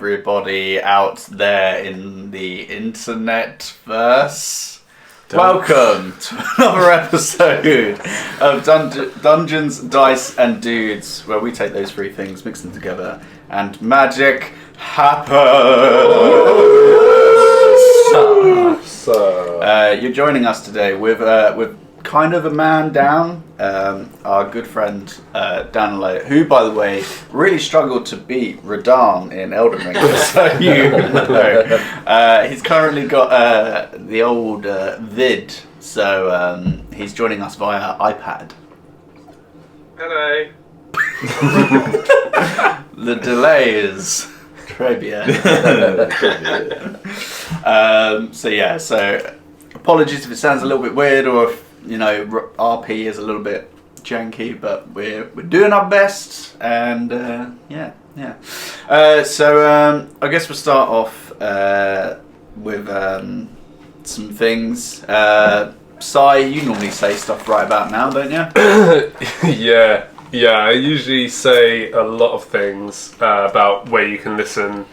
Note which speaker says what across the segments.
Speaker 1: everybody out there in the internet-verse. Welcome to another episode of Dungeons, Dice and Dudes, where we take those three things, mix them together, and magic happens. You're joining us today with kind of a man down, our good friend Danilo, who, by the way, really struggled to beat Radahn in Elden Ring. So you know, he's currently got the old vid, so he's joining us via iPad.
Speaker 2: Hello.
Speaker 1: The delay is très bien. So apologies if it sounds a little bit weird or if, you know, RP is a little bit janky, but we're doing our best, and so I guess we'll start off with some things. Si, you normally say stuff right about now, don't you?
Speaker 2: Yeah. I usually say a lot of things about where you can listen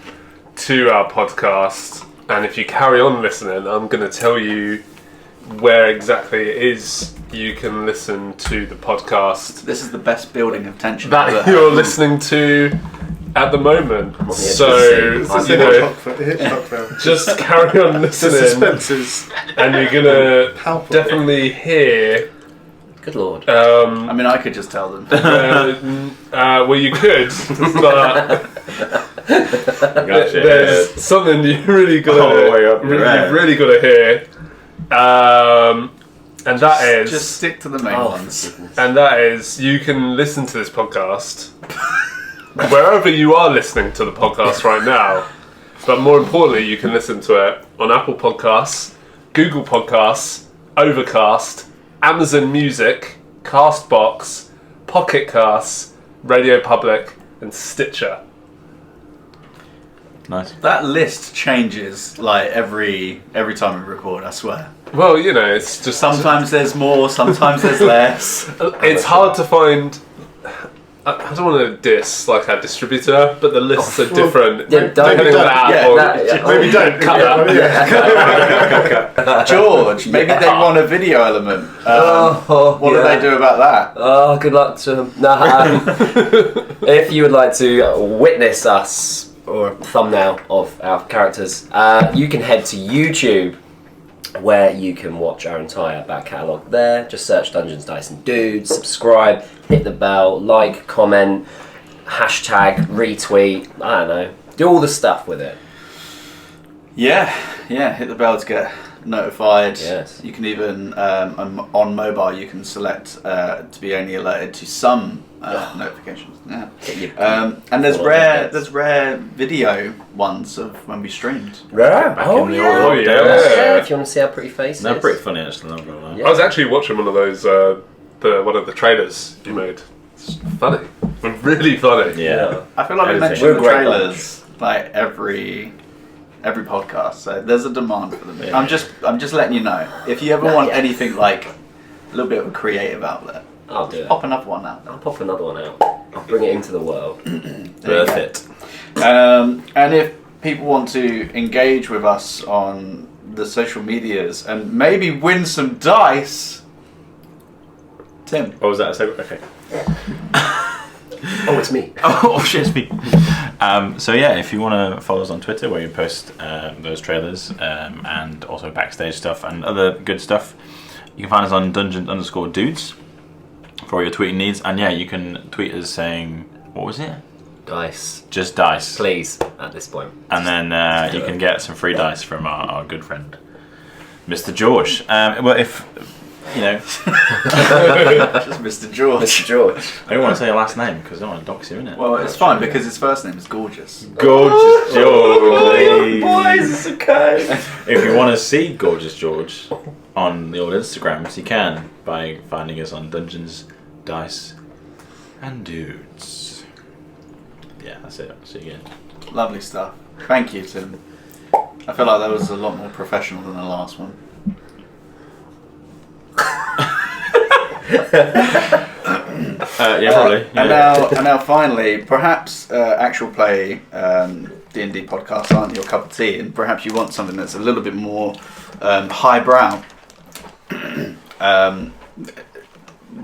Speaker 2: to our podcast, and if you carry on listening, I'm going to tell you where exactly it is you can listen to the podcast.
Speaker 1: This is the best building of tension
Speaker 2: that you're listening to at the moment. So, you know, just carry on listening. And you're going to definitely hear...
Speaker 3: Good lord.
Speaker 1: I mean, I could just tell them.
Speaker 2: Well, you could, but... There's something you really got to hear. And that is...
Speaker 1: Just stick to the main ones.
Speaker 2: And that is, you can listen to this podcast wherever you are listening to the podcast right now. But more importantly, you can listen to it on Apple Podcasts, Google Podcasts, Overcast, Amazon Music, Castbox, Pocket Casts, Radio Public, and Stitcher.
Speaker 4: Nice.
Speaker 1: That list changes like every time we record, I swear.
Speaker 2: Well, you know, it's just...
Speaker 1: Sometimes there's more, sometimes there's less.
Speaker 2: It's hard to find... I don't want to diss like our distributor, but the lists are different.
Speaker 3: Maybe
Speaker 2: don't. Cut that.
Speaker 1: George, maybe they want a video element. What do they do about that?
Speaker 3: Oh, good luck to them. If you would like to witness us, or a thumbnail of our characters, you can head to YouTube, where you can watch our entire back catalogue there. Just search Dungeons, Dice and Dudes, subscribe, hit the bell, like, comment, hashtag, retweet, I don't know, do all the stuff with it.
Speaker 1: Yeah, hit the bell to get notified.
Speaker 3: Yes.
Speaker 1: You can even, on mobile, you can select to be only alerted to some notifications. Yeah. And there's rare video ones of when we streamed.
Speaker 3: Rare?
Speaker 2: Yeah.
Speaker 3: If you want to see our pretty faces.
Speaker 4: They're pretty funny, actually. Not gonna lie.
Speaker 2: I was actually watching one of those, one of the trailers you made. It's funny. Really funny.
Speaker 4: Yeah.
Speaker 1: I feel like we mention the trailers like every podcast, so there's a demand for them. Yeah. I'm just letting you know. If you ever want anything like a little bit of a creative outlet,
Speaker 3: I'll do it.
Speaker 1: Pop another one out.
Speaker 3: I'll pop another one out. I'll bring it into the world.
Speaker 4: Worth it.
Speaker 1: And if people want to engage with us on the social medias and maybe win some dice, Tim.
Speaker 4: What was that? Okay.
Speaker 3: Oh, it's me.
Speaker 4: Oh shit, it's me. So yeah, if you want to follow us on Twitter, where you post those trailers and also backstage stuff and other good stuff, you can find us on Dungeons_Dudes for all your tweeting needs. And yeah, you can tweet us saying, what was it?
Speaker 3: Dice.
Speaker 4: Just dice.
Speaker 3: Please, at this point.
Speaker 4: And then you can get some free dice from our good friend, Mr. George. Well, if... You know,
Speaker 1: just Mr. George.
Speaker 3: Mr. George.
Speaker 4: I don't want to say your last name because I don't want to dox you, innit?
Speaker 1: Well, it's fine because his first name is Gorgeous.
Speaker 4: Gorgeous George.
Speaker 3: Boys, it's okay.
Speaker 4: If you want to see Gorgeous George on the old Instagrams, you can by finding us on Dungeons, Dice, and Dudes. Yeah, that's it. See you again.
Speaker 1: Lovely stuff. Thank you, Tim. I feel like that was a lot more professional than the last one.
Speaker 4: Yeah, probably.
Speaker 1: And now finally, perhaps actual play D&D podcasts aren't your cup of tea, and perhaps you want something that's a little bit more highbrow.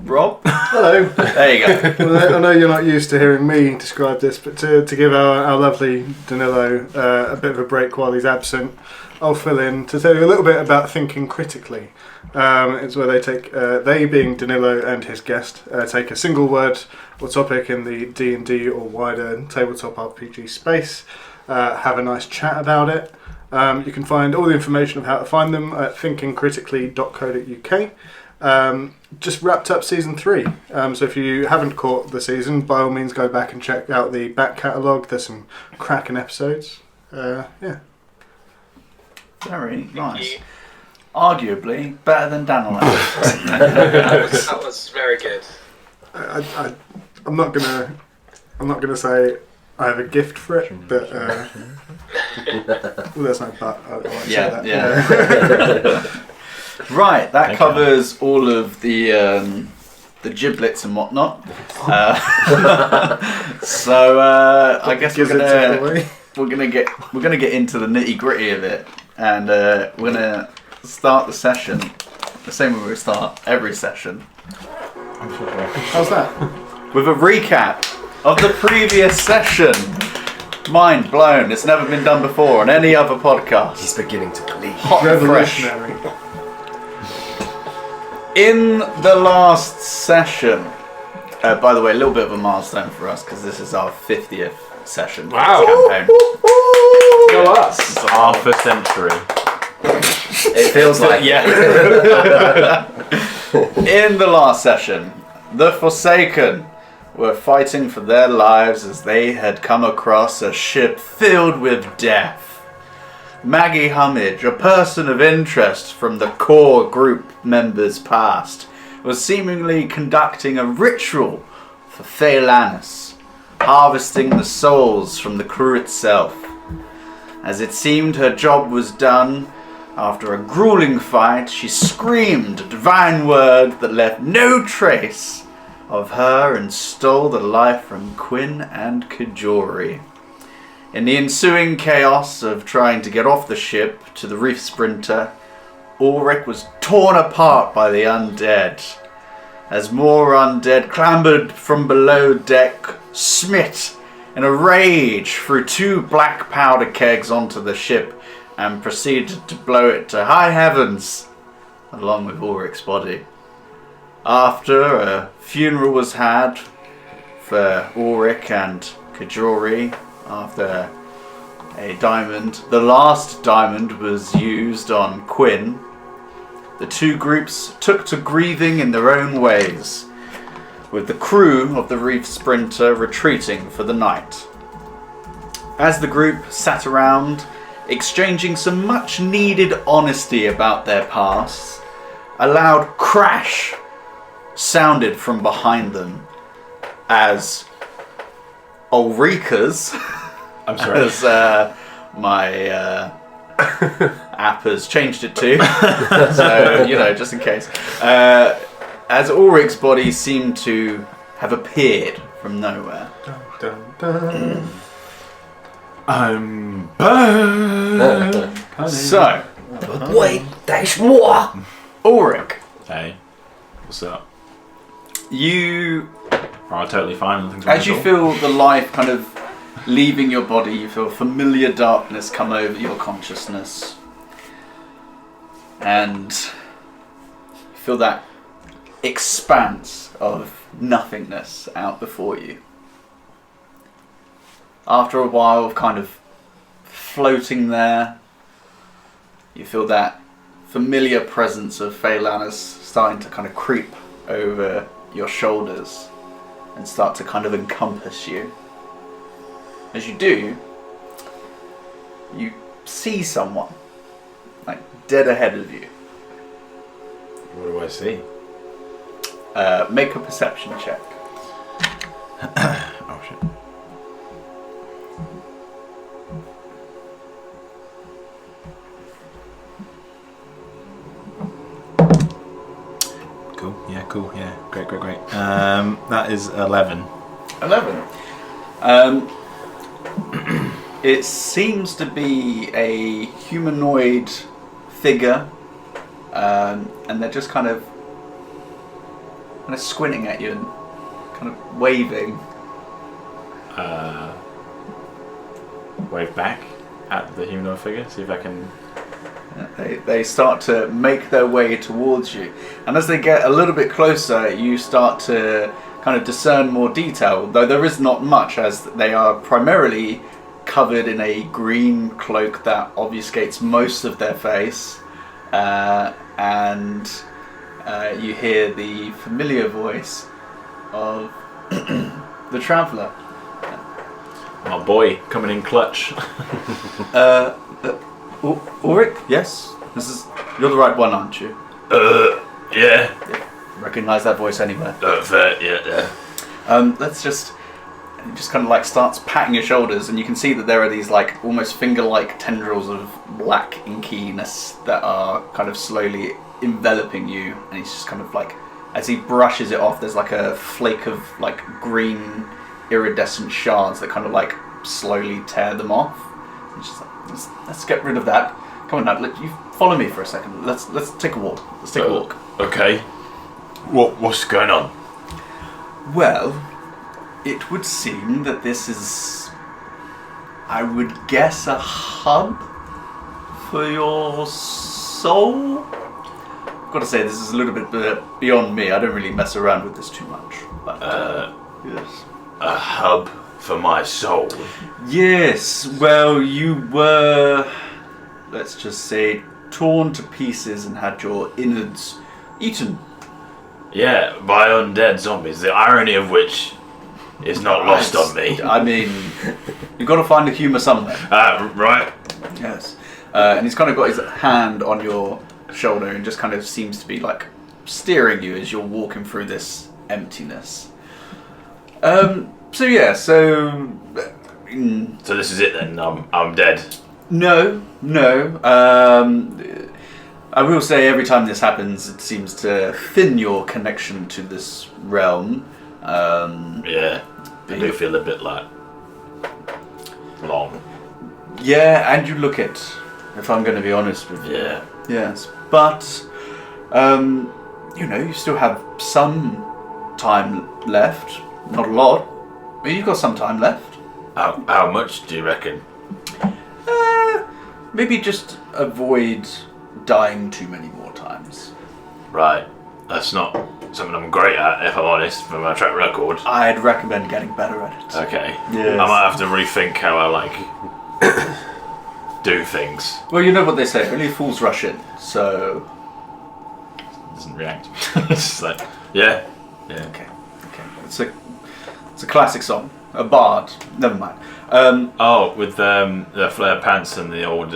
Speaker 1: Rob?
Speaker 5: Hello.
Speaker 1: There you go.
Speaker 5: Well, I know you're not used to hearing me describe this, but to give our lovely Danilo a bit of a break while he's absent, I'll fill in to tell you a little bit about thinking critically. It's where they take, they being Danilo and his guest, take a single word or topic in the D&D or wider tabletop RPG space, have a nice chat about it. You can find all the information of how to find them at thinkingcritically.co.uk. Just wrapped up season 3, so if you haven't caught the season, by all means go back and check out the back catalogue. There's some cracking episodes. Yeah.
Speaker 1: Very nice. Arguably better than Daniel.
Speaker 6: That was very good.
Speaker 5: I'm not gonna say I have a gift for it, but well, there's no but. I won't say that.
Speaker 1: Yeah. Right, that covers all of the giblets and whatnot. So I guess we're gonna get into the nitty gritty of it, and we're gonna start the session the same way we start every session.
Speaker 5: How's that?
Speaker 1: With a recap of the previous session. Mind blown! It's never been done before on any other podcast.
Speaker 3: He's beginning to believe.
Speaker 1: Hot and fresh.
Speaker 5: Revolutionary.
Speaker 1: In the last session, by the way, a little bit of a milestone for us because this is our 50th session.
Speaker 2: Wow.
Speaker 1: Campaign.
Speaker 2: Go us.
Speaker 1: It's
Speaker 4: Half a century.
Speaker 3: It feels like
Speaker 1: yeah. In the last session, the Forsaken were fighting for their lives as they had come across a ship filled with death. Maggie Hummage, a person of interest from the core group members past, was seemingly conducting a ritual for Phalanus, harvesting the souls from the crew itself. As it seemed her job was done, after a grueling fight, she screamed a divine word that left no trace of her and stole the life from Quinn and Kajori. In the ensuing chaos of trying to get off the ship to the Reef Sprinter, Ulrich was torn apart by the undead. As more undead clambered from below deck, Smith, in a rage, threw 2 black powder kegs onto the ship and proceeded to blow it to high heavens, along with Ulrich's body. After a funeral was had for Ulrich and Kajori, after a diamond, the last diamond was used on Quinn, the 2 groups took to grieving in their own ways, with the crew of the Reef Sprinter retreating for the night. As the group sat around, exchanging some much needed honesty about their pasts, a loud crash sounded from behind them as Ulrika's,
Speaker 4: I'm sorry.
Speaker 1: as my app has changed it to, so just in case, as Ulrich's body seemed to have appeared from nowhere.
Speaker 5: Dun, dun.
Speaker 4: I'm back.
Speaker 1: So,
Speaker 3: wait, there's more.
Speaker 1: Ulrich,
Speaker 4: Hey, what's up?
Speaker 1: you,
Speaker 4: Oh, totally fine. Nothing's
Speaker 1: as you
Speaker 4: wrong at
Speaker 1: feel the life kind of leaving your body, you feel familiar darkness come over your consciousness, and you feel that expanse of nothingness out before you. After a while of kind of floating there, you feel that familiar presence of Phalanus starting to kind of creep over your shoulders and start to kind of encompass you. As you do, you see someone, like dead ahead of you.
Speaker 4: all. What do I see?
Speaker 1: Make a perception check.
Speaker 4: Oh shit. Cool. Yeah, great. That is 11.
Speaker 1: 11. It seems to be a humanoid figure, and they're just kind of squinting at you and kind of waving.
Speaker 4: Wave back at the humanoid figure, see if I can...
Speaker 1: They start to make their way towards you, and as they get a little bit closer, you start to kind of discern more detail, though there is not much, as they are primarily covered in a green cloak that obfuscates most of their face, and you hear the familiar voice of the Traveller.
Speaker 4: My boy, coming in clutch.
Speaker 1: Ulrich, yes? You're the right one, aren't you?
Speaker 4: Yeah.
Speaker 1: Recognise that voice anywhere.
Speaker 4: Fair, yeah.
Speaker 1: Let's just... He just kind of like starts patting your shoulders, and you can see that there are these like almost finger-like tendrils of black inkiness that are kind of slowly enveloping you, and he's just kind of like, as he brushes it off, there's like a flake of like green iridescent shards that kind of like slowly tear them off. And just like, let's get rid of that. Come on now, you follow me for a second. Let's take a walk. Let's take a walk.
Speaker 4: Okay. What's going on?
Speaker 1: Well, it would seem that this is, I would guess, a hub for your soul. I've got to say, this is a little bit beyond me. I don't really mess around with this too much. But, yes.
Speaker 4: A hub for my soul?
Speaker 1: Yes, well, you were, let's just say, torn to pieces and had your innards eaten.
Speaker 4: Yeah, by undead zombies, the irony of which is not lost on me.
Speaker 1: I mean, you've got to find the humour somewhere.
Speaker 4: Right.
Speaker 1: Yes. And he's kind of got his hand on your shoulder and just kind of seems to be like steering you as you're walking through this emptiness. So yeah, so
Speaker 4: this is it then, I'm dead.
Speaker 1: No. I will say every time this happens, it seems to thin your connection to this realm.
Speaker 4: Yeah, I do feel a bit like long.
Speaker 1: Yeah, and you look it, if I'm going to be honest with you.
Speaker 4: Yeah.
Speaker 1: Yes, but you still have some time left. Not a lot, but you've got some time left.
Speaker 4: How much do you reckon?
Speaker 1: Maybe just avoid dying too many more times.
Speaker 4: Right, that's not something I'm great at, if I'm honest, for my track record.
Speaker 1: I'd recommend getting better at it.
Speaker 4: Okay.
Speaker 1: Yes.
Speaker 4: I might have to rethink how I do things.
Speaker 1: Well, you know what they say, only fools rush in, so...
Speaker 4: Doesn't react. It's just like, yeah.
Speaker 1: Okay. It's a classic song. A bard. Never mind.
Speaker 4: With the flare pants and the old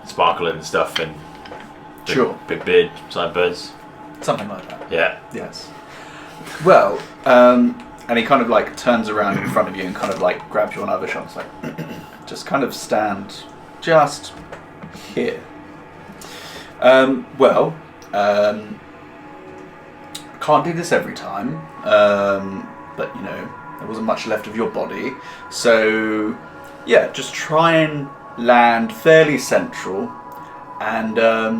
Speaker 4: sparkling and stuff and big beard, sideburns.
Speaker 1: Something like that.
Speaker 4: Yeah.
Speaker 1: Yes. Well, and he kind of like turns around in front of you and kind of like grabs you on either shoulder. It's like, just kind of stand just here. Can't do this every time, but there wasn't much left of your body, so yeah, just try and land fairly central and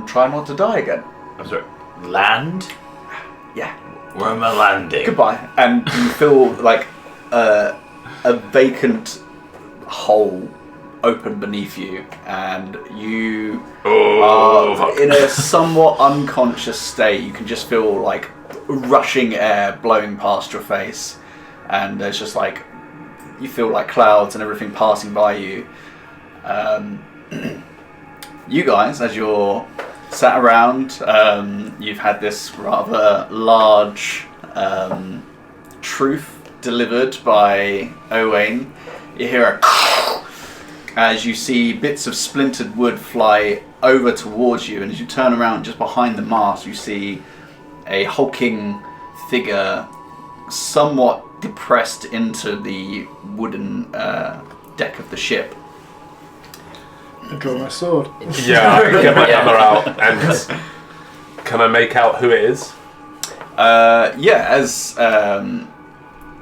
Speaker 1: try not to die again.
Speaker 4: I'm sorry, land?
Speaker 1: Yeah.
Speaker 4: Where am I landing?
Speaker 1: Goodbye. And you feel like a vacant hole open beneath you, and you are in a somewhat unconscious state. You can just feel like rushing air blowing past your face, and there's just like, you feel like clouds and everything passing by you. You guys, as you're sat around, you've had this rather large truth delivered by Owain. You hear as you see bits of splintered wood fly over towards you, and as you turn around just behind the mast, you see a hulking figure somewhat depressed into the wooden deck of the ship.
Speaker 5: I draw my sword.
Speaker 2: Yeah, I can get my hammer out, and can I make out who it is?
Speaker 1: As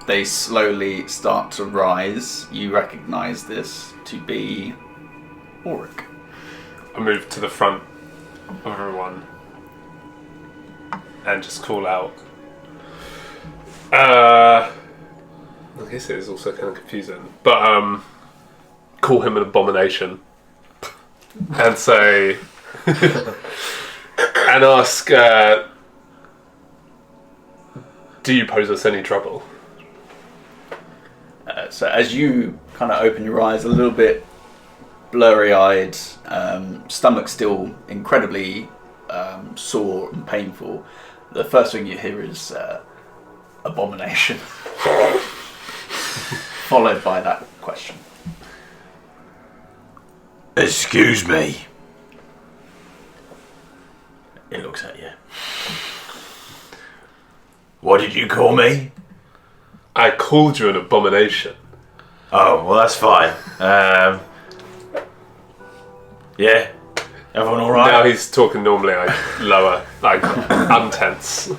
Speaker 1: they slowly start to rise. You recognise this to be Auric.
Speaker 2: I move to the front of everyone and just call out. I guess it is also kind of confusing, but call him an abomination and say and ask, do you pose us any trouble?
Speaker 1: So as you kind of open your eyes, a little bit blurry-eyed, stomach still incredibly sore and painful, the first thing you hear is abomination, followed by that question.
Speaker 4: Excuse me. It looks at you. What did you call me?
Speaker 2: I called you an abomination.
Speaker 4: Oh, well, that's fine. Yeah, everyone all right?
Speaker 2: Now he's talking normally, like lower, like untense.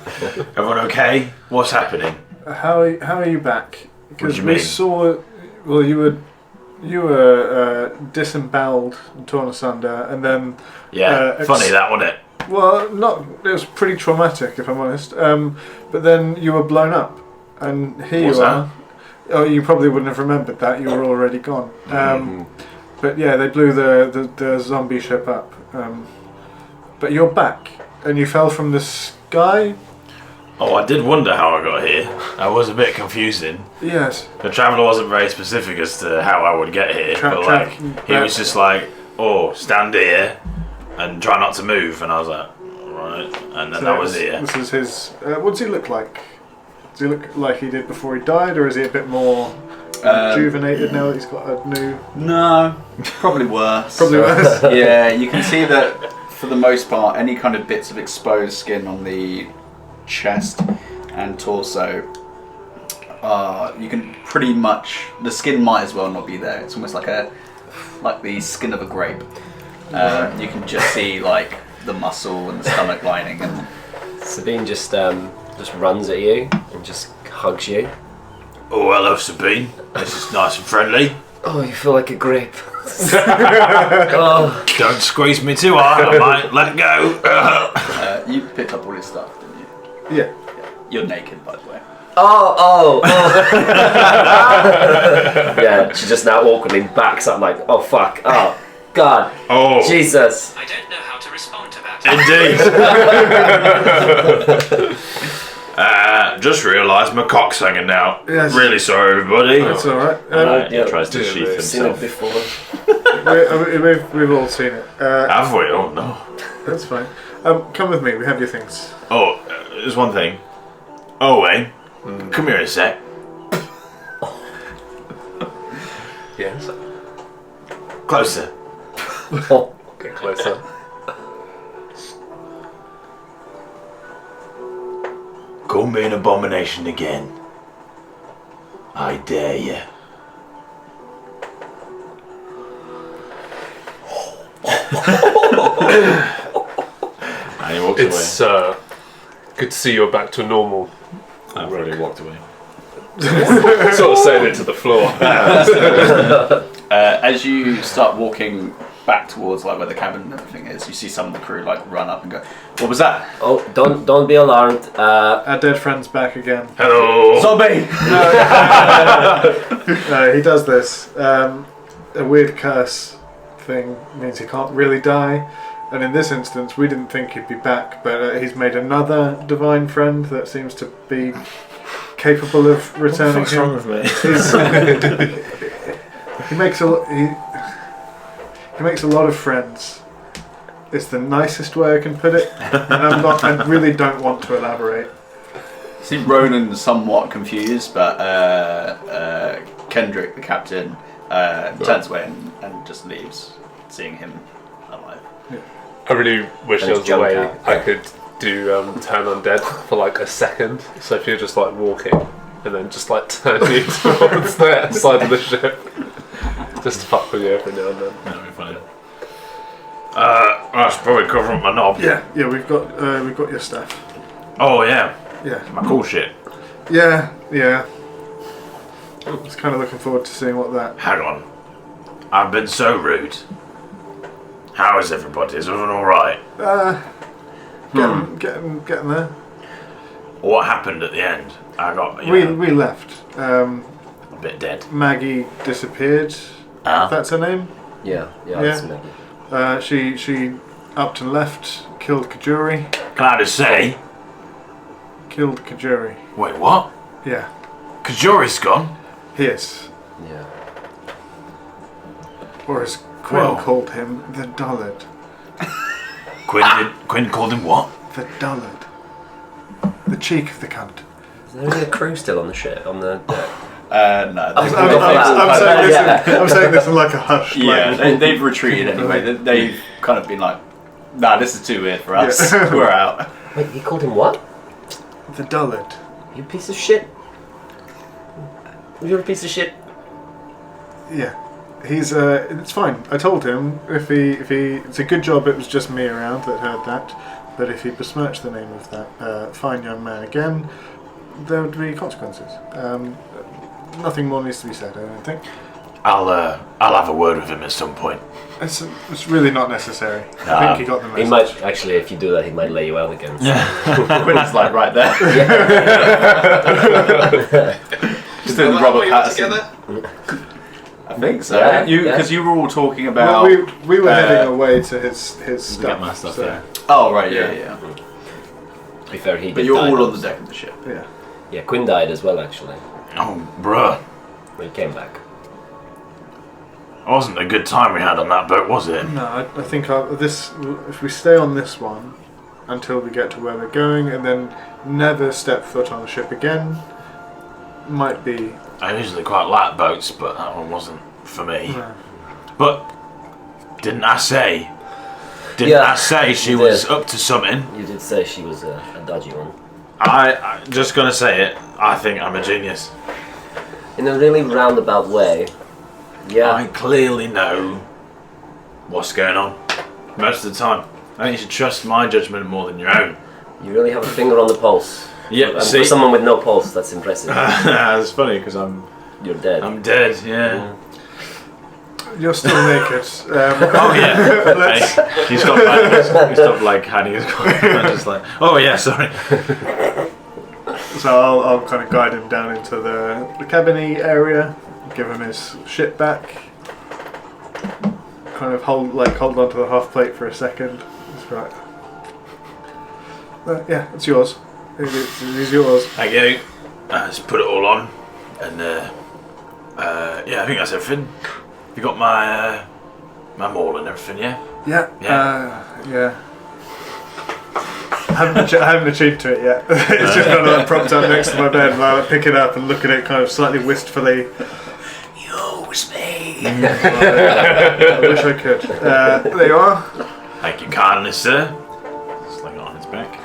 Speaker 4: Everyone okay? What's happening?
Speaker 5: How are you back? Because
Speaker 4: do you
Speaker 5: we
Speaker 4: mean?
Speaker 5: saw. Well, you were disemboweled and torn asunder, and then.
Speaker 4: Yeah, funny that, wasn't it?
Speaker 5: Well, not. It was pretty traumatic, if I'm honest. But then you were blown up, and here
Speaker 4: What's
Speaker 5: you
Speaker 4: that?
Speaker 5: are. Oh, you probably wouldn't have remembered that. You were already gone. But yeah, they blew the zombie ship up. But you're back, and you fell from the sky.
Speaker 4: Oh, I did wonder how I got here. That was a bit confusing.
Speaker 5: Yes.
Speaker 4: The traveller wasn't very specific as to how I would get here, but like he was just like, "Oh, stand here and try not to move," and I was like, "Right," and then
Speaker 5: So
Speaker 4: that was here.
Speaker 5: This is his. What does he look like? Does he look like he did before he died, or is he a bit more rejuvenated now that he's got a new?
Speaker 1: No, probably worse.
Speaker 5: Probably worse.
Speaker 1: Yeah, you can see that for the most part, any kind of bits of exposed skin on the chest and torso, you can pretty much, the skin might as well not be there. It's almost like the skin of a grape. You can just see like the muscle and the stomach lining, and
Speaker 3: Sabine just runs at you and just hugs you.
Speaker 4: Oh, hello, Sabine. This is nice and friendly.
Speaker 3: Oh, you feel like a grape. Oh.
Speaker 4: Don't squeeze me too hard, I might let go.
Speaker 1: you picked up all his stuff, didn't you?
Speaker 5: Yeah.
Speaker 1: You're naked, by the way.
Speaker 3: Oh. Yeah, she just now awkwardly backs up like, oh fuck, oh god,
Speaker 4: Oh,
Speaker 3: Jesus.
Speaker 6: I don't know how to respond to that.
Speaker 4: indeed. Just realised my cock's hanging out.
Speaker 5: Yes.
Speaker 4: Really sorry, everybody.
Speaker 5: That's all right.
Speaker 4: Alright,
Speaker 3: Yeah,
Speaker 4: he tries to
Speaker 2: do
Speaker 4: sheath
Speaker 2: this.
Speaker 3: Seen it
Speaker 4: himself.
Speaker 3: before.
Speaker 5: We've all seen it.
Speaker 4: Have we? Oh no.
Speaker 5: That's fine. Come with me. We have your things.
Speaker 4: Oh, there's one thing. Oh, Wayne, come here a sec.
Speaker 2: Yes.
Speaker 4: Closer.
Speaker 3: Oh.
Speaker 2: Get closer.
Speaker 4: Call me an abomination again. I dare you. And he walks
Speaker 2: It's good to see you're back to normal.
Speaker 4: away. I've already walked away.
Speaker 2: Sort of saying it to the floor.
Speaker 1: As you start walking back towards like where the cabin and everything is, you see some of the crew like run up and go, "What was that?"
Speaker 3: Oh, don't be alarmed.
Speaker 5: Our dead friend's back again.
Speaker 4: Hello.
Speaker 1: Zombie!
Speaker 5: He does this. A weird curse thing means he can't really die. And in this instance, we didn't think he'd be back, but he's made another divine friend that seems to be capable of returning
Speaker 4: What's wrong
Speaker 5: him.
Speaker 4: with me?
Speaker 5: He makes a lot of friends. It's the nicest way I can put it, and I really don't want to elaborate.
Speaker 1: See Ronan somewhat confused, but Kendrick, the captain, turns away and just leaves, seeing him alive.
Speaker 2: I really wish
Speaker 3: And
Speaker 2: there
Speaker 3: it's
Speaker 2: was a way
Speaker 3: jump out.
Speaker 2: I could do turn undead for like a second. So if you're just like walking and then just like turn you towards the side of the ship, just to fuck with you every now and then.
Speaker 4: That'll be fine. I should probably cover up my knob.
Speaker 5: Yeah, we've got your stuff.
Speaker 4: Oh yeah,
Speaker 5: Yeah,
Speaker 4: my cool shit.
Speaker 5: yeah. I was kind of looking forward to seeing what that...
Speaker 4: Hang on. I've been so rude. How is everybody? Is everyone alright?
Speaker 5: Getting there.
Speaker 4: What happened at the end? I got,
Speaker 5: We left.
Speaker 4: a bit dead.
Speaker 5: Maggie disappeared.
Speaker 4: Ah.
Speaker 5: That's her name?
Speaker 3: Yeah,
Speaker 5: Yeah.
Speaker 3: that's Maggie.
Speaker 5: She upped and left, killed Kajuri.
Speaker 4: Can I just say...
Speaker 5: Killed Kajuri.
Speaker 4: Wait, what?
Speaker 5: Yeah,
Speaker 4: Kajuri's gone?
Speaker 5: he is.
Speaker 3: Yeah.
Speaker 5: Or as Quinn
Speaker 4: Whoa.
Speaker 5: called him, the dullard.
Speaker 4: Quinn called him what?
Speaker 5: The dullard. The cheek of the cunt.
Speaker 3: Is there any crew still on the ship? On the deck?
Speaker 1: No.
Speaker 5: I'm saying this in like a hush.
Speaker 1: Yeah, they've retreated anyway. They've kind of been like, nah, this is too weird for us.
Speaker 5: Yeah.
Speaker 1: We're out.
Speaker 3: Wait, he called him what?
Speaker 5: The dullard.
Speaker 3: You piece of shit. You're a piece of shit.
Speaker 5: Yeah. He's it's fine. I told him if he it's a good job it was just me around that heard that, but if he besmirched the name of that fine young man again, there would be consequences. Nothing more needs to be said, I don't think.
Speaker 4: I'll have a word with him at some point.
Speaker 5: It's really not necessary. I think he got the message.
Speaker 3: He might actually, if you do that, he might lay you out again. So.
Speaker 1: Quinn's like right there. Just doing the Robert Pattinson. I think so.
Speaker 3: Yeah,
Speaker 1: Because you were all talking
Speaker 5: Well,
Speaker 1: about.
Speaker 5: we were heading away to his stuff.
Speaker 4: Get my stuff,
Speaker 5: so,
Speaker 4: yeah.
Speaker 1: Oh right, yeah.
Speaker 3: To be fair, he
Speaker 1: But
Speaker 3: did
Speaker 1: you're
Speaker 3: die
Speaker 1: all on
Speaker 3: once.
Speaker 1: the deck of the ship.
Speaker 5: yeah.
Speaker 3: Yeah, Quinn died as well, actually.
Speaker 4: Oh, bruh.
Speaker 3: But he came back.
Speaker 4: It wasn't a good time we had on that boat, was it?
Speaker 5: No, I think if we stay on this one until we get to where we're going and then never step foot on the ship again, might be...
Speaker 4: I usually quite like boats, but that one wasn't for me.
Speaker 5: No.
Speaker 4: But didn't I say?
Speaker 3: Yeah,
Speaker 4: She
Speaker 3: you
Speaker 4: was
Speaker 3: did.
Speaker 4: up to something?
Speaker 3: You did say she was a dodgy one.
Speaker 4: I'm just gonna say it. I think I'm a genius.
Speaker 3: In a really roundabout way. Yeah.
Speaker 4: I clearly know what's going on most of the time. I think you should trust my judgment more than your own.
Speaker 3: You really have a finger on the pulse.
Speaker 4: Yeah,
Speaker 3: And
Speaker 4: see?
Speaker 3: for someone with no pulse, that's impressive.
Speaker 4: It's funny because
Speaker 3: You're dead.
Speaker 4: I'm dead. Yeah.
Speaker 5: You're still naked.
Speaker 4: Oh yeah.
Speaker 5: Let's-
Speaker 4: Hey, he stopped like hiding his car. I'm just like, oh yeah, sorry.
Speaker 5: So I'll kind of guide him down into the cabin-y area, give him his shit back, kind of hold on to the half plate for a second. That's right. Yeah, it's yours. It is yours.
Speaker 4: Thank you. Just put it all on, and yeah, I think that's everything. You got my maul and everything, yeah?
Speaker 5: Yeah.
Speaker 4: Yeah.
Speaker 5: Yeah. I haven't achieved to it yet. It's just kind of like propped up next to my bed, and I pick it up and look at it kind of slightly wistfully.
Speaker 3: Use me!
Speaker 5: I wish I could. There you are.
Speaker 4: Thank you kindly, sir. Sling it on his back.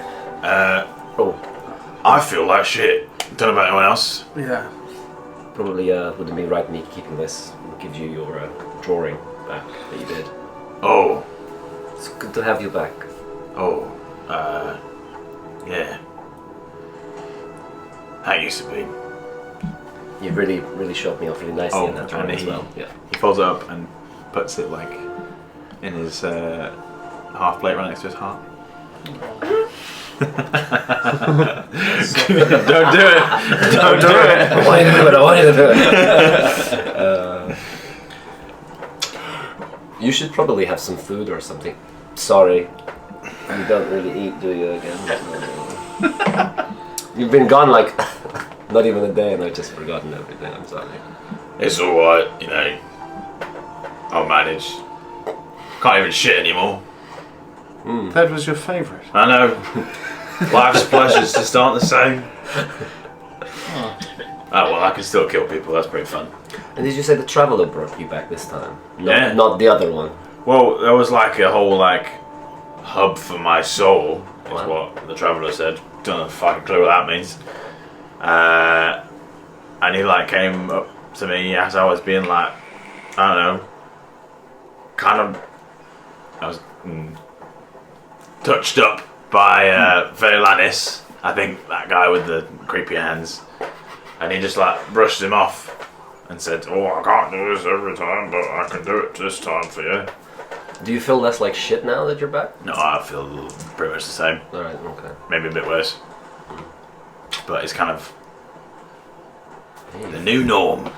Speaker 3: Oh,
Speaker 4: I feel like shit. Don't know about anyone else.
Speaker 5: Yeah.
Speaker 3: probably wouldn't be right me keeping this. It gives you your drawing back that you did.
Speaker 4: Oh,
Speaker 3: It's good to have you back.
Speaker 4: oh, yeah. Thank you, Sabine.
Speaker 3: You really showed me off really nicely in that drawing
Speaker 4: and
Speaker 3: as well. Yeah.
Speaker 4: He folds it up and puts it like in his half plate right next to his heart. Don't do it! Don't do it!
Speaker 3: I want you to do it, I want you to do it. You should probably have some food or something. Sorry. You don't really eat, do you, again? You've been gone like not even a day and I've just forgotten everything, I'm sorry.
Speaker 4: It's alright, you know. I'll manage. Can't even shit anymore.
Speaker 5: That was your favourite.
Speaker 4: I know. Life's pleasures just aren't the same. Oh well, I can still kill people, that's pretty fun.
Speaker 3: And did you say the Traveller brought you back this time? No,
Speaker 4: Yeah.
Speaker 3: Not the other one.
Speaker 4: Well, there was like a whole like hub for my soul, is
Speaker 3: Wow.
Speaker 4: what the Traveller said. Don't have a fucking clue what that means. And he like came up to me as I was being like, I don't know, kind of, I was touched up by Velanis. I think that guy with the creepy hands. And he just like brushed him off and said, "Oh, I can't do this every time, but I can do it this time for you."
Speaker 3: Do you feel less like shit now that you're back?
Speaker 4: No, I feel pretty much the same.
Speaker 3: Alright, okay.
Speaker 4: Maybe a bit worse. But it's kind of the new norm.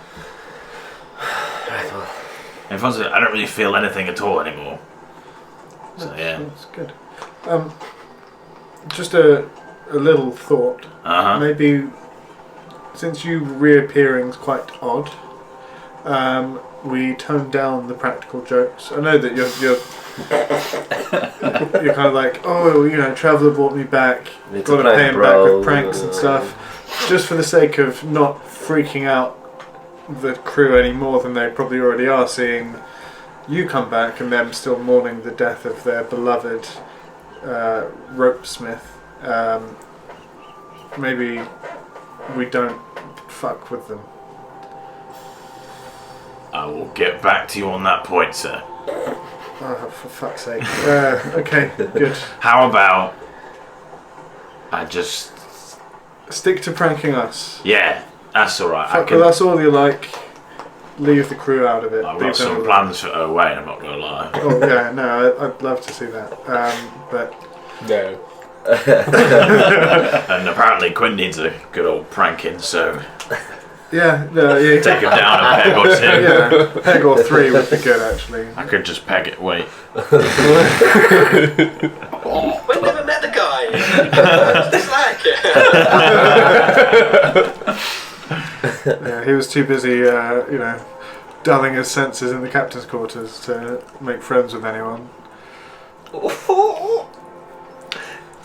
Speaker 3: Right, well.
Speaker 4: In front of it, I don't really feel anything at all anymore. So yeah.
Speaker 5: That's good. Just a little thought. Maybe since you reappearing's quite odd, we tone down the practical jokes. I know that you're you're kind of like, oh, you know, Traveller brought me back, got to pay him back with pranks and stuff, just for the sake of not freaking out the crew any more than they probably already are, seeing you come back and them still mourning the death of their beloved rope smith. Maybe we don't fuck with them.
Speaker 4: I will get back to you on that point, sir.
Speaker 5: Oh, for fuck's sake. Okay, good.
Speaker 4: How about I just...
Speaker 5: Stick to pranking us.
Speaker 4: Yeah, that's alright.
Speaker 5: Fuck with us all you like. Leave the crew out of it.
Speaker 4: I've
Speaker 5: Leave
Speaker 4: got
Speaker 5: them
Speaker 4: some
Speaker 5: alone.
Speaker 4: plans for Owain, I'm not going to lie.
Speaker 5: Oh yeah, no, I'd love to see that. But
Speaker 2: No.
Speaker 4: And apparently Quinn needs a good old pranking, so
Speaker 5: yeah,
Speaker 4: take him down a peg or two.
Speaker 5: yeah, peg or 3 would be good actually.
Speaker 4: I could just peg it, wait.
Speaker 6: Oh, we've never met the guy. What's this like?
Speaker 5: Yeah, he was too busy, you know, dulling his senses in the captain's quarters to make friends with anyone.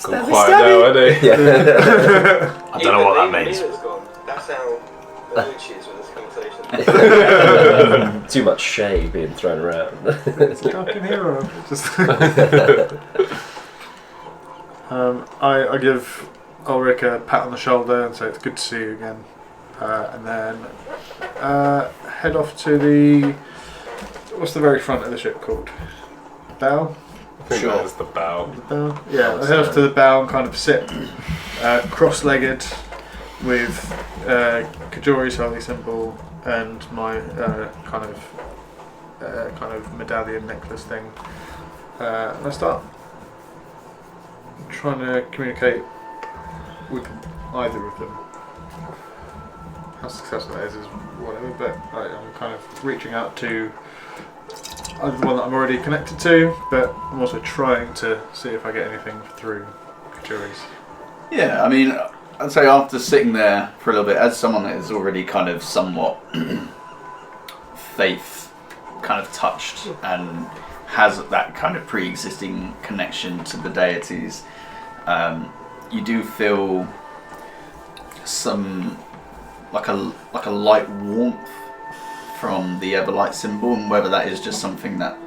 Speaker 2: Gone quiet now, isn't he?
Speaker 3: Yeah.
Speaker 4: I don't know what that means.
Speaker 6: That's how the Luch is with this conversation.
Speaker 3: Too much shade being thrown around.
Speaker 5: It's dark in here. Just I give Ulrich a pat on the shoulder and say it's good to see you again. And then head off to the... What's the very front of the ship called? Bow?
Speaker 2: I think that is the bow.
Speaker 5: The bow? Yeah, I head off to the bow and kind of sit cross-legged with Kajori's holy symbol and my kind of medallion necklace thing. And I start trying to communicate with either of them. How successful that is whatever, but I'm kind of reaching out to either the one that I'm already connected to, but I'm also trying to see if I get anything through Kajori's.
Speaker 1: Yeah, I mean, I'd say after sitting there for a little bit, as someone that is already kind of somewhat faith kind of touched and has that kind of pre-existing connection to the deities, you do feel some like a light warmth from the Everlight symbol, and whether that is just something that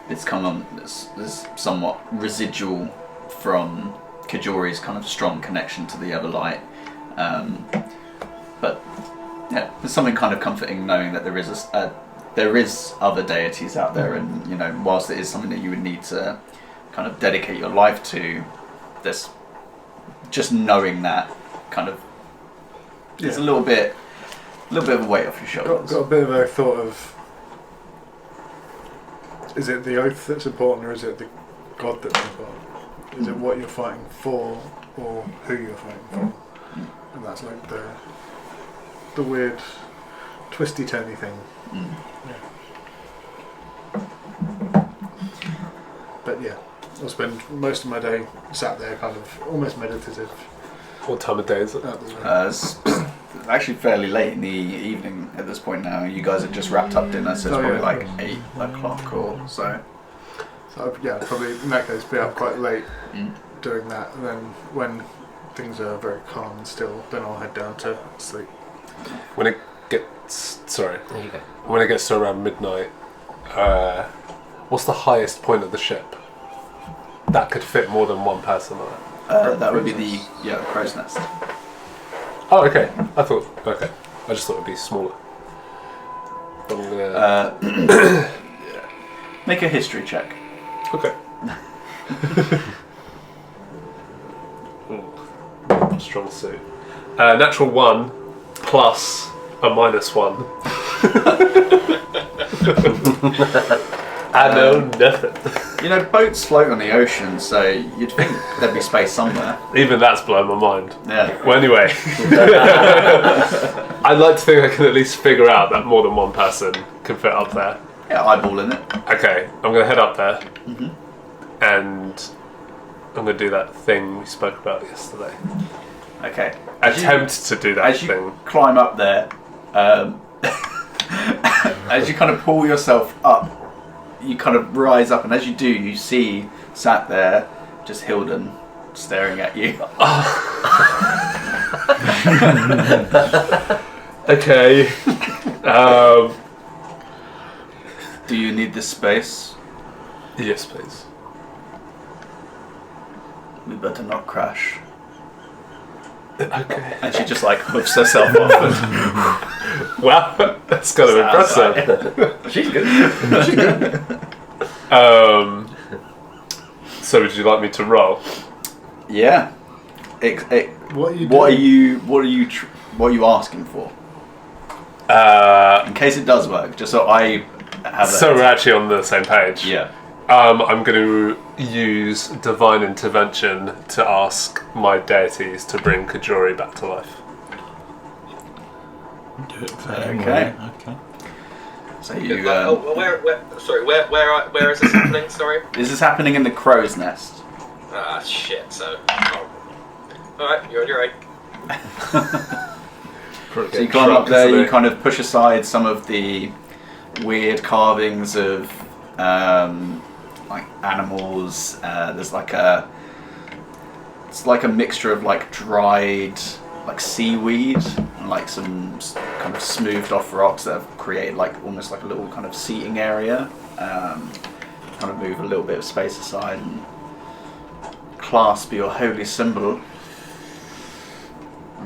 Speaker 1: it's come on that's somewhat residual from Kajori's kind of strong connection to the Everlight, but yeah, there's something kind of comforting knowing that there is other deities out there, and you know, whilst it is something that you would need to kind of dedicate your life to, there's just knowing that kind of it's a little bit of a weight off your shoulders.
Speaker 5: Got a bit of a thought of, is it the oath that's important, or is it the God that's important? Is it what you're fighting for, or who you're fighting for? And that's like the weird twisty turny thing. Yeah. But yeah, I'll spend most of my day sat there, kind of almost meditative.
Speaker 2: What time of day is it?
Speaker 1: It's actually fairly late in the evening at this point now. You guys have just wrapped up dinner, so it's probably like 8 o'clock or so.
Speaker 5: So yeah, probably in that case be up quite late doing that, and then when things are very calm and still, then I'll head down to sleep.
Speaker 2: When it gets... Sorry.
Speaker 3: There you go.
Speaker 2: When it gets to around midnight, what's the highest point of the ship that could fit more than one person on it?
Speaker 1: That would be the crow's nest.
Speaker 2: Oh, okay. I just thought it'd be smaller. But I'm gonna...
Speaker 1: Make a history check.
Speaker 2: Okay. Strong suit. Natural 1 plus a -1. I know nothing.
Speaker 1: You know, boats float on the ocean, so you'd think there'd be space somewhere.
Speaker 2: Even that's blown my mind.
Speaker 1: Yeah.
Speaker 2: Well, anyway, I'd like to think I can at least figure out that more than one person can fit up there.
Speaker 1: Yeah, eyeballing it.
Speaker 2: Okay, I'm going to head up there, and I'm going to do that thing we spoke about yesterday.
Speaker 1: Okay.
Speaker 2: Attempt to do that
Speaker 1: As you
Speaker 2: thing.
Speaker 1: climb up there, as you kind of pull yourself up, you kind of rise up, and as you do, you see sat there, just Hilden, staring at you.
Speaker 2: Okay.
Speaker 1: Do you need this space?
Speaker 2: Yes, please.
Speaker 1: We better not crash.
Speaker 2: Okay.
Speaker 1: And she just like hoofs herself off. And
Speaker 2: Wow, that's kind of impressive.
Speaker 3: She's good.
Speaker 2: So would you like me to roll?
Speaker 1: yeah.
Speaker 5: What are you
Speaker 1: What
Speaker 5: doing?
Speaker 1: are you asking for? In case it does work, just so I have that.
Speaker 2: So we're actually on the same page.
Speaker 1: Yeah.
Speaker 2: I'm going to use divine intervention to ask my deities to bring Kajori back to life.
Speaker 4: Do it for him.
Speaker 1: Okay.
Speaker 4: Okay.
Speaker 1: So you.
Speaker 6: where is this happening? Sorry.
Speaker 1: This is happening in the crow's nest.
Speaker 6: Ah, shit. So. Alright, you're on your own.
Speaker 1: So you climb up there. You kind of push aside some of the weird carvings of like animals. There's it's like a mixture of like dried like seaweed and like some kind of smoothed off rocks that have created like almost like a little kind of seating area. Kind of move a little bit of space aside and clasp your holy symbol.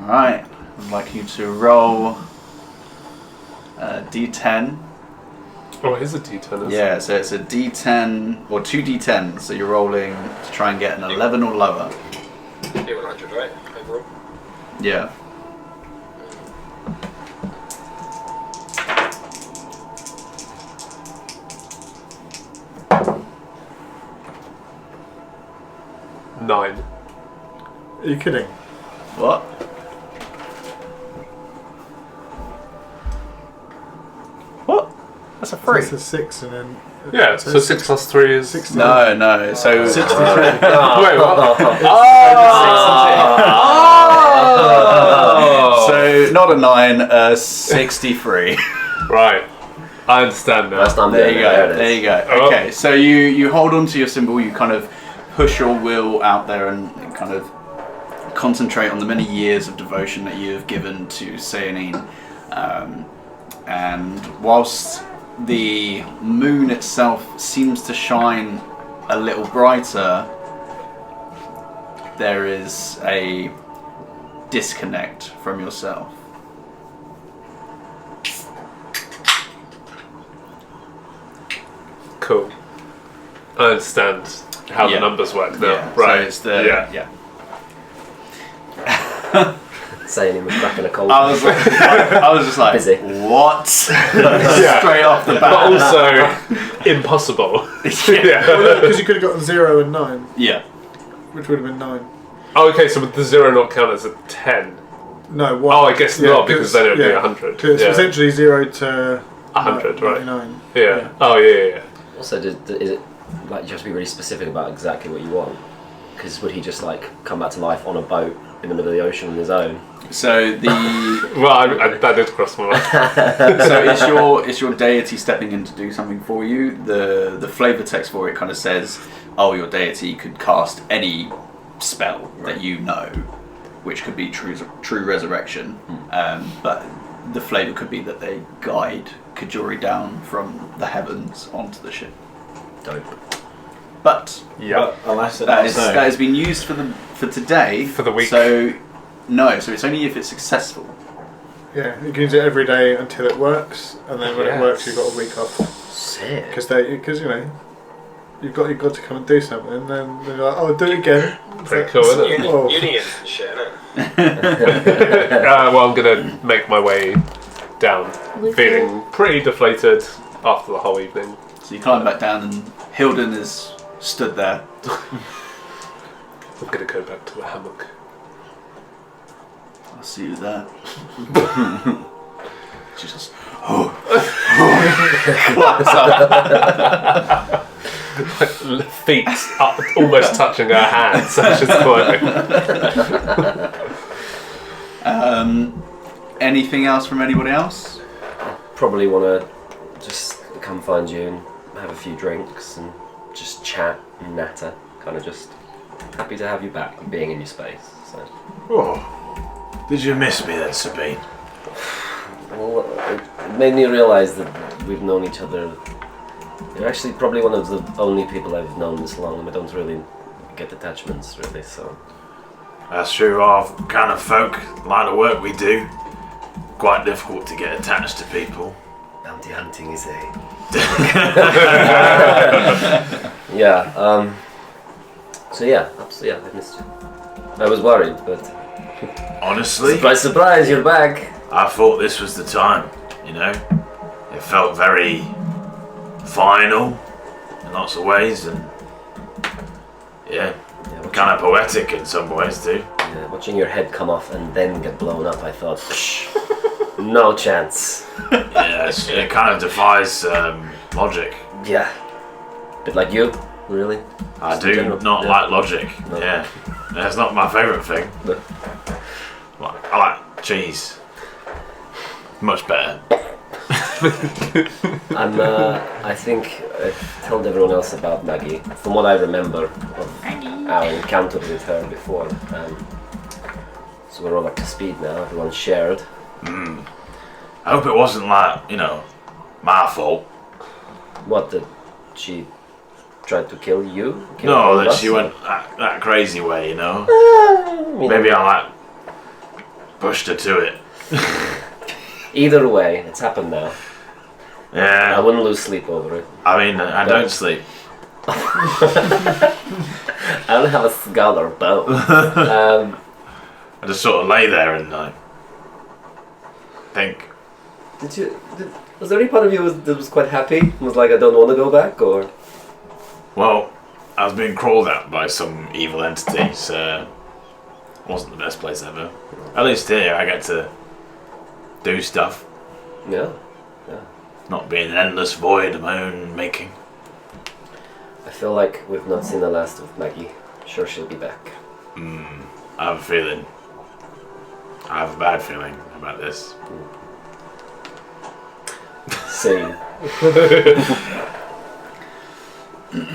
Speaker 1: Alright, I'd like you to roll D10.
Speaker 2: Oh, it is a D10, isn't it?
Speaker 1: Yeah, so it's a D10 or 2D10, so you're rolling to try and get an 11 or lower.
Speaker 6: You're 100, right? Overall.
Speaker 1: Yeah.
Speaker 2: Nine.
Speaker 5: Are you kidding?
Speaker 1: What? What? That's a
Speaker 5: So
Speaker 1: free.
Speaker 5: it's a 6 and then.
Speaker 2: Yeah, so 6 plus 3 is...
Speaker 5: 16.
Speaker 1: No, so
Speaker 5: 63.
Speaker 2: Wait, what?
Speaker 1: Oh! So not a 9, 63.
Speaker 2: Right. I understand now.
Speaker 3: That's not
Speaker 1: There you go.
Speaker 3: it is.
Speaker 1: There you go.
Speaker 2: Oh.
Speaker 1: Okay, so you hold on to your symbol. You kind of push your will out there and kind of concentrate on the many years of devotion that you have given to Seonine. And whilst the moon itself seems to shine a little brighter, there is a disconnect from yourself.
Speaker 2: Cool. I understand how
Speaker 1: Yeah.
Speaker 2: the numbers work now.
Speaker 1: Yeah,
Speaker 2: Right.
Speaker 1: So it's the,
Speaker 2: yeah.
Speaker 3: Saying he was cracking a cold.
Speaker 1: I was just like,
Speaker 3: Busy.
Speaker 1: what? Straight off the
Speaker 2: But
Speaker 1: bat.
Speaker 2: also impossible. Yeah.
Speaker 5: Because you could have gotten 0 and 9,
Speaker 1: Yeah.
Speaker 5: which would have been 9.
Speaker 2: Oh, okay, so would the 0 not count as a 10?
Speaker 5: No, 1.
Speaker 2: Oh, I guess not, because then it would be 100.
Speaker 5: Because it's
Speaker 2: Yeah.
Speaker 5: essentially 0 to
Speaker 2: 100, right.
Speaker 5: 99.
Speaker 2: Yeah. Oh, yeah.
Speaker 3: Also, is it like you have to be really specific about exactly what you want? Because would he just like come back to life on a boat in the middle of the ocean on his own?
Speaker 1: So the
Speaker 2: Well, that did cross my mind.
Speaker 1: so it's your deity stepping in to do something for you. The flavor text for it kind of says, "Oh, your deity could cast any spell that you know, which could be true resurrection." But the flavor could be that they guide Kajori down from the heavens onto the ship.
Speaker 3: Dope.
Speaker 1: But
Speaker 2: Yeah.
Speaker 4: Unless
Speaker 1: that has been used for today.
Speaker 2: For the week.
Speaker 1: So no, so it's only if it's successful.
Speaker 5: Yeah, you can use it every day until it works, and then when it works,
Speaker 2: Yes.
Speaker 5: you've got a week off.
Speaker 3: Sick.
Speaker 5: Because you know, you've got to come and do something, and then they're like, oh, do it again.
Speaker 2: Pretty cool, isn't it?
Speaker 5: Oh.
Speaker 6: Unions and shit, innit?
Speaker 2: Well, I'm gonna make my way down, feeling pretty deflated after the whole evening.
Speaker 1: So you climb back down, and Hilden is stood there.
Speaker 2: I'm gonna go back to the hammock.
Speaker 1: I'll see you there. She just
Speaker 2: Feet up, almost touching her hands. So she's climbing.
Speaker 1: Anything else from anybody else?
Speaker 3: Probably want to just come find you and have a few drinks and just chat and natter. Kind of just happy to have you back and being in your space. So.
Speaker 4: Oh, did you miss me then, Sabine?
Speaker 3: Well, it made me realise that we've known each other. You're actually probably one of the only people I've known this long, and I don't really get attachments, really, so...
Speaker 4: That's true, our kind of folk, line of work we do. Quite difficult to get attached to people.
Speaker 3: Bounty hunting is a... So yeah, I missed you. I was worried, but...
Speaker 4: Honestly,
Speaker 3: Surprise, surprise, you're back!
Speaker 4: I thought this was the time, you know? It felt very final in lots of ways, and yeah, kind of poetic in some ways too.
Speaker 3: Yeah, watching your head come off and then get blown up, I thought, no chance.
Speaker 4: Yeah, it kind of defies logic.
Speaker 3: Yeah. Bit like you, really.
Speaker 4: I
Speaker 3: Just in
Speaker 4: do
Speaker 3: general.
Speaker 4: not
Speaker 3: Yeah.
Speaker 4: like logic.
Speaker 3: No.
Speaker 4: Yeah, that's not my favourite thing.
Speaker 3: No.
Speaker 4: I like cheese. Much better.
Speaker 3: I think I've told everyone else about Maggie. From what I remember of our encounter with her before. So we're all up to speed now, everyone's shared.
Speaker 4: I hope it wasn't like, you know, my fault.
Speaker 3: What, that she tried to kill you? Kill
Speaker 4: No,
Speaker 3: all of
Speaker 4: that
Speaker 3: us,
Speaker 4: she
Speaker 3: or-
Speaker 4: went that crazy way, you know.
Speaker 3: You know,
Speaker 4: Maybe I like pushed her to it.
Speaker 3: either way, it's happened now. I
Speaker 4: Yeah,
Speaker 3: wouldn't lose sleep over it.
Speaker 4: I mean, I don't sleep.
Speaker 3: I don't have a skull or bone.
Speaker 4: I just sort of lay there and think.
Speaker 3: Was there any part of you that was quite happy? Was like, I don't want to go back, or?
Speaker 4: Well, I was being crawled at by some evil entity, so it wasn't the best place ever. At least here I get to do stuff,
Speaker 3: Yeah.
Speaker 4: not be in an endless void of my own making.
Speaker 3: I feel like we've not seen the last of Maggie. Sure, she'll be back.
Speaker 4: I have a feeling. I have a bad feeling about this.
Speaker 3: Same.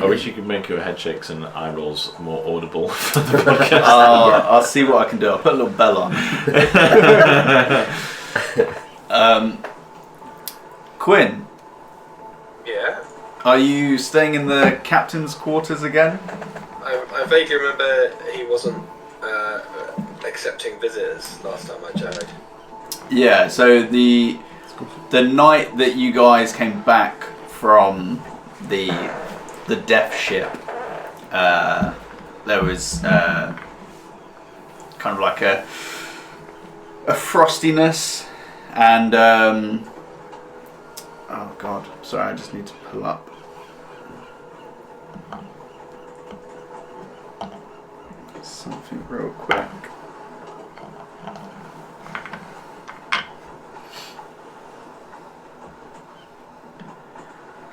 Speaker 4: I wish you could make your head shakes and eye rolls more audible for the podcast.
Speaker 1: I'll see what I can do. I'll put a little bell on. Quinn,
Speaker 6: Yeah.
Speaker 1: are you staying in the captain's quarters again?
Speaker 6: I vaguely remember he wasn't accepting visitors last time I journeyed.
Speaker 1: Yeah, so the night that you guys came back from the death ship, there was kind of like a frostiness, and oh god, sorry, I just need to pull up. Something real quick.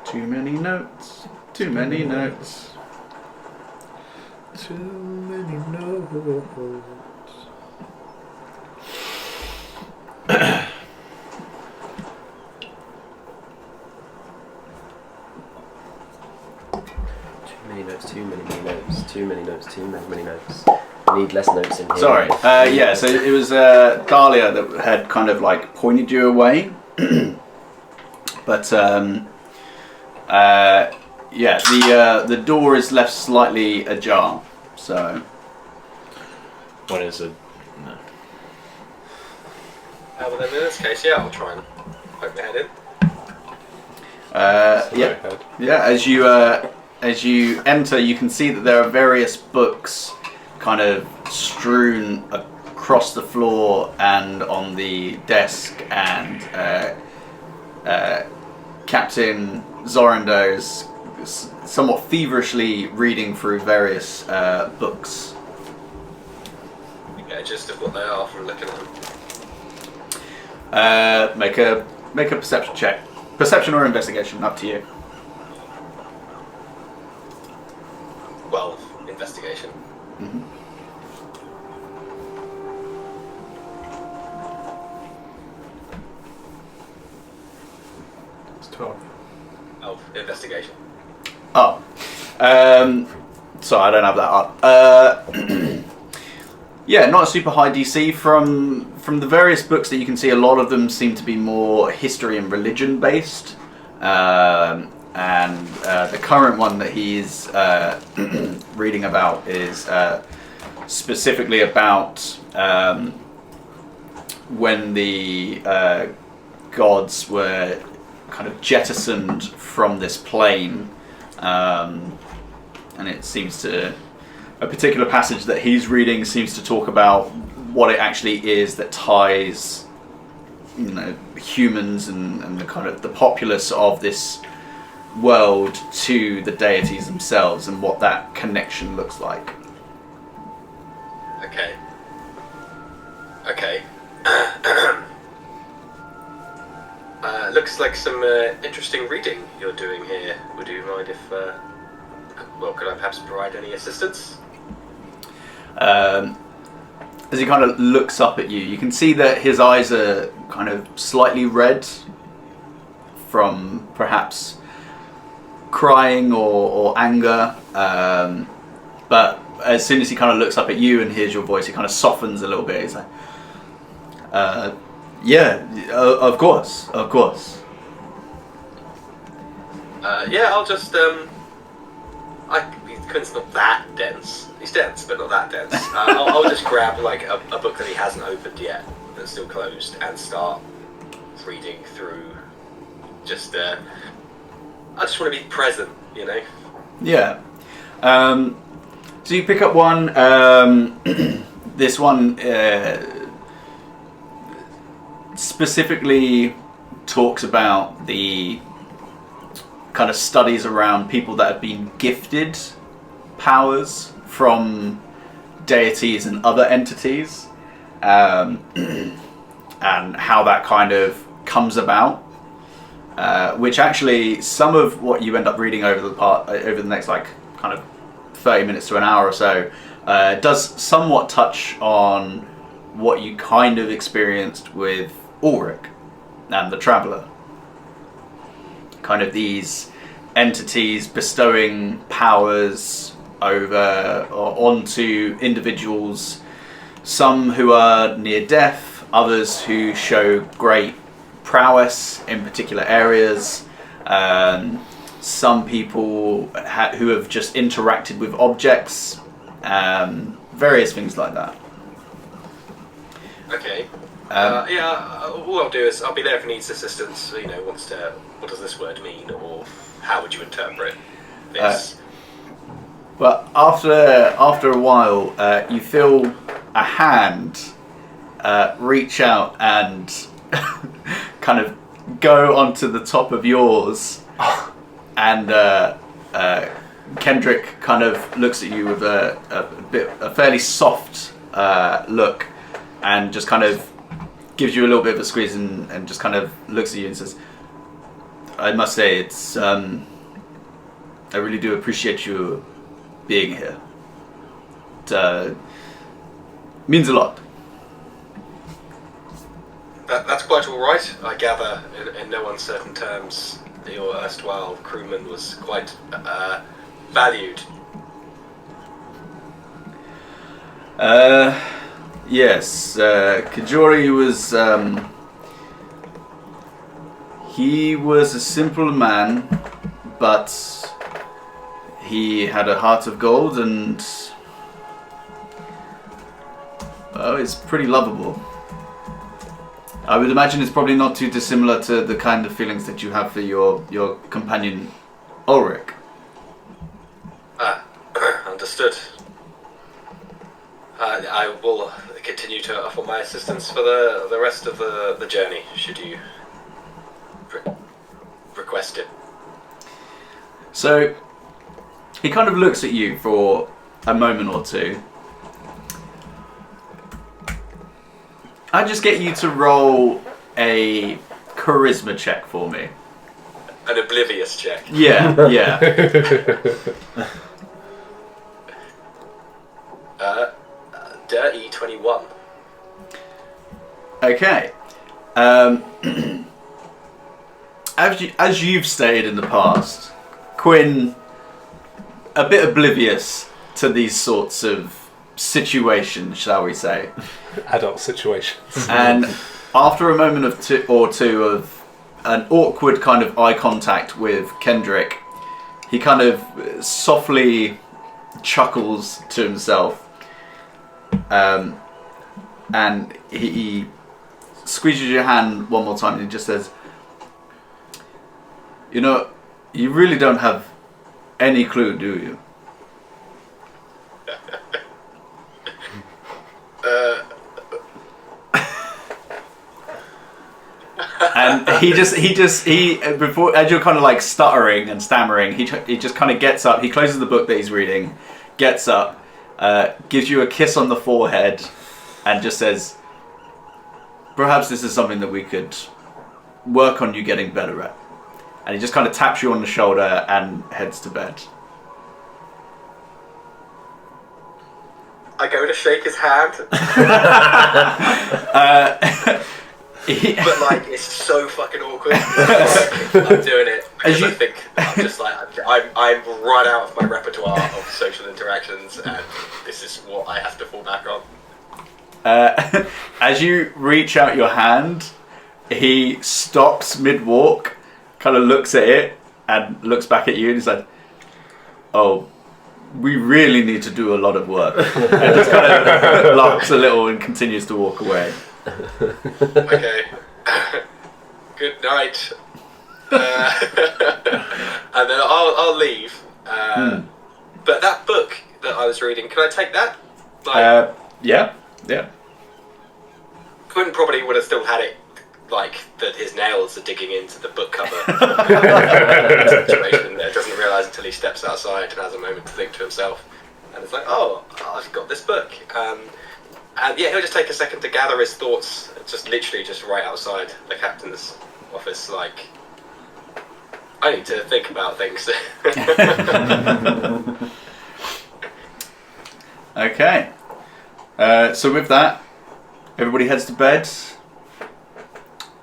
Speaker 1: Too many notes. Too many notes.
Speaker 5: Too many notes.
Speaker 3: Too many notes, too many notes, too many notes, too many notes. Need less notes in here.
Speaker 1: Sorry. Yeah, so it was Dahlia that had kind of like pointed you away. But yeah, the door is left slightly ajar. So
Speaker 4: What is it? No.
Speaker 6: Well then in this case, yeah, I'll try and poke my head in.
Speaker 1: yeah, as you as you enter, you can see that there are various books kind of strewn across the floor and on the desk, and Captain Zorando's somewhat feverishly reading through various books.
Speaker 6: You get a gist of what they are from looking at them.
Speaker 1: Make a perception check. Perception or investigation, up to you.
Speaker 6: Well, investigation.
Speaker 1: Mm-hmm.
Speaker 2: It's 12.
Speaker 6: Oh, investigation.
Speaker 1: Oh. Sorry, I don't have that up. Yeah, not a super high DC. From the various books that you can see, a lot of them seem to be more history and religion based. And the current one that he's reading about is specifically about when the gods were kind of jettisoned from this plane, and it seems to, a particular passage that he's reading seems to talk about what it actually is that ties, humans and the kind of the populace of this world to the deities themselves, and what that connection looks like.
Speaker 6: Okay. Looks like some interesting reading you're doing here. Would you mind if, could I perhaps provide any assistance?
Speaker 1: As he kind of looks up at you, you can see that his eyes are kind of slightly red from perhaps crying or anger, but as soon as he kind of looks up at you and hears your voice, he kind of softens a little bit. He's like, yeah, of course.
Speaker 6: I'll just, Quint's not that dense. He's dense, but not that dense. I'll just grab like a book that he hasn't opened yet, that's still closed, and start reading through. I just want to be present,
Speaker 1: Yeah. So you pick up one. This one specifically talks about the kind of studies around people that have been gifted powers from deities and other entities, and how that kind of comes about. Which actually, some of what you end up reading over the next kind of 30 minutes to an hour or so does somewhat touch on what you kind of experienced with Ulrich and the Traveller. Kind of these entities bestowing powers over or onto individuals, some who are near death, others who show great prowess in particular areas, some people who have just interacted with objects, various things like that.
Speaker 6: Okay. All I'll do is I'll be there if he needs assistance. What does this word mean, or how would you interpret this?
Speaker 1: But after a while, you feel a hand reach out and kind of go onto the top of yours, and Kendrick kind of looks at you with a fairly soft look, and just kind of gives you a little bit of a squeeze, and just kind of looks at you and says, I must say, it's I really do appreciate you being here. It means a lot.
Speaker 6: That's quite all right. I gather, in no uncertain terms, your erstwhile crewman was quite valued.
Speaker 1: Yes, Kajori was. He was a simple man, but he had a heart of gold, and it's pretty lovable. I would imagine it's probably not too dissimilar to the kind of feelings that you have for your companion Ulrich.
Speaker 6: will continue to offer my assistance for the rest of the journey, should you request it.
Speaker 1: So he kind of looks at you for a moment or two. I just get you to roll a charisma check for me.
Speaker 6: An oblivious check.
Speaker 1: Yeah.
Speaker 6: Dirty 21.
Speaker 1: Okay. As you've stated in the past, Quinn, a bit oblivious to these sorts of situations, shall we say.
Speaker 2: Adult situations.
Speaker 1: And after a moment of two of an awkward kind of eye contact with Kendrick, he kind of softly chuckles to himself. And he squeezes your hand one more time and he just says, "You know, you really don't have any clue, do you?" And he before, as you're kind of like stuttering and stammering, he just kind of gets up, he closes the book that he's reading, gets up, gives you a kiss on the forehead, and just says, "Perhaps this is something that we could work on you getting better at." And he just kind of taps you on the shoulder and heads to bed.
Speaker 6: I go to shake his hand. But like, it's so fucking awkward. I'm doing it because I think I'm just like, I'm run out of my repertoire of social interactions, and this is what I have to fall back on.
Speaker 1: As you reach out your hand, he stops mid-walk, kind of looks at it, and looks back at you, and he's like, "Oh, we really need to do a lot of work." And just kind of laughs a little and continues to walk away.
Speaker 6: Okay. Good night. And then I'll leave. But that book that I was reading, can I take that? Like,
Speaker 1: Yeah.
Speaker 6: Quinn probably would have still had it, like, that his nails are digging into the book cover. Situation there, doesn't realise until he steps outside and has a moment to think to himself. And it's like, oh, I've got this book. And yeah, he'll just take a second to gather his thoughts, just literally just right outside the captain's office, like, I need to think about things.
Speaker 1: Okay. So with that, everybody heads to bed.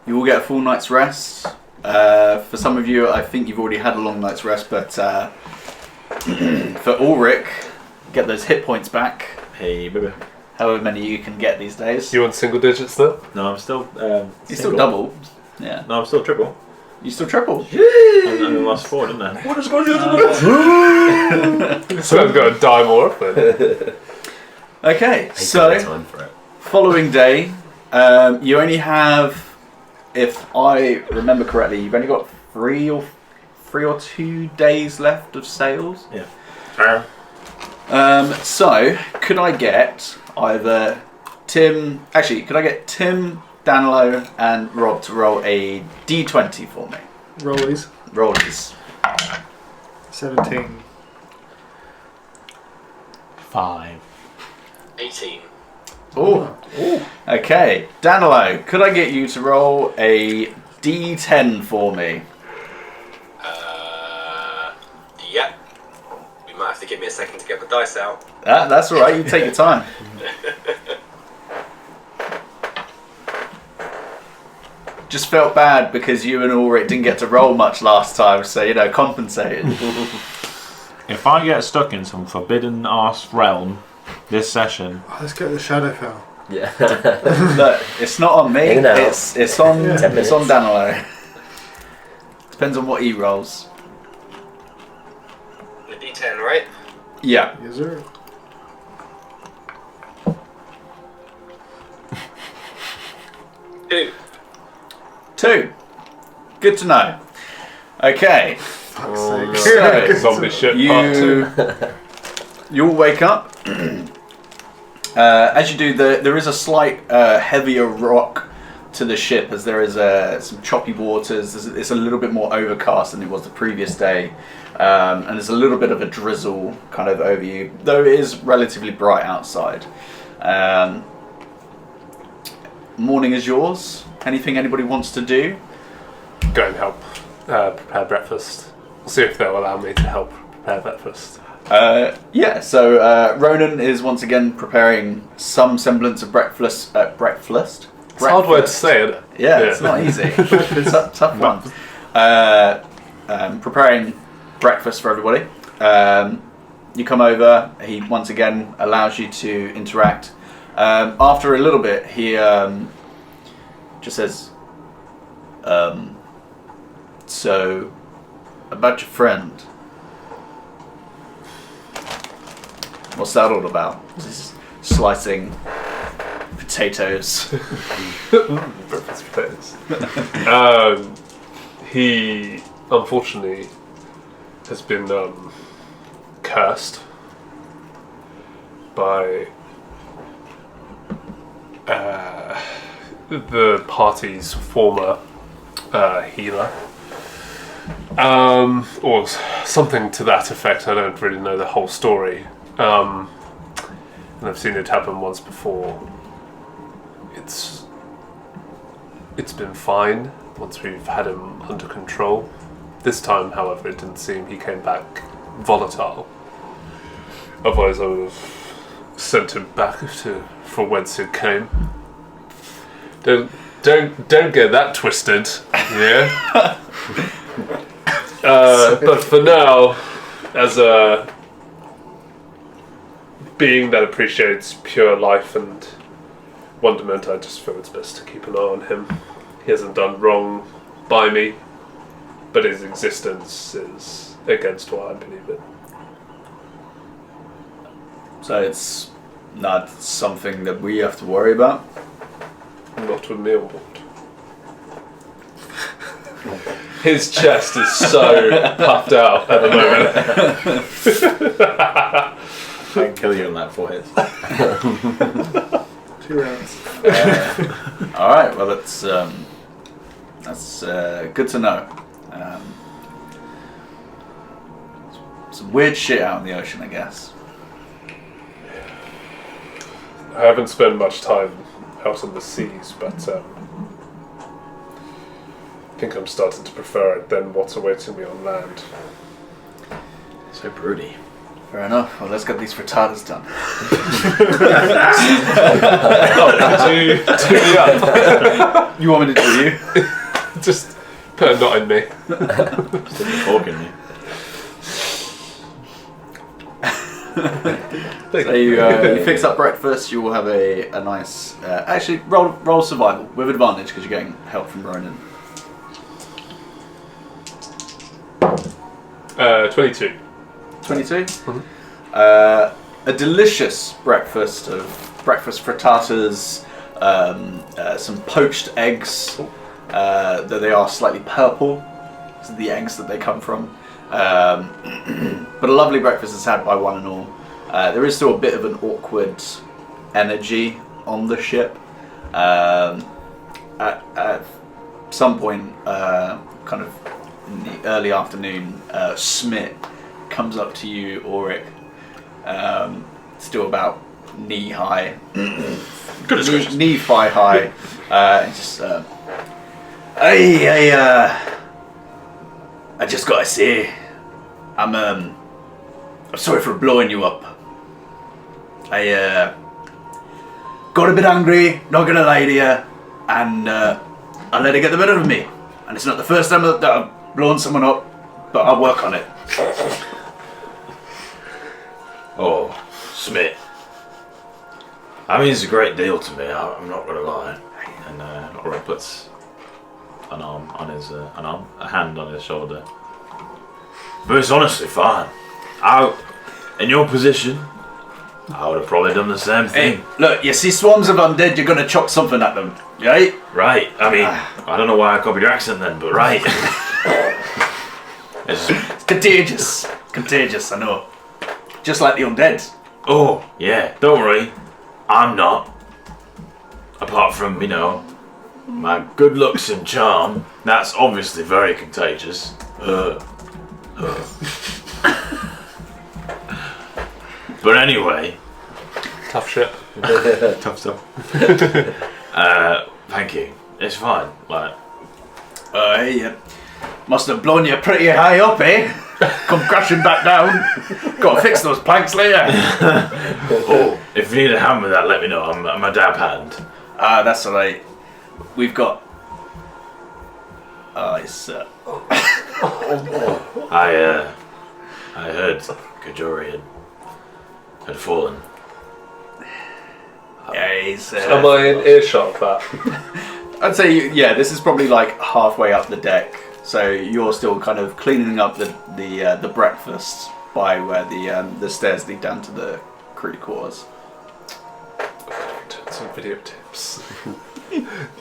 Speaker 1: You will get a full night's rest. For some of you, I think you've already had a long night's rest, but for Ulrich, get those hit points back.
Speaker 4: Hey, baby.
Speaker 1: However many you can get these days.
Speaker 2: You want single digits now?
Speaker 4: No, I'm still.
Speaker 1: You're still double. Yeah.
Speaker 4: No, I'm still triple.
Speaker 1: You still triple.
Speaker 4: And I lost 4, didn't I?
Speaker 5: What is going on?
Speaker 2: So I've got to die more often.
Speaker 1: Okay,
Speaker 3: Ain't
Speaker 1: so
Speaker 3: got time for it.
Speaker 1: following day, you only have, if I remember correctly, you've only got 3 or 2 days left of sales.
Speaker 4: Yeah.
Speaker 1: So could I get either Tim, Danilo, and Rob to roll a D20 for me?
Speaker 5: Rollies.
Speaker 1: Rollies.
Speaker 5: 17.
Speaker 4: 5.
Speaker 6: 18.
Speaker 1: Oh. Okay, Danilo, could I get you to roll a D10 for me?
Speaker 6: Yep. You might have to give me a second to get the dice out.
Speaker 1: That's all right. You take your time. Just felt bad because you and Ulrich didn't get to roll much last time, so compensated.
Speaker 4: If I get stuck in some forbidden arse realm this session,
Speaker 5: Let's get the Shadowfell.
Speaker 3: Yeah.
Speaker 1: Look, it's not on me.
Speaker 3: In and out.
Speaker 1: It's on
Speaker 3: 10
Speaker 1: it's on
Speaker 3: minutes.
Speaker 1: Danilo. Depends on what he rolls.
Speaker 6: The D10, right?
Speaker 1: Yeah.
Speaker 5: Yes, sir.
Speaker 6: Two.
Speaker 1: 2. Good to know. Okay.
Speaker 5: Fuck's
Speaker 2: Oh,
Speaker 5: sake.
Speaker 2: no. Zombie shit part 2.
Speaker 1: You all wake up As you do, there is a slight heavier rock to the ship, as there is some choppy waters. It's a little bit more overcast than it was the previous day, and there's a little bit of a drizzle kind of over you, though it is relatively bright outside. Morning is yours. Anything anybody wants to do?
Speaker 2: Go and help prepare breakfast. We'll see if they'll allow me to help prepare breakfast.
Speaker 1: Yeah, so Ronan is once again preparing some semblance of breakfast.
Speaker 2: It's a hard word to say, isn't it?
Speaker 1: Yeah, it's not easy. It's a tough one. Preparing breakfast for everybody. You come over, he once again allows you to interact. After a little bit, he just says, so, about your friend. What's that all about? Just slicing potatoes.
Speaker 2: Breakfast potatoes. He, unfortunately, has been cursed by the party's former healer. Or something to that effect. I don't really know the whole story. And I've seen it happen once before. It's been fine once we've had him under control. This time, however, it didn't seem he came back volatile. Otherwise, I would have sent him back from whence it came. Don't get that twisted, yeah. But for now, as a being that appreciates pure life and wonderment, I just feel it's best to keep an eye on him. He hasn't done wrong by me, but his existence is against what I believe in.
Speaker 1: So it's not something that we have to worry about?
Speaker 2: Not with me on board. His chest is so puffed out at the moment.
Speaker 4: I can kill you in that forehead.
Speaker 5: 2 rounds.
Speaker 1: All right. Well, that's good to know. Some weird shit out in the ocean, I guess.
Speaker 2: I haven't spent much time out on the seas, but I think I'm starting to prefer it than what's awaiting me on land.
Speaker 4: So broody.
Speaker 1: Fair enough. Well, let's get these frittatas done.
Speaker 2: Do me up.
Speaker 1: You want me to do you?
Speaker 2: Just put a knot in me.
Speaker 4: Stick a fork in you.
Speaker 1: So you fix up breakfast. You will have a nice. Actually, roll survival with advantage because you're getting help from Ronan.
Speaker 2: 22.
Speaker 1: 22.
Speaker 2: Mm-hmm.
Speaker 1: A delicious breakfast of breakfast frittatas, some poached eggs. Though they are slightly purple, so the eggs that they come from. But a lovely breakfast is had by one and all. There is still a bit of an awkward energy on the ship. At some point, kind of in the early afternoon, Smith comes up to you, Auric, still about knee high, knee-thigh high. Just, I just gotta say, I'm sorry for blowing you up. I got a bit angry, not gonna lie to you, and I let it get the better of me. And it's not the first time that I've blown someone up, but I'll work on it.
Speaker 7: Oh, Smith. That means a great deal to me, I'm not gonna lie.
Speaker 4: And Auric puts an arm on his a hand on his shoulder.
Speaker 7: But it's honestly fine. In your position, I would have probably done the same thing.
Speaker 1: Hey, look, you see swarms of undead, you're gonna chuck something at them, right?
Speaker 7: Right, I mean, I don't know why I copied your accent then, but right.
Speaker 1: It's contagious, I know. Just like the undead.
Speaker 7: Oh, yeah, don't worry. I'm not. Apart from, my good looks and charm. That's obviously very contagious. But anyway.
Speaker 2: Tough shit.
Speaker 4: Tough stuff.
Speaker 7: Thank you. It's fine. Like,
Speaker 1: Hey, must have blown you pretty high up, eh? Come crashing back down. Got to fix those planks later.
Speaker 7: oh, if you need a hand with that, let me know. I'm a dab hand.
Speaker 1: That's alright. We've got. It's.
Speaker 7: I heard Kajori had fallen.
Speaker 1: Yeah, he's.
Speaker 2: Am I in earshot of that?
Speaker 1: I'd say, yeah, this is probably like halfway up the deck. So you're still kind of cleaning up the breakfast by where the stairs lead down to the crew quarters.
Speaker 2: Some video tips.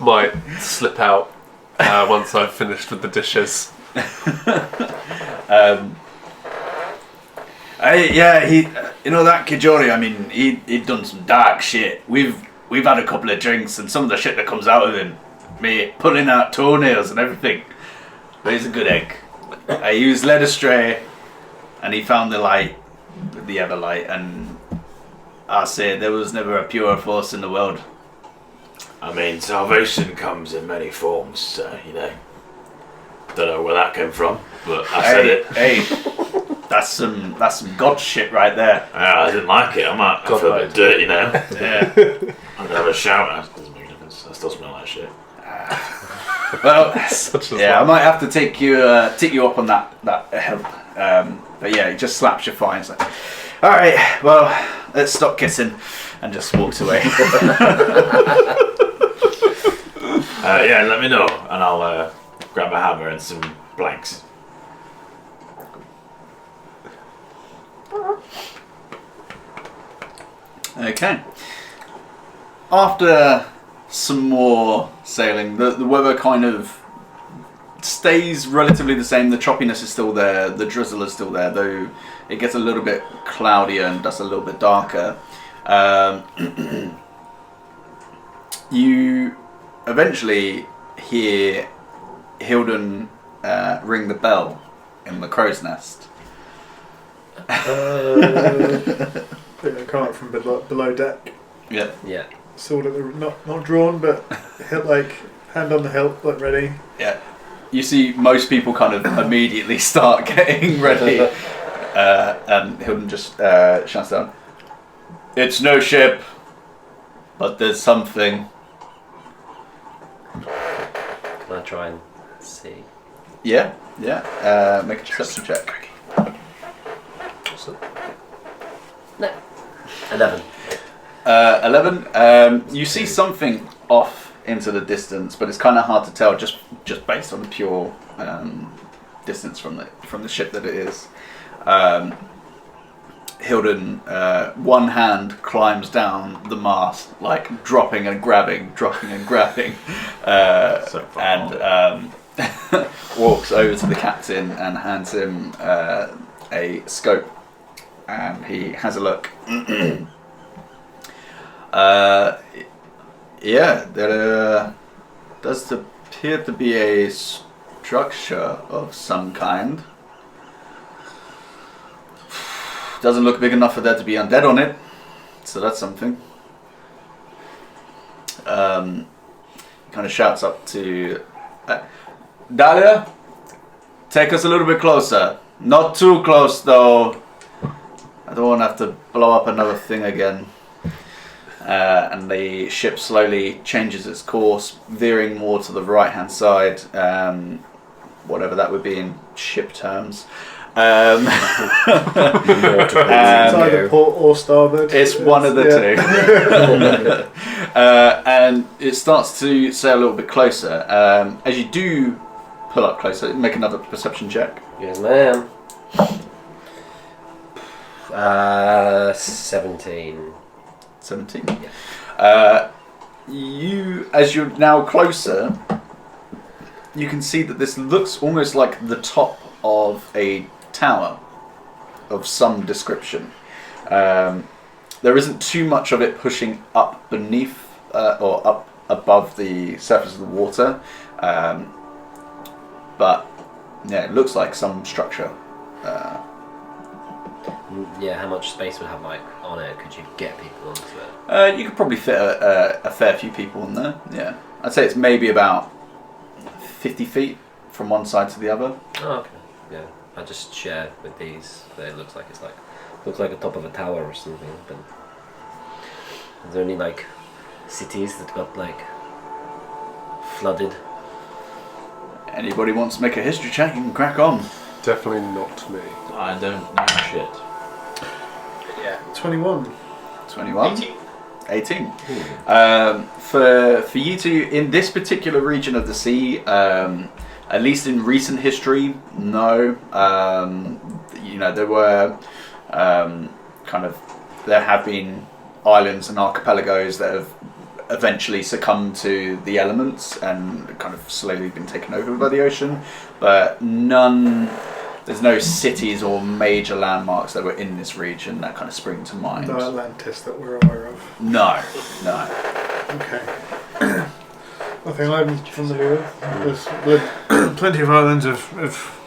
Speaker 2: Might slip out once I've finished with the dishes.
Speaker 1: He, that Kijori. I mean, he'd done some dark shit. We've had a couple of drinks, and some of the shit that comes out of him, mate, pulling out toenails and everything. But he's a good egg. He was led astray, and he found the light, the ever light, and I say there was never a purer force in the world.
Speaker 7: I mean, salvation comes in many forms, so, Don't know where that came from, but I said it.
Speaker 1: Hey, that's some god shit right there.
Speaker 7: Yeah, I didn't like it. I feel a bit dirty now.
Speaker 1: Yeah.
Speaker 7: I'm gonna have a shower. That doesn't make a difference. I still smell like shit.
Speaker 1: Well, I might have to take you up on that help. But yeah, he just slaps your thigh and is like, all right, well, let's stop kissing, and just walks away.
Speaker 7: Yeah, let me know, and I'll grab a hammer and some blanks.
Speaker 1: Okay. After some more sailing, the weather kind of stays relatively the same. The choppiness is still there, the drizzle is still there, though it gets a little bit cloudier and does a little bit darker. You eventually hear Hilden ring the bell in the crow's nest.
Speaker 5: Come up from below deck.
Speaker 1: Yeah.
Speaker 3: Yeah.
Speaker 5: Sword at the not drawn, but hand on the hilt, ready.
Speaker 1: Yeah. You see most people kind of immediately start getting ready, and Hilden just shouts down, "It's no ship, but there's something."
Speaker 3: Can I try and see?
Speaker 1: Yeah. Make a perception check.
Speaker 3: No. 11.
Speaker 1: 11. You see something off into the distance, but it's kind of hard to tell just based on the pure distance from the ship that it is. Hilden, one hand climbs down the mast, like dropping and grabbing, and walks over to the captain and hands him a scope, and he has a look. There does appear to be a structure of some kind. Doesn't look big enough for there to be undead on it, so that's something. Kind of shouts up to Dahlia, take us a little bit closer. Not too close though. I don't want to have to blow up another thing again. And the ship slowly changes its course, veering more to the right-hand side, whatever that would be in ship terms.
Speaker 5: It's either port or starboard.
Speaker 1: It's one of the two. And it starts to sail a little bit closer. As you do pull up closer, make another perception check.
Speaker 3: Yes, ma'am. 17.
Speaker 1: 17. Yeah. As you're now closer, you can see that this looks almost like the top of a tower of some description. there isn't too much of it pushing up beneath or up above the surface of the water, but yeah, it looks like some structure.
Speaker 3: Yeah, how much space would have like on it? Could you get people onto it?
Speaker 1: You could probably fit a fair few people in there. Yeah, I'd say it's maybe about 50 feet from one side to the other.
Speaker 3: Oh, okay. Yeah, I just share with these. It looks like the top of a tower or something. But is there any like cities that got like flooded?
Speaker 1: Anybody wants to make a history check, you can crack on.
Speaker 2: Definitely not me.
Speaker 7: I don't know shit.
Speaker 6: Yeah.
Speaker 5: 21.
Speaker 1: 21.
Speaker 6: 18.
Speaker 1: 18. For you two, in this particular region of the sea, at least in recent history, no. There were there have been islands and archipelagos that have eventually succumbed to the elements and kind of slowly been taken over by the ocean, but there's no cities or major landmarks that were in this region that kind of spring to mind.
Speaker 5: No Atlantis that we're aware of.
Speaker 1: No.
Speaker 5: Okay. Nothing I'm familiar with. There's plenty of islands have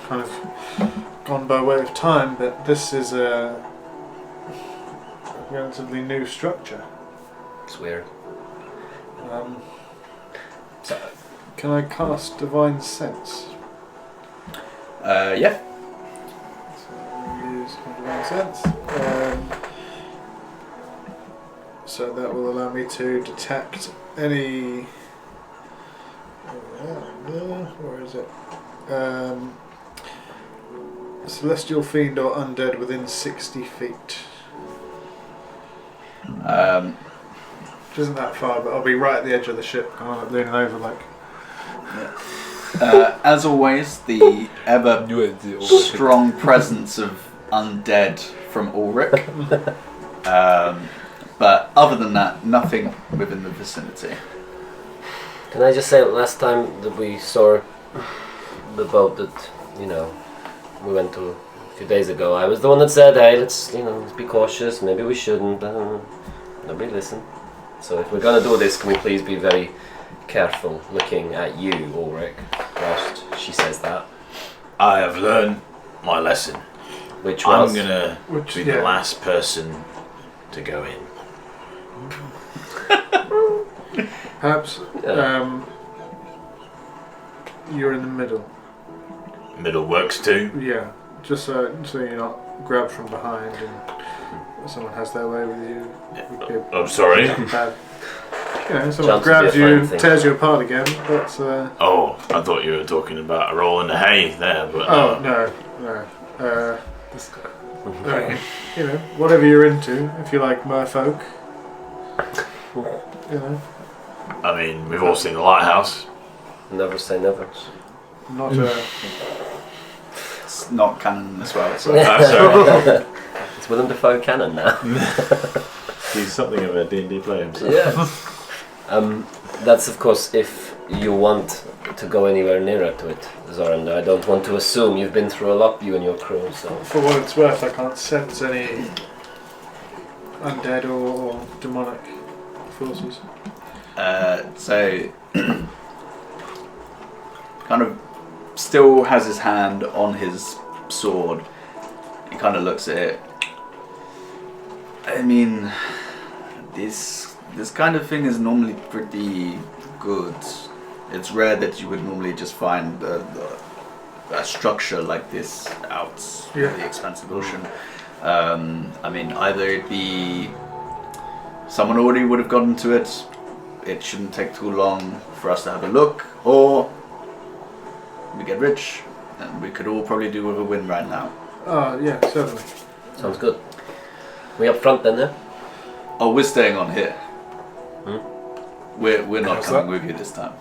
Speaker 5: kind of gone by way of time, but this is a relatively new structure.
Speaker 3: It's weird.
Speaker 5: Can I cast Divine Sense?
Speaker 1: Yeah.
Speaker 5: So I'll use my Divine Sense. So that will allow me to detect any... where is it? Celestial fiend or undead within 60 feet. Which isn't that far, but I'll be right at the edge of the ship, kind of like leaning over like...
Speaker 1: As always, the ever strong presence of undead from Ulrich. But other than that, nothing within the vicinity.
Speaker 3: Can I just say, last time that we saw the boat that, we went to a few days ago, I was the one that said, hey, let's be cautious, maybe we shouldn't. Nobody listened. So if we're going to do this, can we please be very careful looking at you, Ulrich, whilst she says that?
Speaker 7: I have learned my lesson.
Speaker 3: Which was?
Speaker 7: I'm gonna be the last person to go in.
Speaker 5: Perhaps you're in the middle.
Speaker 7: Middle works too.
Speaker 5: Yeah, just so you're not grabbed from behind and someone has their way with you.
Speaker 7: I'm sorry.
Speaker 5: Bad. Someone
Speaker 3: Chance
Speaker 5: grabs
Speaker 3: to be a
Speaker 5: you,
Speaker 3: fine thing.
Speaker 5: tears you apart again. That's.
Speaker 7: Oh, I thought you were talking about a roll in the hay there, but
Speaker 5: Oh no.
Speaker 2: This guy.
Speaker 5: Whatever you're into. If you like merfolk,
Speaker 7: I mean, we've all seen the lighthouse.
Speaker 3: Never say never.
Speaker 5: not a.
Speaker 1: It's not canon as well. So.
Speaker 7: Sorry.
Speaker 3: It's Willem Dafoe canon now.
Speaker 4: He's something of a D&D player himself.
Speaker 3: Yeah. That's of course if you want to go anywhere nearer to it, Zoran. I don't want to assume you've been through a lot, you and your crew. So
Speaker 5: For what it's worth, I can't sense any undead or demonic forces.
Speaker 1: So kind of still has his hand on his sword. He kind of looks at it. I mean, this kind of thing is normally pretty good. It's rare that you would normally just find a structure like this out in the expansive ocean. I mean, either it be someone already would have gotten to it. It shouldn't take too long for us to have a look, or we get rich, and we could all probably do with a win right now.
Speaker 5: Yeah, certainly.
Speaker 3: sounds good. We up front then, yeah?
Speaker 1: Oh, we're staying on here.
Speaker 3: Hmm?
Speaker 1: We're not
Speaker 2: How's
Speaker 1: coming
Speaker 2: that?
Speaker 1: with you this time.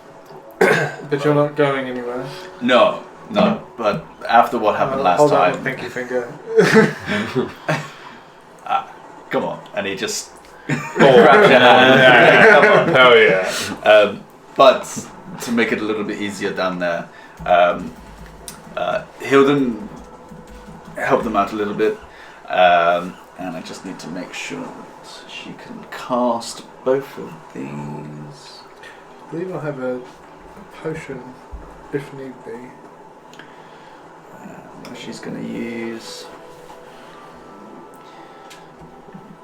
Speaker 5: But you're not going anywhere.
Speaker 1: No. But after what happened last
Speaker 5: Hold on,
Speaker 1: time,
Speaker 5: pinky finger.
Speaker 1: come on, and he just
Speaker 2: Oh,
Speaker 1: grabs your hand.
Speaker 2: yeah.
Speaker 1: Come on.
Speaker 2: Hell yeah.
Speaker 1: But to make it a little bit easier down there, Hilden helped them out a little bit, and I just need to make sure that She can cast both of these.
Speaker 5: I believe I have a potion if need be.
Speaker 1: She's going to use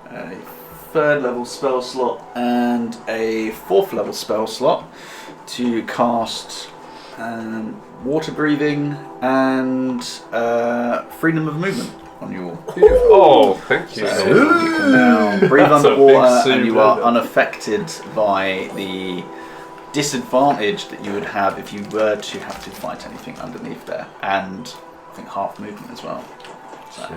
Speaker 1: a 3rd level spell slot and a 4th level spell slot to cast water breathing and freedom of movement on you all.
Speaker 2: Oh, thank you.
Speaker 1: So you can now breathe
Speaker 2: That's a
Speaker 1: underwater
Speaker 2: big
Speaker 1: and you are
Speaker 2: super.
Speaker 1: unaffected by the disadvantage that you would have if you were to have to fight anything underneath there, and I think half movement as well. So,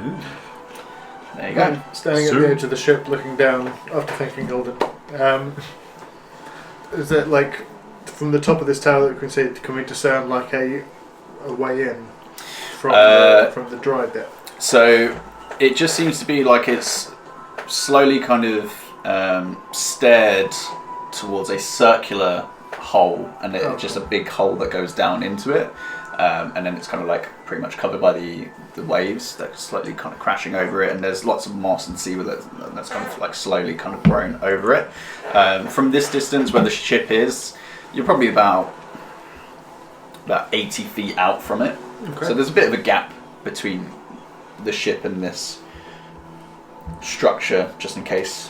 Speaker 1: there you go.
Speaker 5: Standing at the edge of the ship, looking down after thinking Golden. Is it like from the top of this tower that we can see? Can we discern like a way in from the dry bit?
Speaker 1: So it just seems to be like it's slowly kind of stared towards a circular hole, and it's just a big hole that goes down into it, and then it's kind of like pretty much covered by the waves that are slightly kind of crashing over it, and there's lots of moss and seaweed that's kind of like slowly kind of grown over it. From this distance where the ship is, you're probably about 80 feet out from it.
Speaker 5: Okay.
Speaker 1: So there's a bit of a gap between the ship and this structure, just in case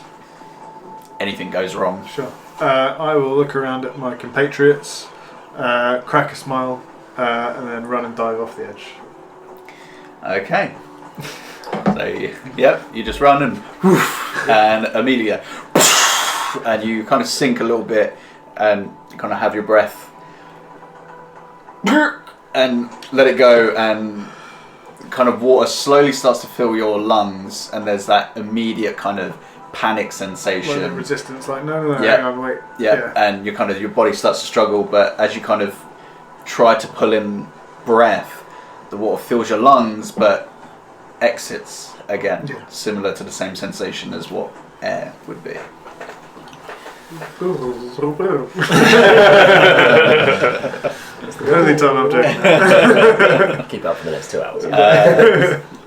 Speaker 1: anything goes wrong.
Speaker 5: Sure. I will look around at my compatriots, crack a smile, and then run and dive off the edge.
Speaker 1: Okay. So, you just run and whoosh, and Amelia, and you kind of sink a little bit and you kind of have your breath and let it go, and kind of water slowly starts to fill your lungs, and there's that immediate kind of panic sensation.
Speaker 5: Like resistance, like no,
Speaker 1: Yeah.
Speaker 5: hang on, wait.
Speaker 1: Yeah, and your body starts to struggle, but as you kind of try to pull in breath, the water fills your lungs but exits again, similar to the same sensation as what air would be.
Speaker 5: That's the only time I'm doing that.
Speaker 3: Keep up for the next 2 hours.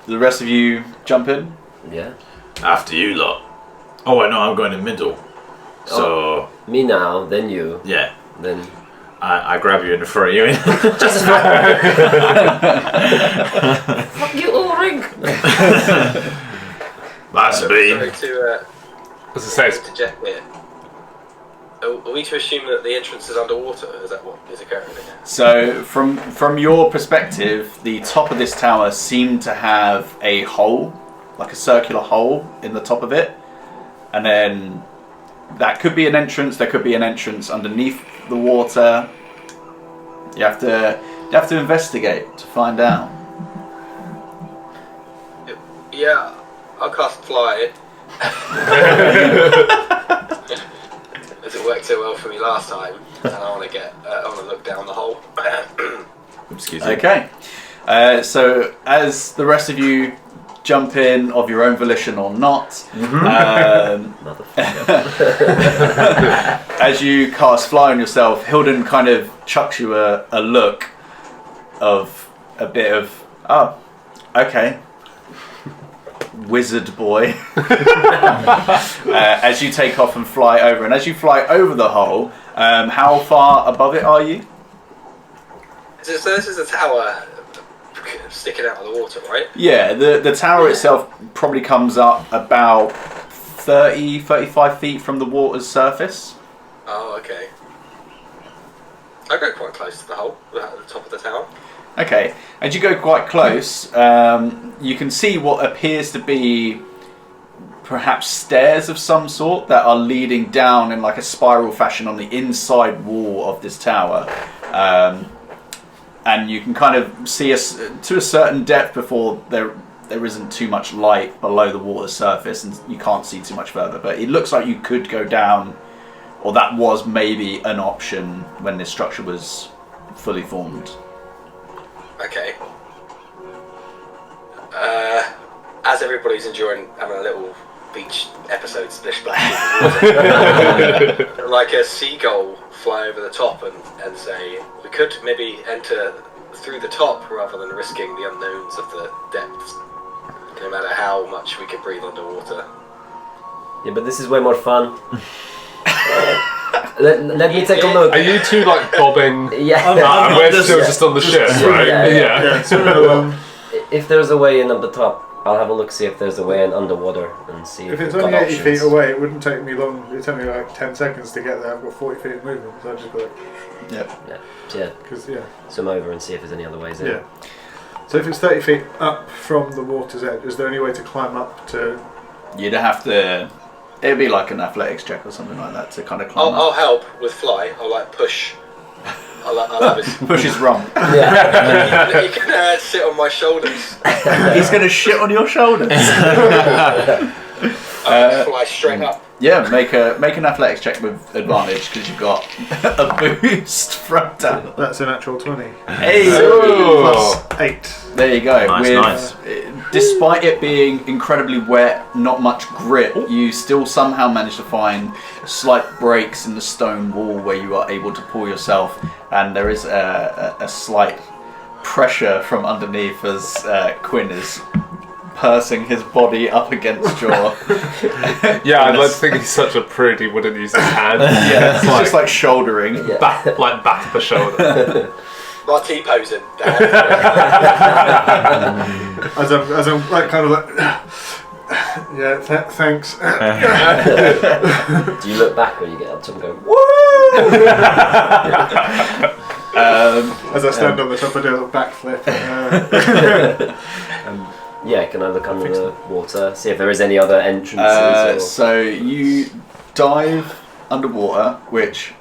Speaker 1: The rest of you jump in?
Speaker 3: Yeah.
Speaker 7: After you lot. Oh wait, no, I'm going in middle. So
Speaker 3: Me now, then you,
Speaker 7: yeah,
Speaker 3: then.
Speaker 7: I grab you and throw you in.
Speaker 3: Jesus Fuck you, O-ring!
Speaker 7: That's me.
Speaker 6: Sorry to
Speaker 2: As I say, it's
Speaker 6: interject here. Are we to assume that the entrance is underwater? Is that what is occurring here?
Speaker 1: So from your perspective, the top of this tower seemed to have a hole, like a circular hole in the top of it, and then that could be an entrance. There could be an entrance underneath the water. You have to investigate to find out.
Speaker 6: Yeah, I'll cast fly. As it worked so well for me last time, and I want to look down the hole.
Speaker 7: Excuse me.
Speaker 1: Okay. So as the rest of you jump in of your own volition or not, as you cast fly on yourself, Hilden kind of chucks you a look of a bit of, oh, okay, wizard boy. As you take off and fly over, and as you fly over the hole, how far above it are you?
Speaker 6: So this is a tower sticking out of the water, right?
Speaker 1: Yeah, the tower itself probably comes up about 35 feet from the water's surface.
Speaker 6: Oh, okay. I go quite close to the hole, at the top of the tower.
Speaker 1: Okay, as you go quite close, you can see what appears to be perhaps stairs of some sort that are leading down in like a spiral fashion on the inside wall of this tower. And you can kind of see to a certain depth before there isn't too much light below the water's surface, and you can't see too much further. But it looks like you could go down, or that was maybe an option when this structure was fully formed.
Speaker 6: Okay. As everybody's enjoying having a little beach episode splish splash in the water, like a seagull fly over the top and say, we could maybe enter through the top rather than risking the unknowns of the depths, no matter how much we could breathe underwater.
Speaker 3: Yeah, but this is way more fun. Let me take a look.
Speaker 2: Are you two like bobbing?
Speaker 3: Yeah.
Speaker 2: And we're still just on the ship, right?
Speaker 3: Yeah.
Speaker 5: So,
Speaker 3: If there's a way in up the top, I'll have a look, see if there's a way in underwater, and see
Speaker 5: if it's
Speaker 3: we've
Speaker 5: only
Speaker 3: got
Speaker 5: 80
Speaker 3: options.
Speaker 5: feet away, it wouldn't take me long. It'd take me like 10 seconds to get there. I've got 40 feet of movement, so I'd just be like,
Speaker 1: Yep.
Speaker 3: Yeah,
Speaker 5: because yeah.
Speaker 3: swim over and see if there's any other ways in.
Speaker 5: Yeah. So if it's 30 feet up from the water's edge, is there any way to climb up to...
Speaker 1: You'd have to. It'd be like an athletics check or something like that to kind of climb
Speaker 6: I'll
Speaker 1: up.
Speaker 6: help with fly. I'll like push. I'll have his.
Speaker 1: Push is wrong.
Speaker 3: Yeah.
Speaker 6: He can sit on my shoulders.
Speaker 1: He's gonna shit on your shoulders.
Speaker 6: I'll just fly straight up.
Speaker 1: Yeah, make an athletics check with advantage because you've got a boost from down.
Speaker 5: That's a natural 20.
Speaker 1: Hey,
Speaker 2: Oh.
Speaker 5: Plus 8.
Speaker 1: there you go.
Speaker 4: Nice.
Speaker 1: Despite it being incredibly wet, not much grip, you still somehow manage to find slight breaks in the stone wall where you are able to pull yourself, and there is a slight pressure from underneath as Quinn is pursing his body up against your...
Speaker 2: Yeah, I'd like to think he's such a prude he wouldn't use his hand.
Speaker 1: Yeah, it's just like shouldering.
Speaker 3: Yeah.
Speaker 2: back of the shoulder.
Speaker 6: Like T-posing. Dad.
Speaker 5: As I'm like kind of like... yeah, thanks.
Speaker 3: Do you look back or you get up to him and go,
Speaker 5: As I stand on the top, I do a little backflip.
Speaker 3: yeah, can I look under the water, see if there is any other entrances? or...
Speaker 1: So you dive underwater, which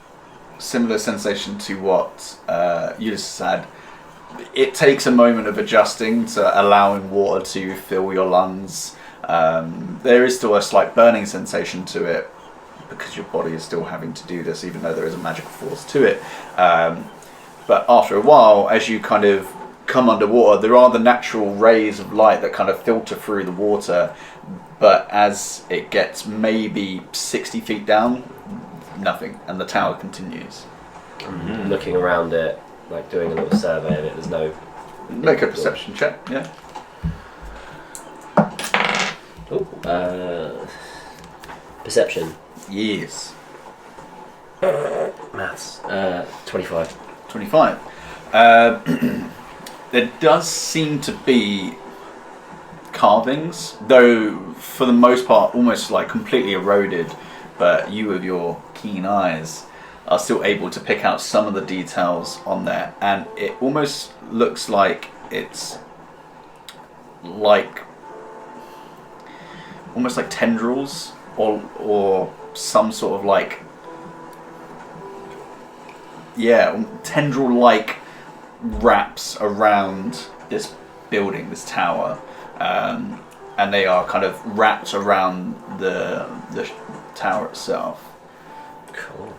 Speaker 1: similar sensation to what Ulysses had. It takes a moment of adjusting to allowing water to fill your lungs. There is still a slight burning sensation to it because your body is still having to do this, even though there is a magical force to it. But after a while, as you kind of come underwater, there are the natural rays of light that kind of filter through the water. But as it gets maybe 60 feet down, nothing, and the tower continues.
Speaker 3: Looking around it, like doing a little survey of it, there's no...
Speaker 1: Make a perception check, yeah.
Speaker 3: Perception.
Speaker 1: Yes.
Speaker 3: Maths. 25.
Speaker 1: 25. There does seem to be carvings, though for the most part almost like completely eroded, but you with your keen eyes are still able to pick out some of the details on there, and it almost looks like it's like almost like tendrils or some sort of like tendril like wraps around this building, this tower, and they are kind of wrapped around the tower itself.
Speaker 3: Cool.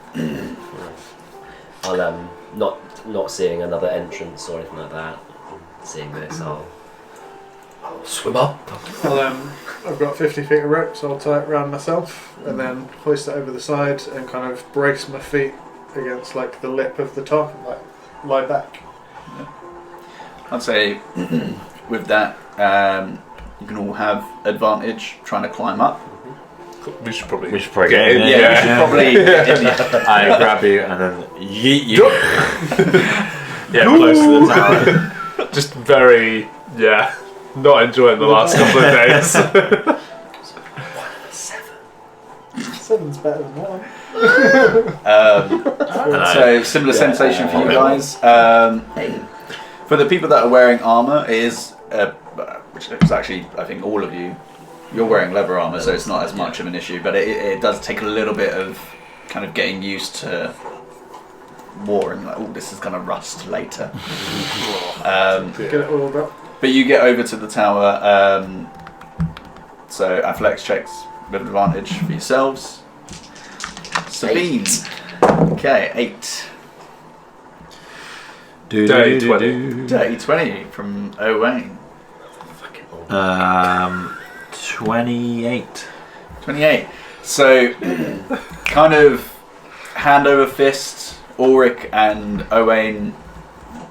Speaker 3: I'll not seeing another entrance or anything like that. Seeing this, I'll swim up.
Speaker 5: I've got 50 feet of rope, so I'll tie it around myself and then hoist it over the side and kind of brace my feet against like the lip of the top and like lie back.
Speaker 1: I'd say with that, you can all have advantage trying to climb up.
Speaker 2: We should probably
Speaker 7: get in.
Speaker 1: We should probably get in there.
Speaker 7: I grab you and then yeet you. Yeah, close to the tower.
Speaker 2: just very, not enjoying the last couple of days.
Speaker 5: 7's better than that one.
Speaker 1: So similar sensation for you guys. For the people that are wearing armor, it is which is actually, I think all of you, you're wearing leather armor, so it's not as much of an issue. But it does take a little bit of kind of getting used to war and like, oh, this is gonna rust later.
Speaker 5: Get it all up.
Speaker 1: But you get over to the tower. So athletics checks with advantage for yourselves. Sabine. Okay, 8.
Speaker 2: Dirty 20.
Speaker 1: Dirty 20 from Owain.
Speaker 4: 28.
Speaker 1: 28. So, kind of hand over fist, Ulrich and Owain,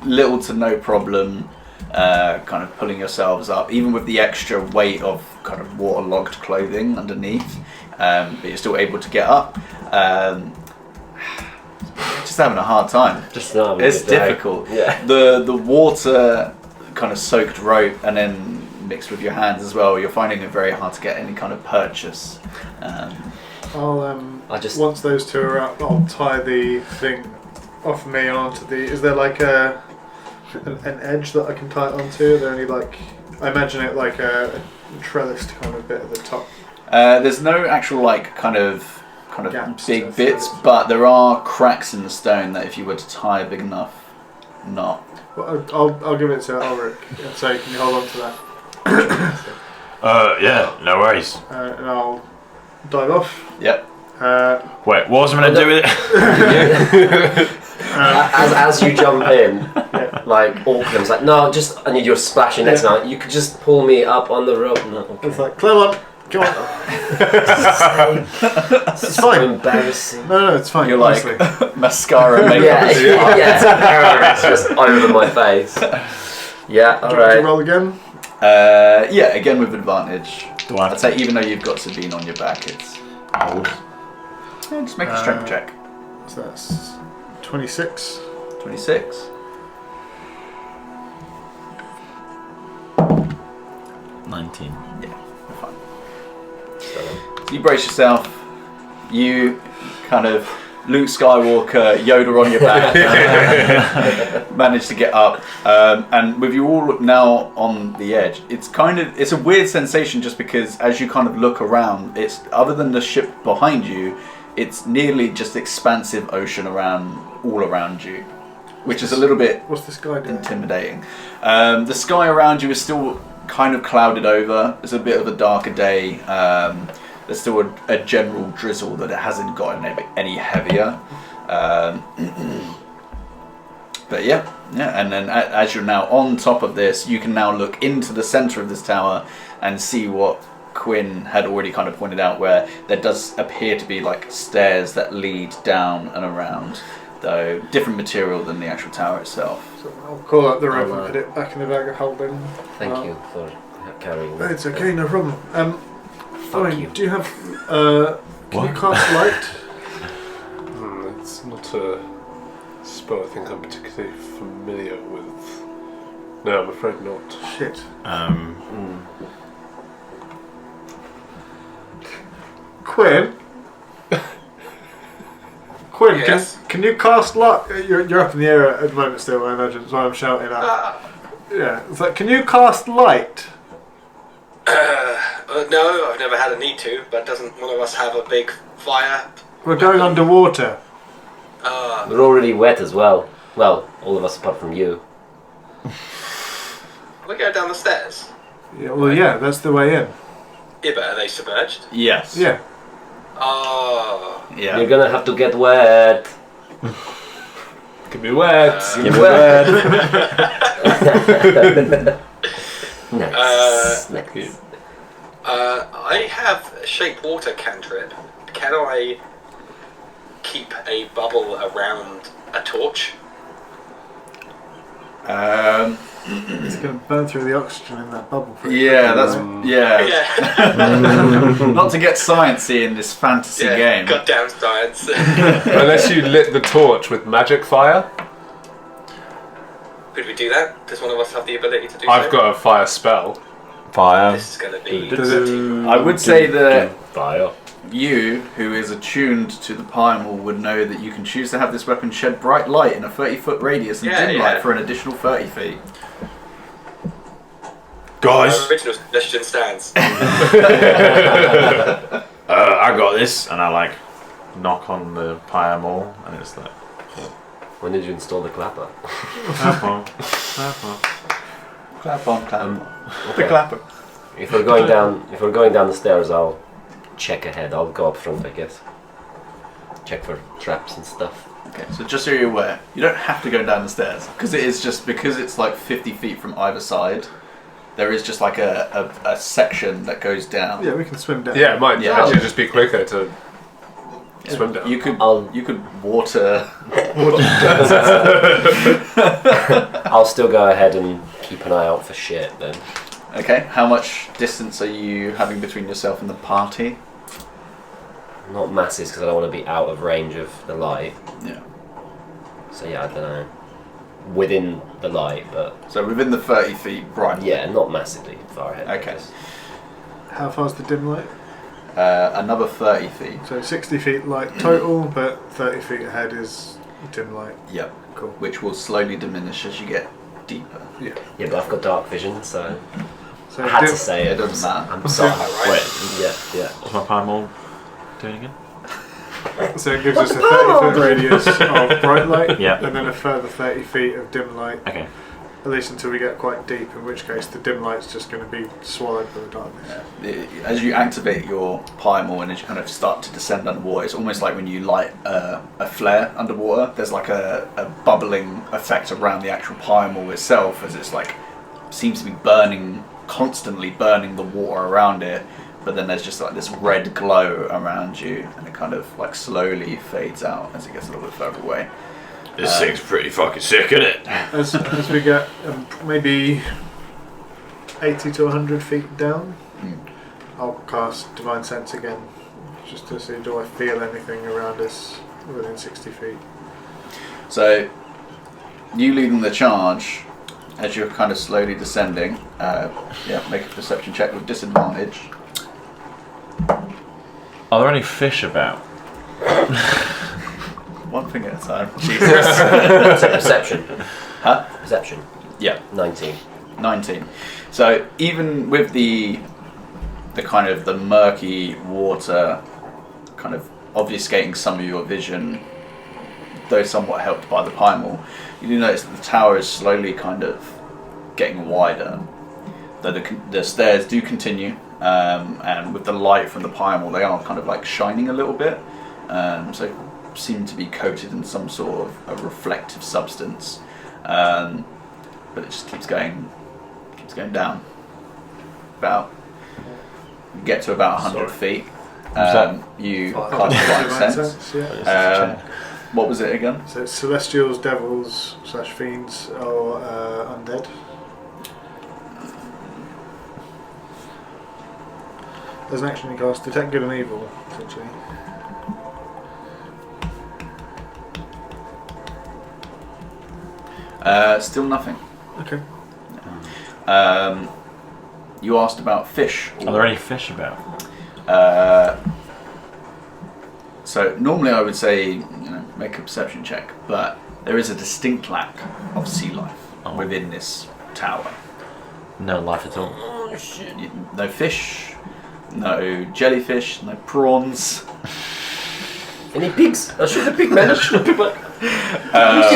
Speaker 1: little to no problem, kind of pulling yourselves up, even with the extra weight of kind of waterlogged clothing underneath. but you're still able to get up. Just having a hard time.
Speaker 3: Just not having a
Speaker 1: It's
Speaker 3: good day.
Speaker 1: difficult.
Speaker 3: Yeah.
Speaker 1: The water kind of soaked rope and then mixed with your hands as well. You're finding it very hard to get any kind of purchase.
Speaker 5: I'll once those two are up, I'll tie the thing off me and onto the. Is there like an edge that I can tie it onto? Are there any like? I imagine it like a trellised kind of bit at the top.
Speaker 1: There's no actual like kind of
Speaker 5: Gaps
Speaker 1: big
Speaker 5: to
Speaker 1: bits,
Speaker 5: fill.
Speaker 1: but there are cracks in the stone that if you were to tie a big enough knot.
Speaker 5: Well, I'll give it to Ulrich and say, can you hold on to that?
Speaker 7: Yeah, no worries.
Speaker 5: And I'll dive off.
Speaker 1: Yep.
Speaker 7: Wait, what was I going to do with it?
Speaker 3: As you jump in, like Auckland's like, no, just I need your splashing next now. You could just pull me up on the rope. No, okay.
Speaker 5: It's like, climb on, come on.
Speaker 3: It's
Speaker 5: fine.
Speaker 3: embarrassing.
Speaker 5: No, it's fine.
Speaker 1: You're
Speaker 5: honestly.
Speaker 1: like mascara makeup.
Speaker 3: Yeah, it's just over my face. Yeah,
Speaker 5: Do you want to
Speaker 3: alright.
Speaker 5: roll again?
Speaker 1: Yeah, again with advantage.
Speaker 4: Do I have
Speaker 1: I'd say even though you've got Sabine on your back, it's yeah, just make a strength check.
Speaker 5: So that's 26.
Speaker 1: 26.
Speaker 4: 19.
Speaker 1: Yeah, you're fine. So you brace yourself. You kind of Luke Skywalker, Yoda on your back, manage to get up, and with you all now on the edge, it's a weird sensation just because as you kind of look around, it's other than the ship behind you, it's nearly just expansive ocean all around you, which is a little bit
Speaker 5: What's this guy doing?
Speaker 1: intimidating. The sky around you is still kind of clouded over. It's a bit of a darker day. There's still a general drizzle that it hasn't gotten any heavier. But yeah, and then as you're now on top of this, you can now look into the center of this tower and see what Quinn had already kind of pointed out, where there does appear to be like stairs that lead down and around, though different material than the actual tower itself.
Speaker 5: So I'll call out the rope and put it back in the bag of holding.
Speaker 3: Thank you for carrying that.
Speaker 5: It's okay, no problem. Fine.
Speaker 3: you.
Speaker 5: Do you have? Can you cast light?
Speaker 2: It's not a spell I think I'm particularly familiar with. No, I'm afraid not.
Speaker 5: Shit. Quinn. Quinn,
Speaker 6: Yes?
Speaker 5: can you cast light? You're up in the air at the moment still, I imagine. That's why I'm shouting out. Yeah. It's like, can you cast light?
Speaker 6: No, I've never had a need to, but doesn't one of us have a big fire?
Speaker 5: We're going underwater.
Speaker 3: We're already wet as well. Well, all of us apart from you.
Speaker 6: We go down the stairs.
Speaker 5: Yeah, well, yeah, that's the way in.
Speaker 6: Yeah, but are they submerged?
Speaker 1: Yes.
Speaker 5: Yeah.
Speaker 6: Oh.
Speaker 1: Yeah.
Speaker 3: You're gonna have to get wet.
Speaker 2: Could be wet.
Speaker 3: Get wet. Nice. Nice.
Speaker 6: I have a shape water cantrip. Can I keep a bubble around a torch?
Speaker 5: It's going to burn through the oxygen in that bubble.
Speaker 1: Yeah, that's yeah.
Speaker 6: Yeah.
Speaker 1: Not to get sciencey in this fantasy game.
Speaker 6: Goddamn science.
Speaker 2: Unless you lit the torch with magic fire.
Speaker 6: Could we do that? Does one of us have the ability to do
Speaker 2: I've
Speaker 6: so?
Speaker 2: got a fire spell.
Speaker 4: Fire.
Speaker 6: This is going to be...
Speaker 1: I would say that
Speaker 4: Fire.
Speaker 1: you, who is attuned to the primal, would know that you can choose to have this weapon shed bright light in a 30-foot radius and dim light for an additional 30 feet.
Speaker 7: Guys,
Speaker 6: My original suggestion stands.
Speaker 7: I got this. And I like knock on the pyre mole, and it's like,
Speaker 3: When did you install the clapper?
Speaker 1: Clap on, clap on. The
Speaker 3: Okay.
Speaker 1: clapper.
Speaker 3: If we're going down the stairs, I'll check ahead. I'll go up front, I guess. Check for traps and stuff.
Speaker 1: Okay, so just so you're aware, you don't have to go down the stairs because it's like 50 feet from either side. There is just like a section that goes down.
Speaker 5: Yeah, we can swim down.
Speaker 2: Yeah, it might
Speaker 1: Yeah.
Speaker 2: actually just be quicker to swim down.
Speaker 1: You could
Speaker 3: I'll-
Speaker 1: you could water.
Speaker 3: I'll still go ahead and keep an eye out for shit then.
Speaker 1: Okay, how much distance are you having between yourself and the party?
Speaker 3: Not masses because I don't want to be out of range of the light.
Speaker 1: Yeah.
Speaker 3: So yeah, I don't know. Within the light, but
Speaker 1: So within the 30 feet bright.
Speaker 3: yeah, not massively far ahead.
Speaker 1: Okay.
Speaker 5: How far's the dim light?
Speaker 1: Another 30 feet.
Speaker 5: So 60 feet light total, but 30 feet ahead is dim light.
Speaker 1: Yep.
Speaker 5: Cool.
Speaker 1: Which will slowly diminish as you get deeper.
Speaker 5: Yeah.
Speaker 3: Yeah, but I've got dark vision, so
Speaker 5: So
Speaker 3: I had
Speaker 5: dim-
Speaker 3: to say
Speaker 1: It
Speaker 3: it.
Speaker 1: doesn't matter.
Speaker 3: I'm sorry.
Speaker 7: Wait,
Speaker 3: Yeah.
Speaker 4: What's my Paimon doing again?
Speaker 5: So it gives us a 30-foot radius of bright light,
Speaker 4: Yeah.
Speaker 5: and then a further 30 feet of dim light,
Speaker 4: Okay.
Speaker 5: at least until we get quite deep, in which case the dim light's just going to be swallowed by the darkness.
Speaker 1: As you activate your Paimon and as you kind of start to descend underwater, it's almost like when you light a flare underwater. There's like a bubbling effect around the actual Paimon itself, as it's like seems to be burning, constantly burning the water around it. But then there's just like this red glow around you, and it kind of like slowly fades out as it gets a little bit further away.
Speaker 7: this thing's pretty fucking sick, isn't it?
Speaker 5: As we get maybe 80 to 100 feet down, I'll cast Divine Sense again, just to see, do I feel anything around us within 60 feet?
Speaker 1: So, you leading the charge, as you're kind of slowly descending, make a perception check with disadvantage.
Speaker 4: Are there any fish about?
Speaker 1: One thing at a time. Jesus.
Speaker 3: So perception.
Speaker 1: Huh?
Speaker 3: Perception.
Speaker 1: Yeah,
Speaker 3: 19.
Speaker 1: 19. So even with the kind of the murky water kind of obfuscating some of your vision, though somewhat helped by the Paimon, you do notice that the tower is slowly kind of getting wider. Though the stairs do continue, and with the light from the Paimon, they are kind of like shining a little bit. So seem to be coated in some sort of a reflective substance, but it just keeps going down. About you get to about 100 feet. You cast Divine Sense.
Speaker 5: Yeah.
Speaker 1: What was it again?
Speaker 5: So it's Celestials, Devils / Fiends, or Undead. There's an action you cast, Detect Good and Evil, essentially.
Speaker 1: Still nothing.
Speaker 5: Okay.
Speaker 1: You asked about fish.
Speaker 4: Are there any fish about?
Speaker 1: So normally I would say make a perception check, but there is a distinct lack of sea life within this tower.
Speaker 4: No life at all.
Speaker 1: No fish, no jellyfish, no prawns.
Speaker 3: Any pigs? I shoot the pig man. I shoot the pig man.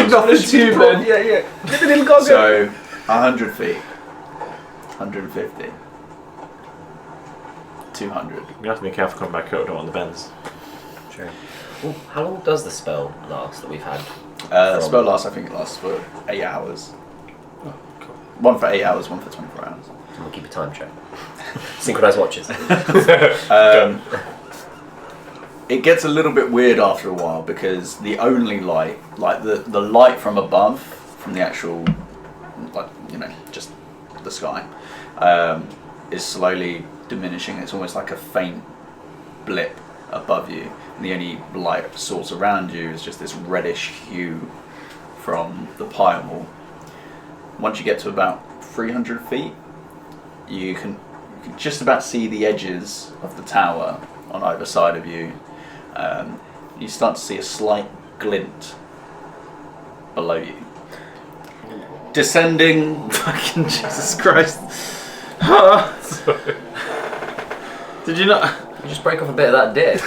Speaker 2: Nothing to you, man.
Speaker 3: Yeah. Get the little goggle.
Speaker 1: So 100 feet, 150, 200.
Speaker 4: You have to be careful coming back up on the bends.
Speaker 3: True. Well, how long does the spell last that we've had?
Speaker 1: The spell lasts, I think it lasts for 8 hours.
Speaker 5: Oh, cool.
Speaker 1: One for 8 hours, one for 24 hours.
Speaker 3: We'll keep a time check. Synchronized watches.
Speaker 1: It gets a little bit weird after a while because the only light, like the light from above, from the actual, just the sky, is slowly diminishing. It's almost like a faint blip above you. And the only light source around you is just this reddish hue from the Paimon. Once you get to about 300 feet, you can just about see the edges of the tower on either side of you. You start to see a slight glint below you. Descending, fucking Jesus Christ. Did you not?
Speaker 3: You just break off a bit of that dick.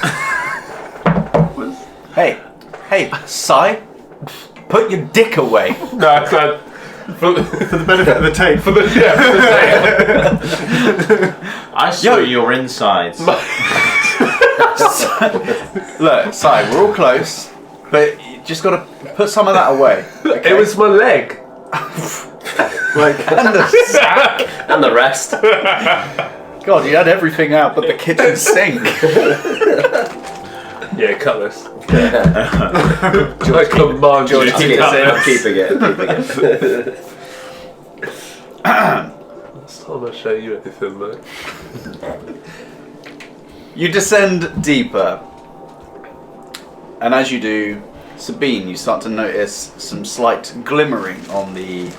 Speaker 1: Hey, Sai, put your dick away.
Speaker 2: No, it's not.
Speaker 5: For the benefit of the tape.
Speaker 2: For the
Speaker 4: I saw your insides.
Speaker 1: Look, Sai, we're all close, but you just got to put some of that away. Okay?
Speaker 2: It was my leg.
Speaker 1: And the sack.
Speaker 3: And the rest.
Speaker 1: God, you had everything out but the kitchen sink.
Speaker 2: Yeah, cut this. I command you to
Speaker 3: Keep it
Speaker 2: cut
Speaker 3: in. I'm
Speaker 2: this.
Speaker 3: keeping it.
Speaker 2: Last time I show you anything, mate.
Speaker 1: You descend deeper, And as you do, Sabine, you start to notice some slight glimmering on the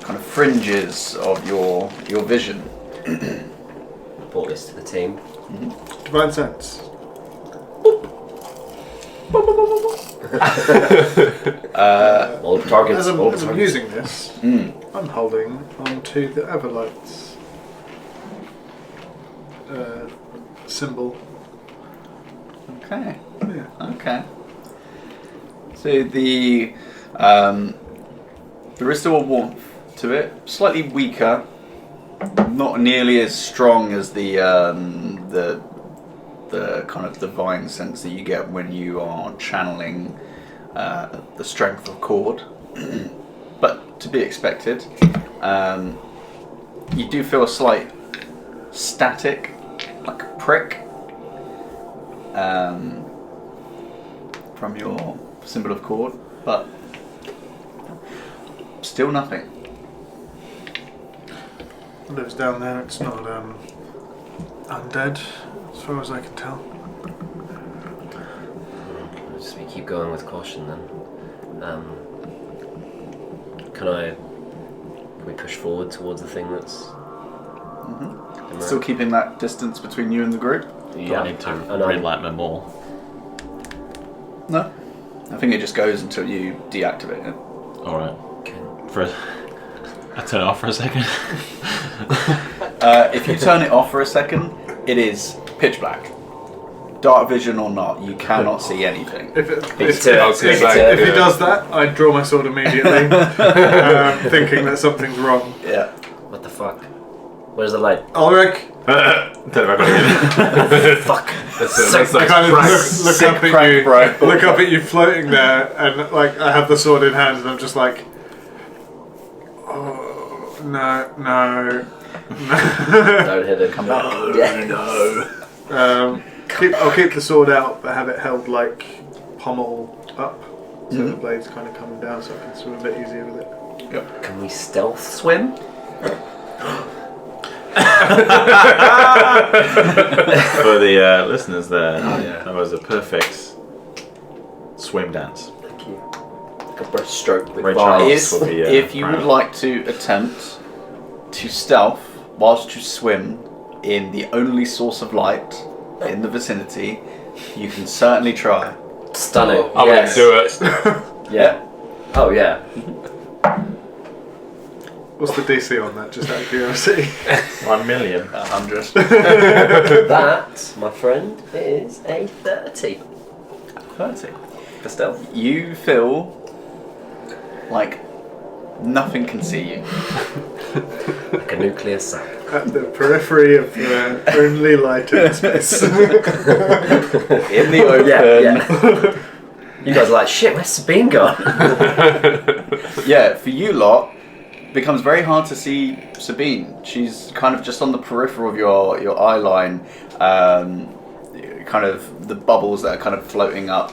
Speaker 1: kind of fringes of your vision.
Speaker 3: Report this to the team.
Speaker 5: Divine sense.
Speaker 3: All targets.
Speaker 5: As I'm
Speaker 3: all targets.
Speaker 5: using this, I'm holding onto the Everlight's symbol.
Speaker 1: Okay.
Speaker 5: Yeah.
Speaker 1: Okay. So there is still a warmth to it, slightly weaker, not nearly as strong as the kind of divine sense that you get when you are channeling the strength of chord, but to be expected. You do feel a slight static, like a prick, from your symbol of chord, but still nothing.
Speaker 5: It lives down there. It's not undead, as far as I can tell.
Speaker 3: Just we keep going with caution then. Can we push forward towards the thing that's...
Speaker 1: Still keeping that distance between you and the group?
Speaker 4: Do I need to
Speaker 3: and
Speaker 4: green light my more?
Speaker 1: No. I think it just goes until you deactivate it.
Speaker 4: Alright.
Speaker 3: Okay.
Speaker 4: I turn it off for a second.
Speaker 1: If you turn it off for a second, it is pitch black. Dark vision or not, you cannot see anything.
Speaker 5: If he
Speaker 2: Yeah.
Speaker 5: does that, I'd draw my sword immediately, thinking that something's wrong.
Speaker 1: Yeah.
Speaker 3: What the fuck? Where's the light?
Speaker 5: Ulrich,
Speaker 7: Turn it back on again.
Speaker 3: Fuck.
Speaker 2: That's
Speaker 5: I
Speaker 2: like
Speaker 5: kind of look
Speaker 1: Sick
Speaker 5: up at
Speaker 1: prank,
Speaker 5: you,
Speaker 1: bro.
Speaker 5: look up at you floating there, and like I have the sword in hand, and I'm just like, oh no.
Speaker 3: Don't hit it.
Speaker 1: Come back.
Speaker 5: I'll keep the sword out, but have it held like pommel up, so the blade's kind of coming down, so I can swim a bit easier with it.
Speaker 3: Can we stealth swim?
Speaker 4: For the listeners there, that was a perfect swim dance.
Speaker 3: Thank you. Like a breaststroke with
Speaker 4: Ray
Speaker 3: vibes.
Speaker 4: Charles.
Speaker 1: If you would like to attempt to stealth whilst you swim in the only source of light in the vicinity, you can certainly try.
Speaker 3: Stunning.
Speaker 2: I wouldn't do it.
Speaker 3: Yeah. Oh yeah.
Speaker 5: What's the DC on that, just out of curiosity?
Speaker 4: 1 million.
Speaker 1: 100.
Speaker 3: That, my friend, is a 30
Speaker 1: 30.
Speaker 3: for stealth.
Speaker 1: You feel like nothing can see you.
Speaker 3: Like a nuclear sap.
Speaker 5: At the periphery of the only lighted space.
Speaker 1: In the open.
Speaker 3: Yeah. You guys are like, shit, where's Sabine gone?
Speaker 1: Yeah, for you lot, it becomes very hard to see Sabine. She's kind of just on the periphery of your eye line, kind of the bubbles that are kind of floating up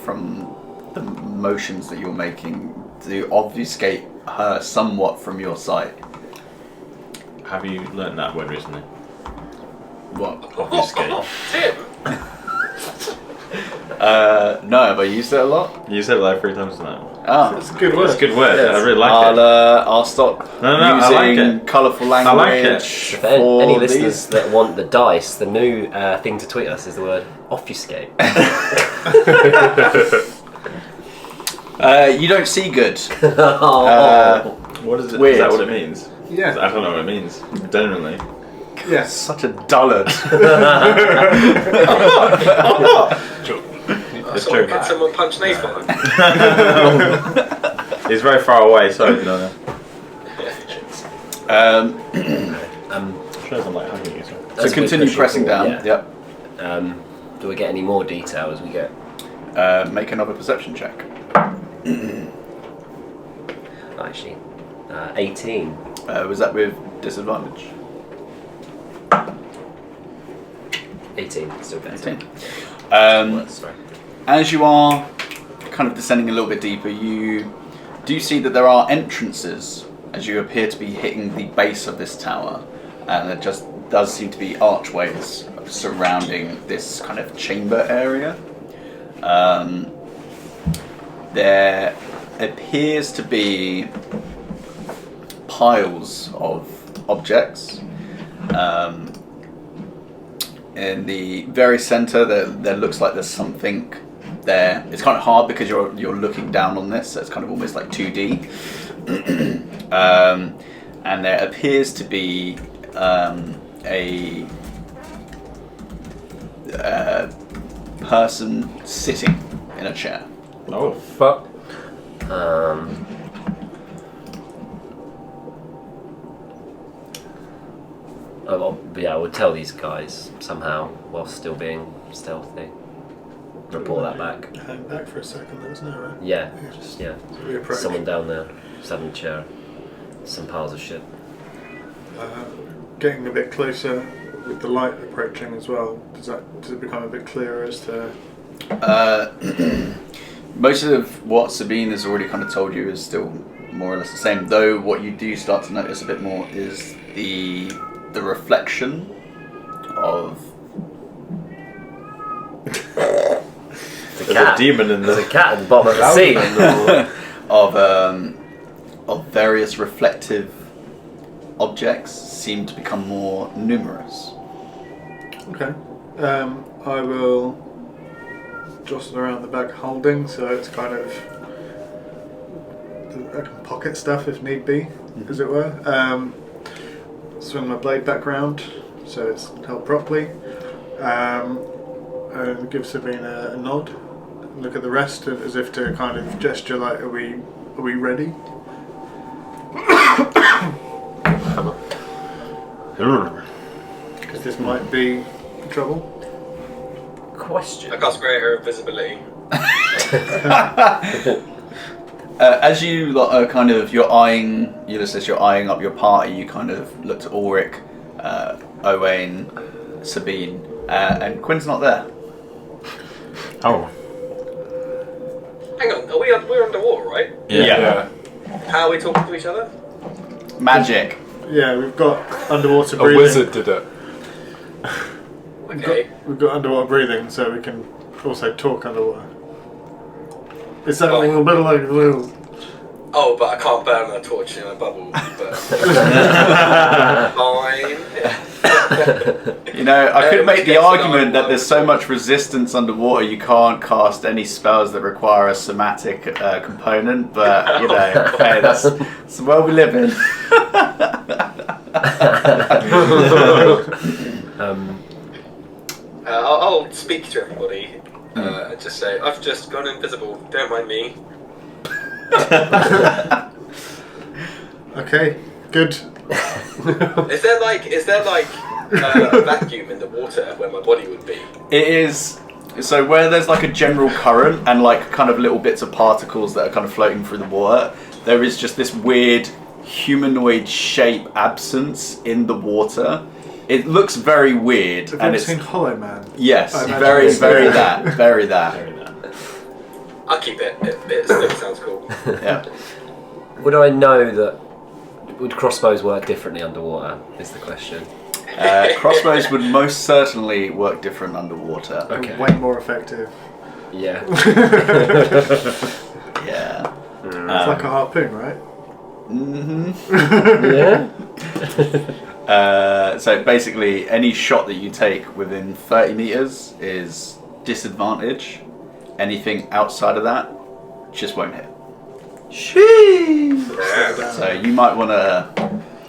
Speaker 1: from the motions that you're making to obfuscate her somewhat from your sight.
Speaker 4: Have you learnt that word recently?
Speaker 1: What?
Speaker 4: Obfuscate.
Speaker 6: Tim!
Speaker 1: No, have I used it a lot?
Speaker 4: You said it like 3 times tonight.
Speaker 1: Oh.
Speaker 5: It's a good
Speaker 4: It's a
Speaker 5: word.
Speaker 4: good word.
Speaker 1: Yes.
Speaker 4: I really like it.
Speaker 1: I'll stop
Speaker 4: No, I like
Speaker 1: using
Speaker 4: it.
Speaker 1: colourful
Speaker 4: I like it.
Speaker 1: language
Speaker 3: For any
Speaker 1: for
Speaker 3: listeners
Speaker 1: these.
Speaker 3: that want the dice, the new thing to tweet us is the word obfuscate.
Speaker 1: You don't see good.
Speaker 4: What is it?
Speaker 1: Weird.
Speaker 4: Is that what it means?
Speaker 5: Yeah.
Speaker 4: I don't know what it means. Generally.
Speaker 5: Yes.
Speaker 1: Such a dullard.
Speaker 6: Someone punch Nathan.
Speaker 4: He's very far away, so no. Shows I'm like hugging you.
Speaker 1: So
Speaker 3: As we
Speaker 1: continue
Speaker 3: push
Speaker 1: pressing
Speaker 3: forward,
Speaker 1: down.
Speaker 3: yeah. Do we get any more detail as we go?
Speaker 1: Make another perception check.
Speaker 3: Actually, 18.
Speaker 1: Was that with disadvantage?
Speaker 3: 18, still better.
Speaker 1: 18.
Speaker 3: Sorry.
Speaker 1: As you are kind of descending a little bit deeper, you do see that there are entrances as you appear to be hitting the base of this tower, and there just does seem to be archways surrounding this kind of chamber area. There appears to be piles of objects. In the very center, there looks like there's something there. It's kind of hard because you're looking down on this, so it's kind of almost like 2D. And there appears to be a person sitting in a chair.
Speaker 2: Oh fuck!
Speaker 3: I would tell these guys somehow while still being stealthy. Report that back.
Speaker 5: Hang back for a second, there's no right?
Speaker 3: Yeah,
Speaker 5: Just
Speaker 3: yeah.
Speaker 5: reapproach.
Speaker 3: Someone down there, sat in a chair, some piles of shit.
Speaker 5: Getting a bit closer with the light approaching as well. Does it become a bit clearer as to?
Speaker 1: Most of what Sabine has already kind of told you is still more or less the same. Though what you do start to notice a bit more is the reflection of.
Speaker 3: There's a demon in there. There's a cat at the bottom of the sea.
Speaker 1: of various reflective objects seem to become more numerous.
Speaker 5: Okay. I will jostle around the bag holding, so it's kind of I can pocket stuff if need be, as it were. Swing my blade back round so it's held properly, and give Sabine a nod. Look at the rest as if to kind of gesture like, are we ready? Because this might be trouble.
Speaker 3: Question.
Speaker 6: I cast Greater Invisibility.
Speaker 1: As you kind of you're eyeing Ulysses, you're eyeing up your party. You kind of look to Ulrich, Owain, Sabine, and Quinn's not there.
Speaker 4: Oh.
Speaker 6: Hang on, we're underwater, right?
Speaker 1: Yeah.
Speaker 6: How are we talking to each other?
Speaker 1: Magic.
Speaker 5: Yeah, we've got underwater
Speaker 2: A
Speaker 5: breathing.
Speaker 2: wizard did it.
Speaker 6: Okay.
Speaker 5: We've got underwater breathing, so we can also talk underwater. It's that
Speaker 6: Right.
Speaker 5: little bit like little.
Speaker 6: Oh, but I can't burn a torch in a bubble. But fine.
Speaker 1: You know, I could make the
Speaker 6: Yes,
Speaker 1: argument
Speaker 6: no,
Speaker 1: that there's so much resistance underwater you can't cast any spells that require a somatic component, but you know, hey, that's the world we live in.
Speaker 6: I'll speak to everybody and just say, I've just gone invisible, don't mind me.
Speaker 5: Okay, good.
Speaker 6: Is there like a vacuum in the water where my body would be?
Speaker 1: It is. So where there's like a general current and like kind of little bits of particles that are kind of floating through the water, there is just this weird humanoid shape absence in the water. It looks very weird.
Speaker 5: Have
Speaker 1: and
Speaker 5: you
Speaker 1: it's
Speaker 5: seen Hollow Man?
Speaker 1: yes,
Speaker 5: I imagine
Speaker 1: very,
Speaker 5: it's-
Speaker 1: very that, very that.
Speaker 6: I'll keep it. It still sounds cool.
Speaker 1: Yeah.
Speaker 3: Would I know that? Would crossbows work differently underwater? Is the question.
Speaker 1: Crossbows would most certainly work different underwater.
Speaker 3: Okay.
Speaker 5: Way more effective.
Speaker 3: Yeah.
Speaker 1: Yeah.
Speaker 5: It's like a harpoon, right?
Speaker 3: Yeah.
Speaker 1: So basically, any shot that you take within 30 meters is disadvantage. Anything outside of that just won't hit. So you might want to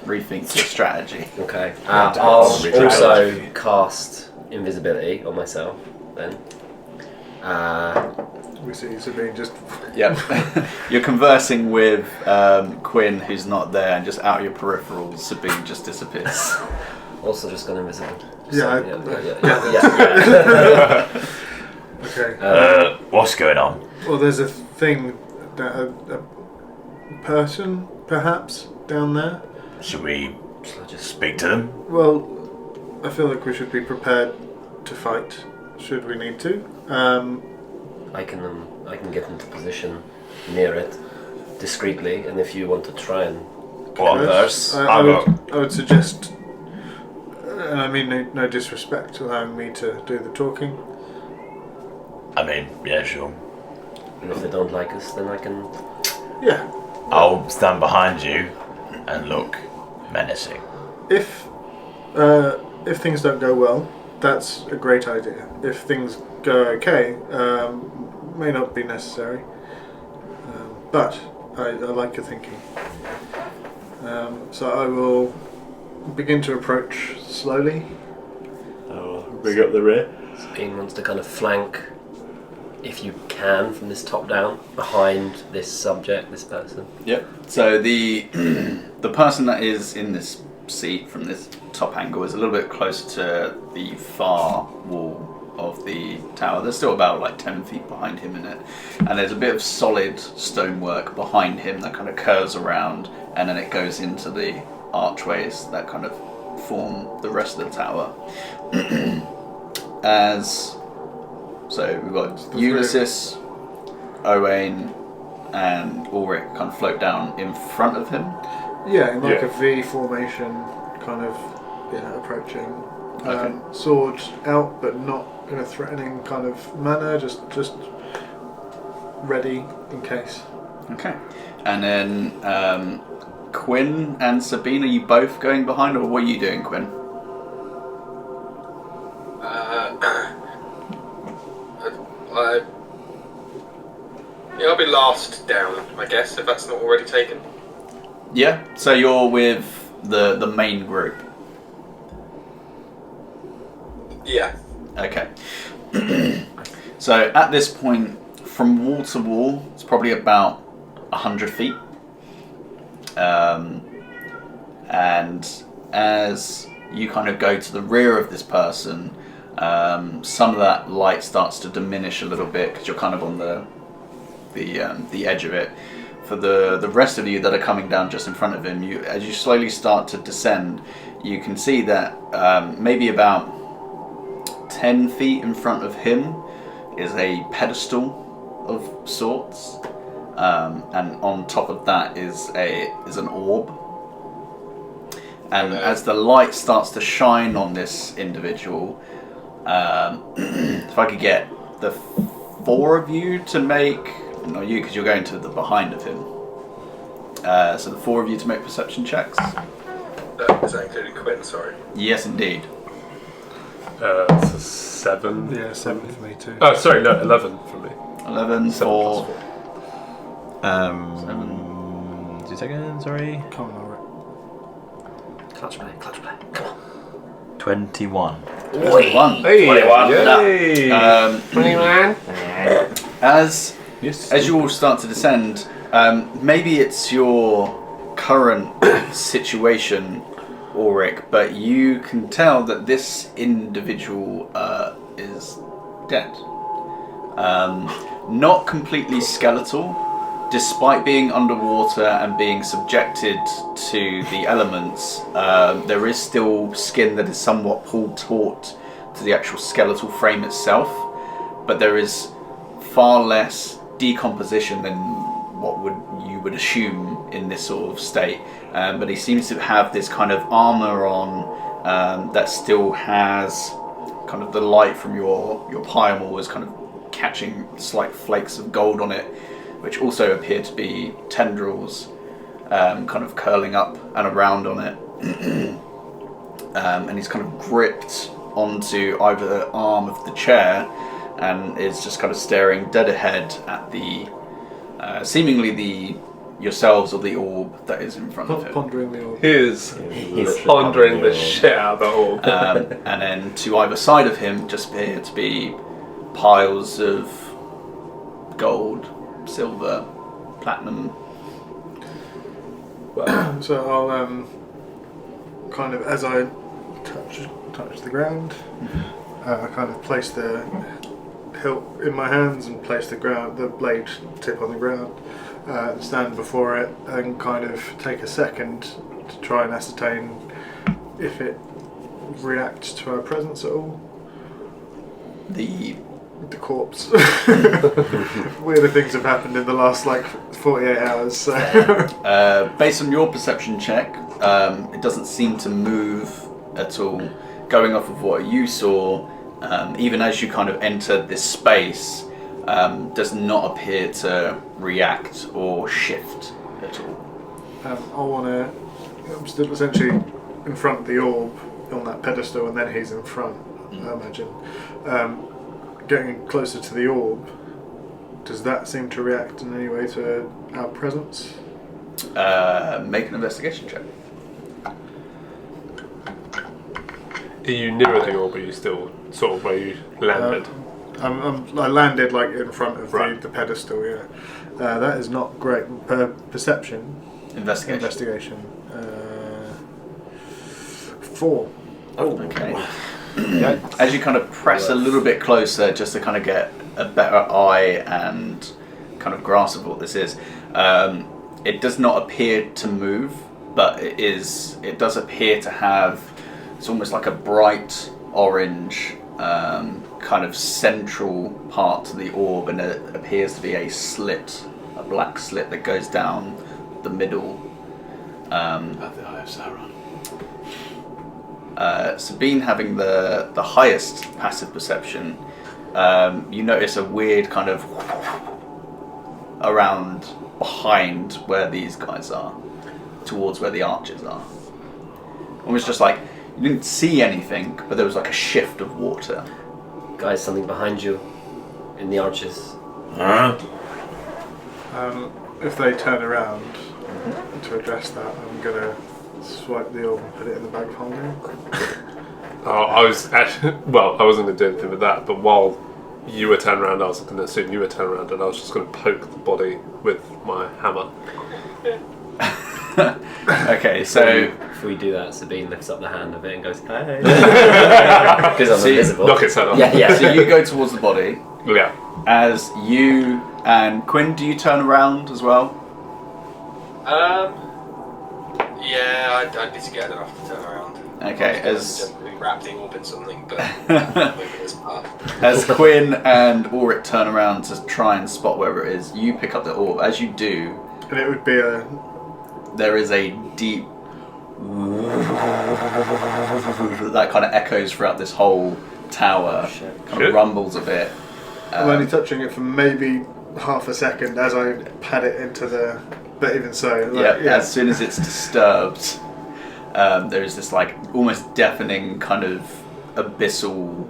Speaker 1: rethink your strategy.
Speaker 3: Okay. I'll also cast invisibility on myself then.
Speaker 5: We see Sabine just.
Speaker 1: Yep. You're conversing with Quinn, who's not there, and just out of your peripherals, Sabine just disappears.
Speaker 3: Also just gone invisible.
Speaker 5: Yeah,
Speaker 3: Yeah.
Speaker 5: Okay.
Speaker 7: What's going on?
Speaker 5: Well, there's a thing, that a person, perhaps, down there.
Speaker 7: Should we
Speaker 3: Shall I just
Speaker 7: speak to them?
Speaker 5: Well, I feel like we should be prepared to fight, should we need to.
Speaker 3: I can get into position near it discreetly, and if you want to try and converse,
Speaker 5: I would suggest, and I mean no disrespect, allowing me to do the talking.
Speaker 7: I mean, yeah, sure.
Speaker 3: And if they don't like us, then I can.
Speaker 5: Yeah.
Speaker 7: I'll stand behind you and look menacing.
Speaker 5: If things don't go well, that's a great idea. If things go okay, may not be necessary. But I like your thinking. So I will begin to approach slowly.
Speaker 7: I'll bring up the rear.
Speaker 3: Being wants to kind of flank, if you can, from this top down, behind this subject, this person.
Speaker 1: Yep. So the the person that is in this seat from this top angle is a little bit closer to the far wall of the tower. There's still about like 10 feet behind him in it, and there's a bit of solid stonework behind him that kind of curves around, and then it goes into the archways that kind of form the rest of the tower. So we've got Ulysses, Owain, and Ulrich kind of float down in front of him.
Speaker 5: Yeah, in like
Speaker 2: Yeah.
Speaker 5: a V formation, kind of, approaching.
Speaker 1: Okay.
Speaker 5: Sword out, but not in a threatening kind of manner. Just ready in case.
Speaker 1: Okay. And then Quinn and Sabine, are you both going behind, or what are you doing, Quinn?
Speaker 6: I'll be last down, I guess, if that's not already taken.
Speaker 1: Yeah. So you're with the main group.
Speaker 6: Yeah.
Speaker 1: Okay. So at this point, from wall to wall, it's probably about 100 feet. And as you kind of go to the rear of this person, some of that light starts to diminish a little bit because you're kind of on the edge of it. For the rest of you that are coming down just in front of him, as you slowly start to descend, you can see that maybe about 10 feet in front of him is a pedestal of sorts, and on top of that is an orb. And as the light starts to shine on this individual, if I could get the four of you to make, not you because you're going to the behind of him, so the four of you to make perception checks.
Speaker 6: Is that including Quinn, sorry?
Speaker 1: Yes, indeed.
Speaker 2: It's a 7.
Speaker 5: Yeah, 7 for me too.
Speaker 2: Oh, sorry, no, 11 for me.
Speaker 1: 11
Speaker 2: 7
Speaker 1: for...
Speaker 2: plus 4.
Speaker 4: 2 seconds, sorry.
Speaker 5: Come on, Ulrich.
Speaker 3: Clutch play, come on.
Speaker 4: 21.
Speaker 1: 21.
Speaker 2: Hey,
Speaker 7: 21.
Speaker 2: Yay!
Speaker 3: 21.
Speaker 1: As
Speaker 2: Yes.
Speaker 1: you all start to descend, maybe it's your current situation, Ulrich, but you can tell that this individual is dead. Not completely skeletal, despite being underwater and being subjected to the elements. There is still skin that is somewhat pulled taut to the actual skeletal frame itself, but there is far less decomposition than you would assume in this sort of state. But he seems to have this kind of armor on that still has kind of the light from your pyramid is kind of catching slight flakes of gold on it, which also appear to be tendrils kind of curling up and around on it. And he's kind of gripped onto either arm of the chair and is just kind of staring dead ahead at the seemingly yourselves or the orb that is in front of him.
Speaker 5: Pondering the orb.
Speaker 2: He's pondering the shit out of the orb.
Speaker 1: And then to either side of him just appear to be piles of gold, silver, platinum.
Speaker 5: So I'll kind of, as I touch the ground, kind of place the hilt in my hands and place the blade tip on the ground, stand before it and kind of take a second to try and ascertain if it reacts to our presence at all.
Speaker 1: The
Speaker 5: corpse. Weirder things have happened in the last 48 hours. So.
Speaker 1: Based on your perception check, it doesn't seem to move at all. Going off of what you saw, even as you kind of entered this space, does not appear to react or shift at all.
Speaker 5: I want to. I'm still essentially in front of the orb on that pedestal, and then he's in front. I imagine. Getting closer to the orb. Does that seem to react in any way to our presence?
Speaker 1: Make an investigation check.
Speaker 2: Are you nearer the orb, or are you still sort of where you landed?
Speaker 5: I landed like in front of
Speaker 2: Right.
Speaker 5: the pedestal. Yeah, that is not great. Perception.
Speaker 1: Investigation.
Speaker 5: 4.
Speaker 1: Okay. As you kind of press a little bit closer, just to kind of get a better eye and kind of grasp of what this is, it does not appear to move, but it does appear to have, it's almost like a bright orange kind of central part to the orb, and it appears to be a black slit that goes down the middle.
Speaker 7: At the Eye of Sauron.
Speaker 1: Sabine having the highest passive perception, you notice a weird kind of around behind where these guys are, towards where the archers are. Almost just like you didn't see anything, but there was like a shift of water.
Speaker 3: Guys, something behind you in the arches.
Speaker 7: Huh?
Speaker 5: If they turn around to address that, I'm gonna swipe the orb and put it in the bag of holding.
Speaker 2: I was actually, well, I wasn't going to do anything with that, but while you were turning around, I was going to assume you were turning around, and I was just going to poke the body with my hammer.
Speaker 1: Okay, so
Speaker 3: Before you do that, Sabine lifts up the hand of it and goes, hey. Because I'm
Speaker 1: See,
Speaker 3: invisible.
Speaker 2: Knock its head off.
Speaker 3: Yeah.
Speaker 1: so you go towards the body.
Speaker 2: Yeah.
Speaker 1: As you and Quinn, do you turn around as well?
Speaker 6: Yeah, I'd be scared enough to turn around.
Speaker 1: Okay,
Speaker 6: I'd
Speaker 1: as
Speaker 6: just be wrapped in orb in something, but moving this part.
Speaker 1: as Quinn and Auric turn around to try and spot wherever it is, you pick up the orb. As you do,
Speaker 5: And it would be a.
Speaker 1: there is a deep that kind of echoes throughout this whole tower. Kind of rumbles a bit.
Speaker 5: I'm only touching it for maybe half a second as I pad it into the. But even so, like,
Speaker 1: As soon as it's disturbed, there is this like almost deafening kind of abyssal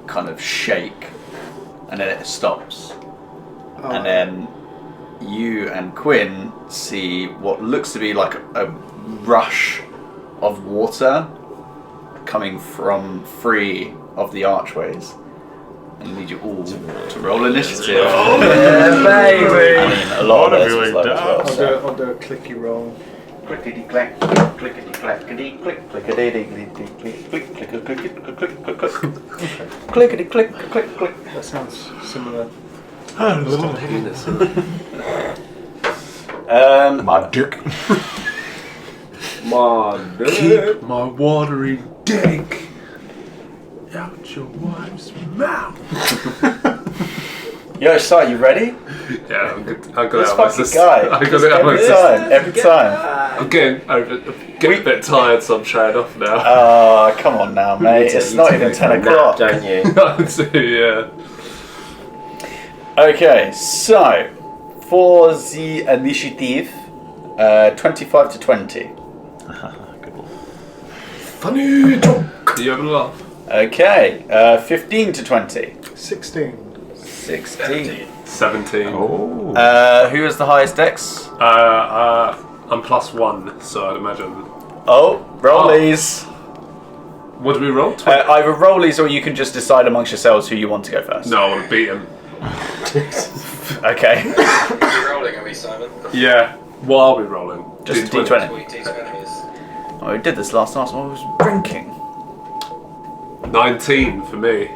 Speaker 1: kind of shake, and then it stops. And then you and Quinn see what looks to be like a rush of water coming from three of the archways. I need you all to roll initiative.
Speaker 3: Yeah,
Speaker 1: I
Speaker 3: baby!
Speaker 1: mean, a lot of this was
Speaker 7: What
Speaker 1: low as
Speaker 7: have
Speaker 1: well.
Speaker 7: you
Speaker 1: so.
Speaker 5: I'll do a clicky roll.
Speaker 1: Clickety clack, clickety clackety click, clickety click, click, click, click, clickety click, click, click.
Speaker 5: That sounds similar.
Speaker 3: Stop hitting this.
Speaker 1: My dick.
Speaker 2: Keep my watery dick out your wife's mouth.
Speaker 1: Yo, Si, you ready?
Speaker 2: Yeah, I'm good. I got
Speaker 1: This
Speaker 2: it out of my
Speaker 1: fucking
Speaker 2: system.
Speaker 1: guy.
Speaker 2: I got it out of my
Speaker 1: Every
Speaker 2: system.
Speaker 1: time, every time.
Speaker 2: I'm getting a bit tired, so I'm showing off now.
Speaker 1: Oh, come on now, mate. It's not even 10 o'clock.
Speaker 3: Don't you?
Speaker 2: Yeah.
Speaker 1: Okay, so for the initiative, 25 to 20.
Speaker 4: Good one.
Speaker 2: Funny joke. You having a laugh?
Speaker 1: Okay, 15 to 20.
Speaker 5: 16.
Speaker 1: 16.
Speaker 2: 17.
Speaker 4: Oh.
Speaker 1: Who has the highest dex?
Speaker 2: I'm +1, so I'd imagine.
Speaker 1: Oh, rollies.
Speaker 2: What do we roll? 20?
Speaker 1: Either rollies or you can just decide amongst yourselves who you want to go first.
Speaker 2: No, I want to beat him.
Speaker 1: Okay.
Speaker 6: Are we rolling, are we, Simon?
Speaker 2: Yeah. What are we rolling?
Speaker 1: Just
Speaker 2: D20.
Speaker 1: D20.
Speaker 6: D20 is.
Speaker 1: Oh, we did this last night while I was drinking.
Speaker 2: 19 for me.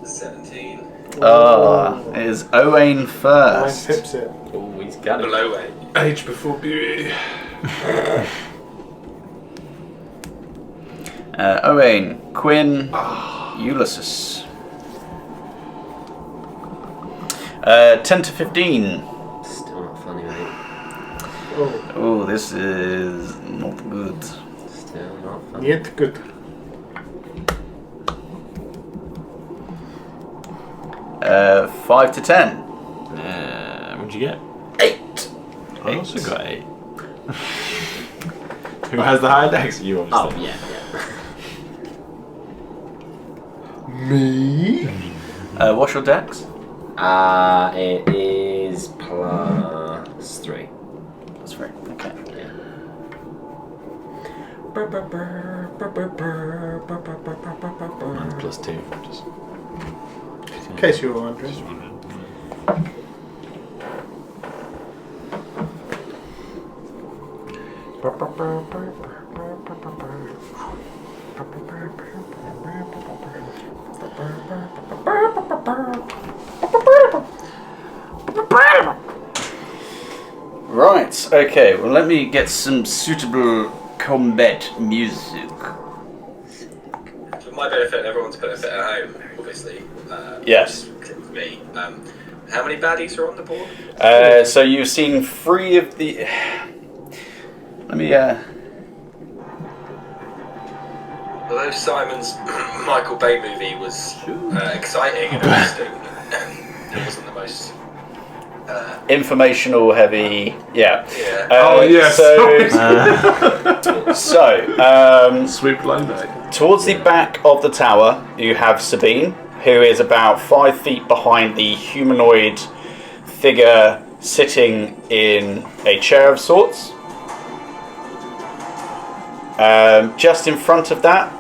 Speaker 6: 17.
Speaker 1: It is Owain
Speaker 5: Mine
Speaker 1: first.
Speaker 5: pips it.
Speaker 3: Oh, he's got it.
Speaker 6: Below 8.
Speaker 2: Age before beauty.
Speaker 1: Owain, Quinn, Ulysses. 10 to 15.
Speaker 3: Still not funny, mate.
Speaker 1: Oh, this is not good.
Speaker 3: Still not funny.
Speaker 5: Yet good.
Speaker 1: 5 to 10.
Speaker 4: What'd you get?
Speaker 1: 8.
Speaker 4: I also got 8. Who has the higher dex? You obviously.
Speaker 3: yeah.
Speaker 1: Me? What's your dex?
Speaker 3: It is +3.
Speaker 1: That's 3. Okay.
Speaker 3: Yeah.
Speaker 4: Mine's +2. Just
Speaker 5: In case you were wondering.
Speaker 1: Right, okay, well let me get some suitable combat music.
Speaker 6: For my benefit and everyone's benefit at home, obviously.
Speaker 1: Yes.
Speaker 6: Except me. How many baddies are on the board?
Speaker 1: So you've seen 3 of the... Let me...
Speaker 6: Although Simon's Michael Bay movie was exciting and interesting, it wasn't the most...
Speaker 1: informational heavy, yeah.
Speaker 2: yes. Swoop low mate.
Speaker 1: Towards the back of the tower, you have Sabine, who is about 5 feet behind the humanoid figure sitting in a chair of sorts. Just in front of that,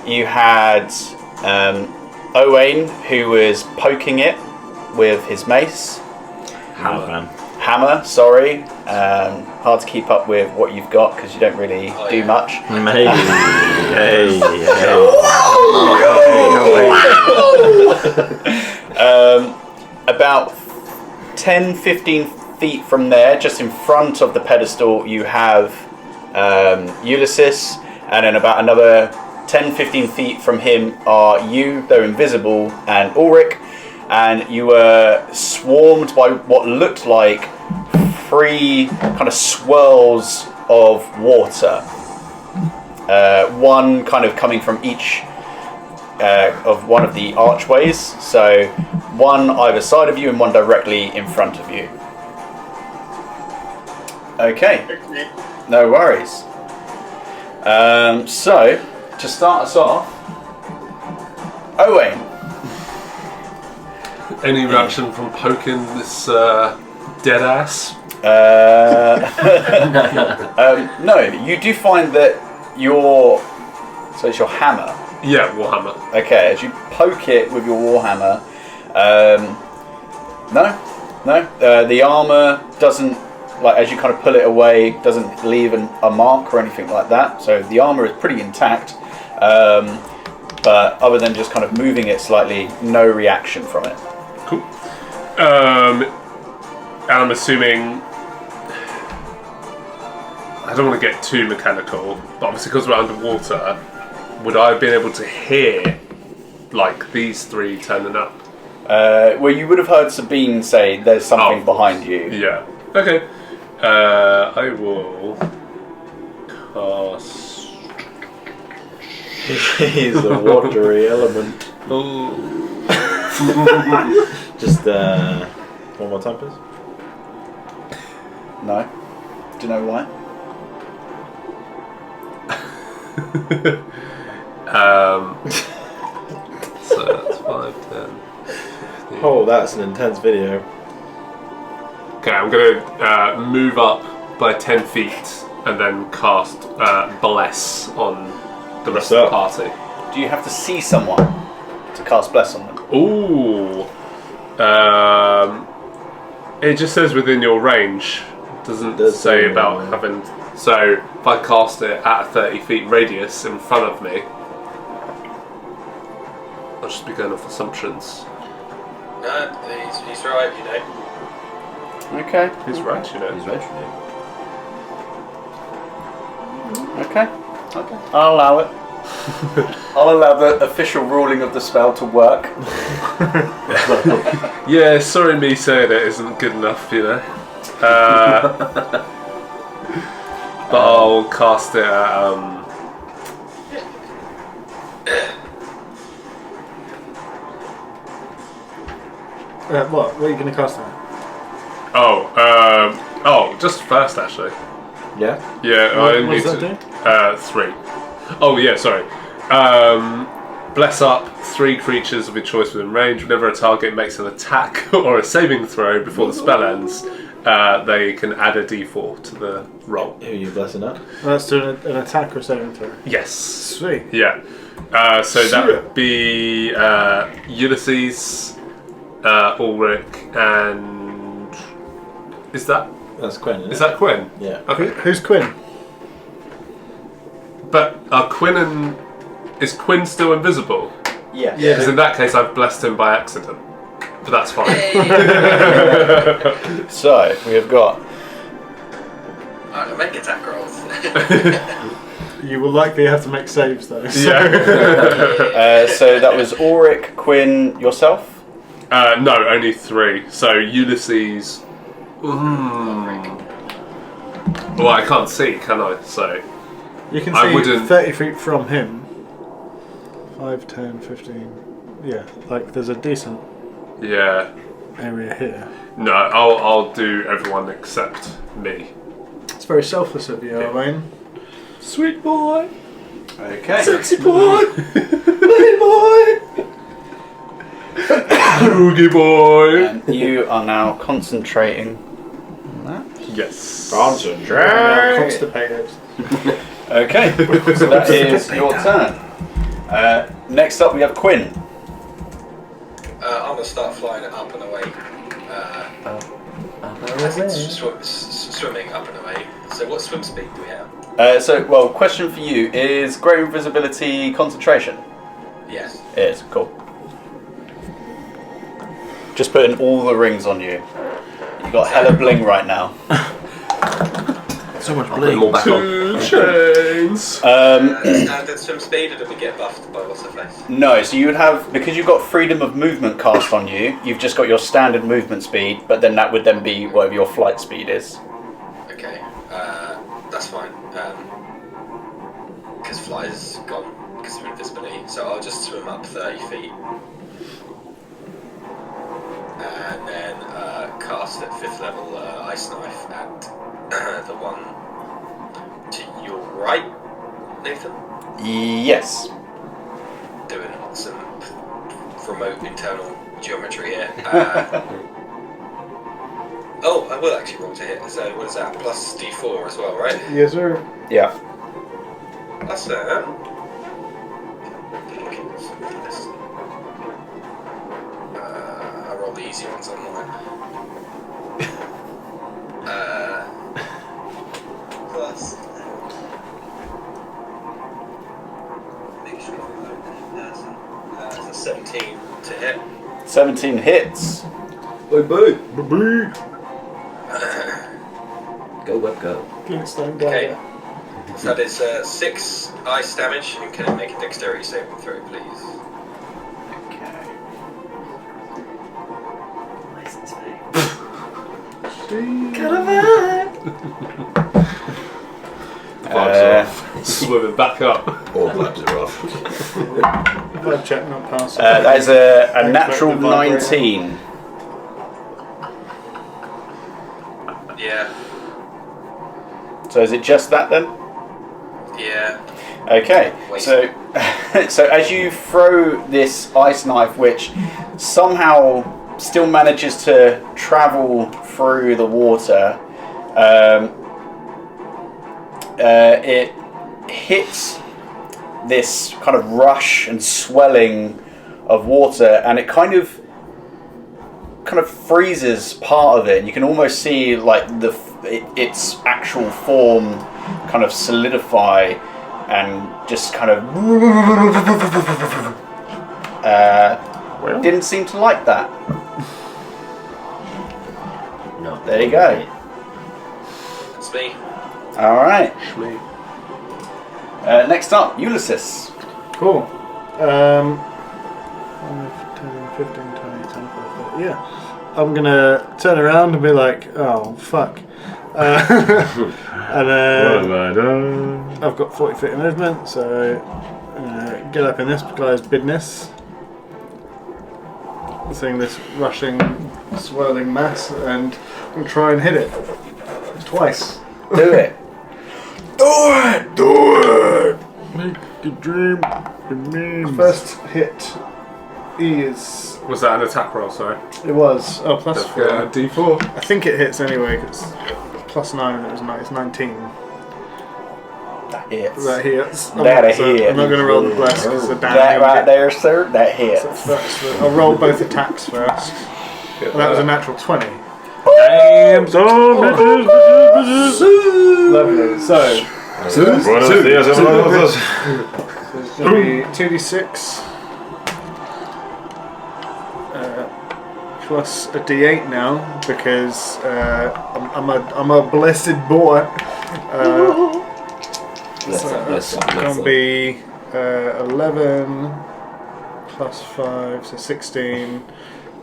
Speaker 1: you had Owain, who was poking it with his mace. Hammer, sorry. Hard to keep up with what you've got because you don't really do much. About 10-15 feet from there, just in front of the pedestal, you have Ulysses, and then about another 10-15 feet from him are you, though invisible, and Ulrich. And you were swarmed by what looked like 3 kind of swirls of water. One kind of coming from each of one of the archways. So one either side of you and one directly in front of you. Okay, no worries. So, to start us off, Owain.
Speaker 2: Any reaction from poking this dead ass?
Speaker 1: No, you do find that so it's your hammer.
Speaker 2: Yeah, Warhammer.
Speaker 1: Okay, as you poke it with your warhammer, the armor doesn't, like, as you kind of pull it away, doesn't leave a mark or anything like that. So the armor is pretty intact, but other than just kind of moving it slightly, no reaction from it.
Speaker 2: Cool. And I'm assuming... I don't want to get too mechanical, but obviously because we're underwater, would I have been able to hear, like, these 3 turning up?
Speaker 1: Well, you would have heard Sabine say there's something behind you.
Speaker 2: Yeah. Okay. I will cast...
Speaker 4: He's a watery element.
Speaker 2: Oh.
Speaker 4: Just one more time, please.
Speaker 1: No. Do you know why?
Speaker 2: So that's 5, 10. 15.
Speaker 4: Oh, that's an intense video.
Speaker 2: Okay, I'm going to move up by 10 feet and then cast Bless on the rest of the party.
Speaker 1: Do you have to see someone to cast Bless on them?
Speaker 2: Ooh. It just says within your range. Doesn't say about having... So, if I cast it at a 30 feet radius in front of me, I'll just be going off assumptions.
Speaker 6: No, he's right, you know.
Speaker 1: Okay.
Speaker 2: He's right, you know.
Speaker 3: He's right,
Speaker 1: Okay. I'll allow it. I'll allow the official ruling of the spell to work.
Speaker 2: Yeah, sorry me saying it isn't good enough, you know. But I'll cast it at
Speaker 5: What are you going to cast now?
Speaker 2: Just first actually.
Speaker 3: Yeah.
Speaker 2: Yeah, I
Speaker 5: What
Speaker 2: only
Speaker 5: does
Speaker 2: need
Speaker 5: that
Speaker 2: to. 3. Oh yeah, sorry. Bless up 3 creatures of your choice within range. Whenever a target makes an attack or a saving throw before the spell ends, they can add a d4 to the roll.
Speaker 3: Who are you blessing up?
Speaker 5: That's doing an attack or saving throw.
Speaker 2: Yes.
Speaker 5: Sweet.
Speaker 2: Yeah. So that would be Ulysses, Ulrich, and is that
Speaker 3: That's Quinn.
Speaker 2: is that Quinn?
Speaker 3: Yeah.
Speaker 2: Okay.
Speaker 5: Who's Quinn?
Speaker 2: But is Quinn still invisible?
Speaker 3: Yeah.
Speaker 2: Because in that case, I've blessed him by accident. But that's fine.
Speaker 1: So we have got.
Speaker 6: Make attack rolls.
Speaker 5: You will likely have to make saves though. So.
Speaker 2: Yeah.
Speaker 1: So that was Ulrich, Quinn, yourself.
Speaker 2: No, only 3. So Ulysses. Well, I can't see, can I? So
Speaker 5: You can
Speaker 2: I
Speaker 5: see
Speaker 2: wouldn't-
Speaker 5: 30 feet from him. 5, 10, 15. Yeah, like there's a decent
Speaker 2: yeah.
Speaker 5: area here.
Speaker 2: No, I'll do everyone except me.
Speaker 5: It's very selfless of you, Owain.
Speaker 3: Sweet boy.
Speaker 1: Okay.
Speaker 3: Sexy boy. Baby boy.
Speaker 2: Oogie boy.
Speaker 1: And you are now concentrating on that.
Speaker 2: Yes.
Speaker 5: Constipated.
Speaker 1: Okay, so that is your turn. Next up, we have Quinn.
Speaker 6: I'm gonna start flying it up and away. Swimming up and away. So what swim speed do we have?
Speaker 1: Question for you is great invisibility concentration?
Speaker 6: Yes.
Speaker 1: It is, cool. Just putting all the rings on you. You got hella bling right now.
Speaker 7: So much
Speaker 3: Put them all back on.
Speaker 2: 2 chains.
Speaker 6: Standard swim speed, or do we get buffed by what's her face?
Speaker 1: No, so you would have, because you've got freedom of movement cast on you, you've just got your standard movement speed, but then that would then be whatever your flight speed is.
Speaker 6: Okay, that's fine. Because flight is gone because of invisibility, so I'll just swim up 30 feet. And then cast at 5th level Ice Knife at the one to your right, Nathan?
Speaker 1: Yes.
Speaker 6: Doing some remote internal geometry here. Oh, I will actually roll to hit. So what is that? Plus D4 as well, right?
Speaker 5: Yes, sir.
Speaker 1: Yeah.
Speaker 6: That's I roll the easy ones on mine. Plus. Make sure that's a 17 to hit.
Speaker 1: 17 hits.
Speaker 3: Bye bye. Go web go.
Speaker 5: Flintstone
Speaker 6: Okay.
Speaker 5: guy.
Speaker 6: So that is 6 ice damage, and can I make a dexterity saving throw, please?
Speaker 1: Okay.
Speaker 2: Swimming back up.
Speaker 7: All blabs are off.
Speaker 5: Blood check not pass.
Speaker 1: That is a natural 19.
Speaker 6: Yeah.
Speaker 1: So is it just that then?
Speaker 6: Yeah.
Speaker 1: Okay,
Speaker 6: Wait.
Speaker 1: so so as you throw this ice knife, which somehow still manages to travel through the water, it hits this kind of rush and swelling of water, and it kind of freezes part of it. You can almost see like its actual form kind of solidify and just kind of didn't seem to like that.
Speaker 3: No.
Speaker 1: There you go.
Speaker 6: That's me.
Speaker 1: All right.
Speaker 2: Me.
Speaker 1: Next up, Ulysses.
Speaker 5: Cool. 5, 10, 15, 20, 25, 30. Yeah. I'm gonna turn around and be like, oh, fuck. And then
Speaker 7: I done?
Speaker 5: I've got 40 feet of movement, so get up in this guy's business. seeing this rushing, swirling mass, and I'm going to try and hit it twice.
Speaker 1: Do it.
Speaker 5: Make the dream the memes. First hit is...
Speaker 2: Was that an attack roll, sorry?
Speaker 5: It was. Oh, plus 4.
Speaker 2: D4.
Speaker 5: I think it hits anyway, 'cause plus 9, it's 19.
Speaker 1: That hits.
Speaker 5: That hits.
Speaker 1: That a hit.
Speaker 5: I'm not going to roll the bless because the damage.
Speaker 1: That right there, sir, that hits.
Speaker 5: I'll roll both attacks first. And that was a natural 20.
Speaker 7: Damn, son, bitches.
Speaker 5: Lovely. So it's going to be 2d6 plus a d8 now because I'm a blessed boy. So it's going to be 11 plus 5, so 16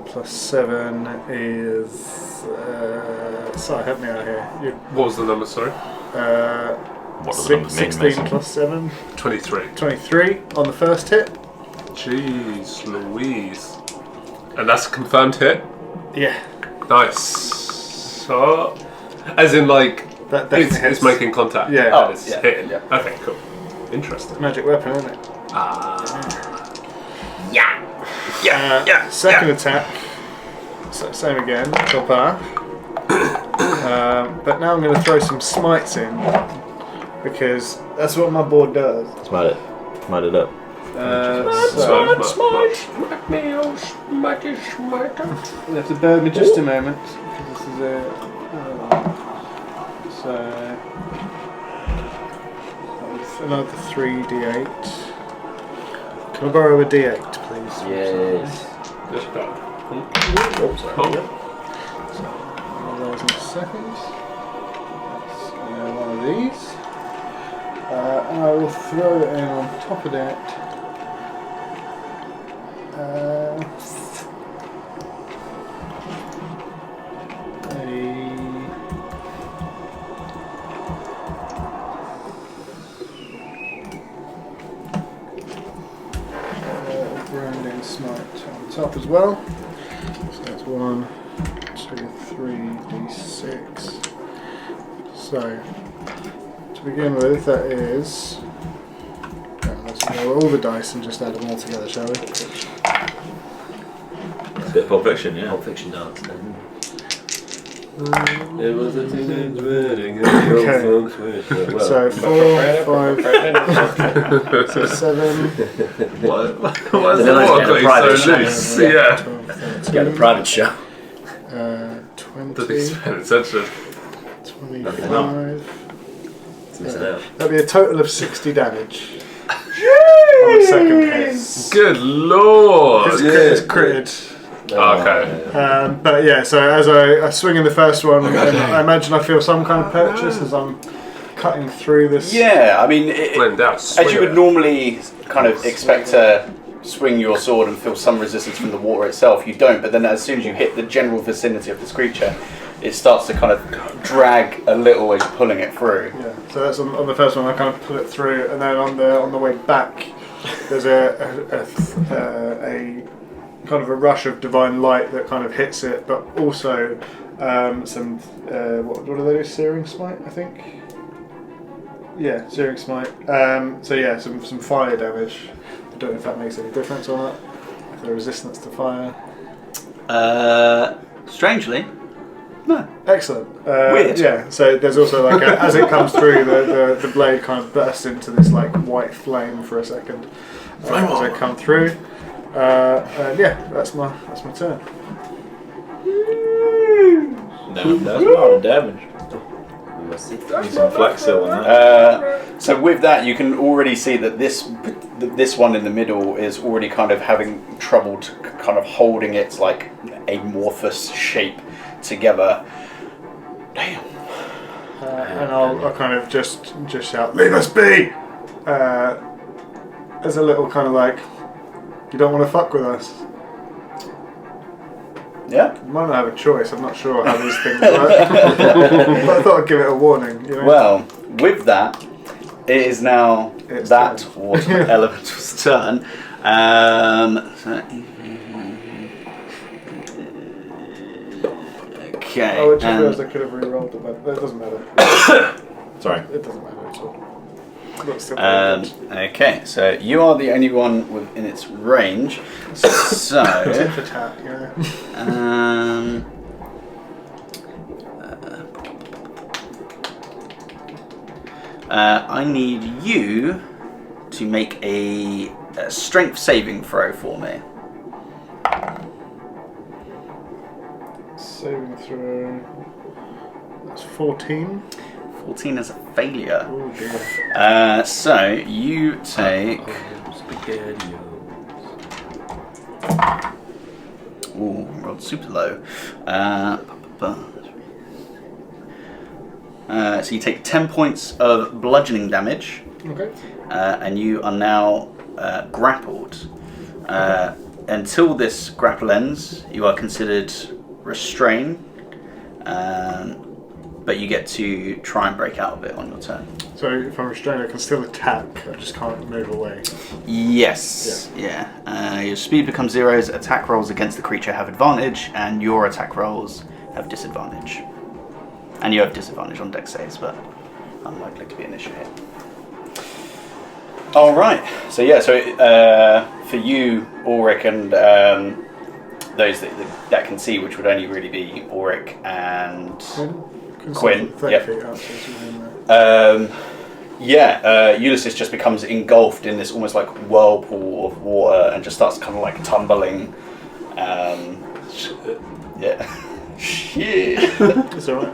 Speaker 5: plus 7 is. Sorry, help me out here.
Speaker 2: What was the number, sorry?
Speaker 4: What does the number mean,
Speaker 5: 16
Speaker 4: Mason?
Speaker 5: plus 7.
Speaker 2: 23.
Speaker 5: 23 on the first hit.
Speaker 2: Jeez Louise. And that's a confirmed hit?
Speaker 5: Yeah.
Speaker 2: Nice. So, as in, like,
Speaker 5: That definitely
Speaker 2: it's
Speaker 5: hits.
Speaker 2: making contact.
Speaker 5: Yeah.
Speaker 2: And it's
Speaker 1: yeah,
Speaker 2: hitting.
Speaker 1: yeah.
Speaker 2: Okay, cool. Interesting.
Speaker 5: Magic weapon, isn't it? Second attack. So, same again. Top half. But now I'm going to throw some smites in because that's what my board does.
Speaker 4: Smite it. Smite it up.
Speaker 2: Smite
Speaker 5: me, oh smitey smiter. You have to bear me just a moment. This is another 3d8. Can I borrow a d8, please?
Speaker 3: Yes.
Speaker 2: Just go.
Speaker 3: Oh, sorry.
Speaker 5: One of those in a second. That's one of these. And I will throw it in on top of that. Branding smite on top as well. So that's 1, 2, 3, d6. So to begin with, that is. Let's roll all the dice and just add them all together, shall we?
Speaker 7: Bit of Pulp Fiction, yeah.
Speaker 3: Pulp Fiction dance.
Speaker 2: It was a teenage wedding.
Speaker 5: Okay. So 4, 5, 6, 7.
Speaker 2: Why is the
Speaker 3: Then I
Speaker 2: water
Speaker 3: get a private
Speaker 2: going so
Speaker 3: show.
Speaker 2: loose? Yeah.
Speaker 5: 12, 13,
Speaker 3: Get a private show.
Speaker 5: 20,
Speaker 2: Didn't expect attention.
Speaker 5: 25.
Speaker 3: It's missing out.
Speaker 5: That'd be a total of 60 damage. On the second hit.
Speaker 2: Good lord.
Speaker 5: It's critted.
Speaker 2: Okay.
Speaker 5: But yeah, so as I swing in the first one, and I imagine I feel some kind of purchase as I'm cutting through this.
Speaker 1: Yeah, I mean,
Speaker 2: Blend out.
Speaker 1: as you would normally kind of expect to swing your sword and feel some resistance from the water itself, you don't. But then as soon as you hit the general vicinity of this creature, it starts to kind of drag a little as you're pulling it through.
Speaker 5: Yeah. So that's on the first one. I kind of pull it through, and then on the way back, there's a kind of a rush of divine light that kind of hits it, but also some what do they do? Searing smite, I think. Yeah, searing smite. So yeah, some fire damage. I don't know if that makes any difference or not. If the resistance to fire.
Speaker 1: Strangely, no.
Speaker 5: Excellent.
Speaker 1: Weird.
Speaker 5: Yeah. So there's also like as it comes through, the blade kind of bursts into this like white flame for a second as I come through. And yeah, that's my turn.
Speaker 7: No, that's a lot of damage. Need some flexo on that.
Speaker 1: So with that, you can already see that this one in the middle is already kind of having trouble kind of holding its like amorphous shape together. Damn.
Speaker 5: And I'll kind of just shout, "Leave us be!" As a little kind of like, you don't want to fuck with us.
Speaker 1: Yeah.
Speaker 5: You might not have a choice. I'm not sure how these things work. But I thought I'd give it a warning. You know?
Speaker 1: Well, with that, it is now
Speaker 5: It's
Speaker 1: that
Speaker 5: turn.
Speaker 1: water elemental's turn. Okay.
Speaker 5: Oh, I just realised I could have re-rolled them, but it doesn't matter.
Speaker 4: Sorry.
Speaker 5: It doesn't matter at all. But still
Speaker 1: okay, so you are the only one within its range. So,
Speaker 5: tit for tat, yeah.
Speaker 1: I need you to make a strength saving throw for me.
Speaker 5: Saving throw. That's 14.
Speaker 1: 14 is a failure.
Speaker 5: Oh dear.
Speaker 1: So you take. Ooh, rolled super low. So you take 10 points of bludgeoning damage.
Speaker 5: Okay.
Speaker 1: And you are now grappled. Until this grapple ends, you are considered restrained, but you get to try and break out of it on your turn.
Speaker 5: So if I'm restrained, I can still attack. I just can't move away.
Speaker 1: Yes. Yeah. Your speed becomes 0. Attack rolls against the creature have advantage, and your attack rolls have disadvantage. And you have disadvantage on dex saves, but unlikely to be an issue here. All right. So yeah. So for you, Ulrich, and those that can see, which would only really be Ulrich and Quinn.
Speaker 5: 30 feet up, so it's within there.
Speaker 1: Ulysses just becomes engulfed in this almost like whirlpool of water and just starts kind of like tumbling. Shit.
Speaker 5: It's alright.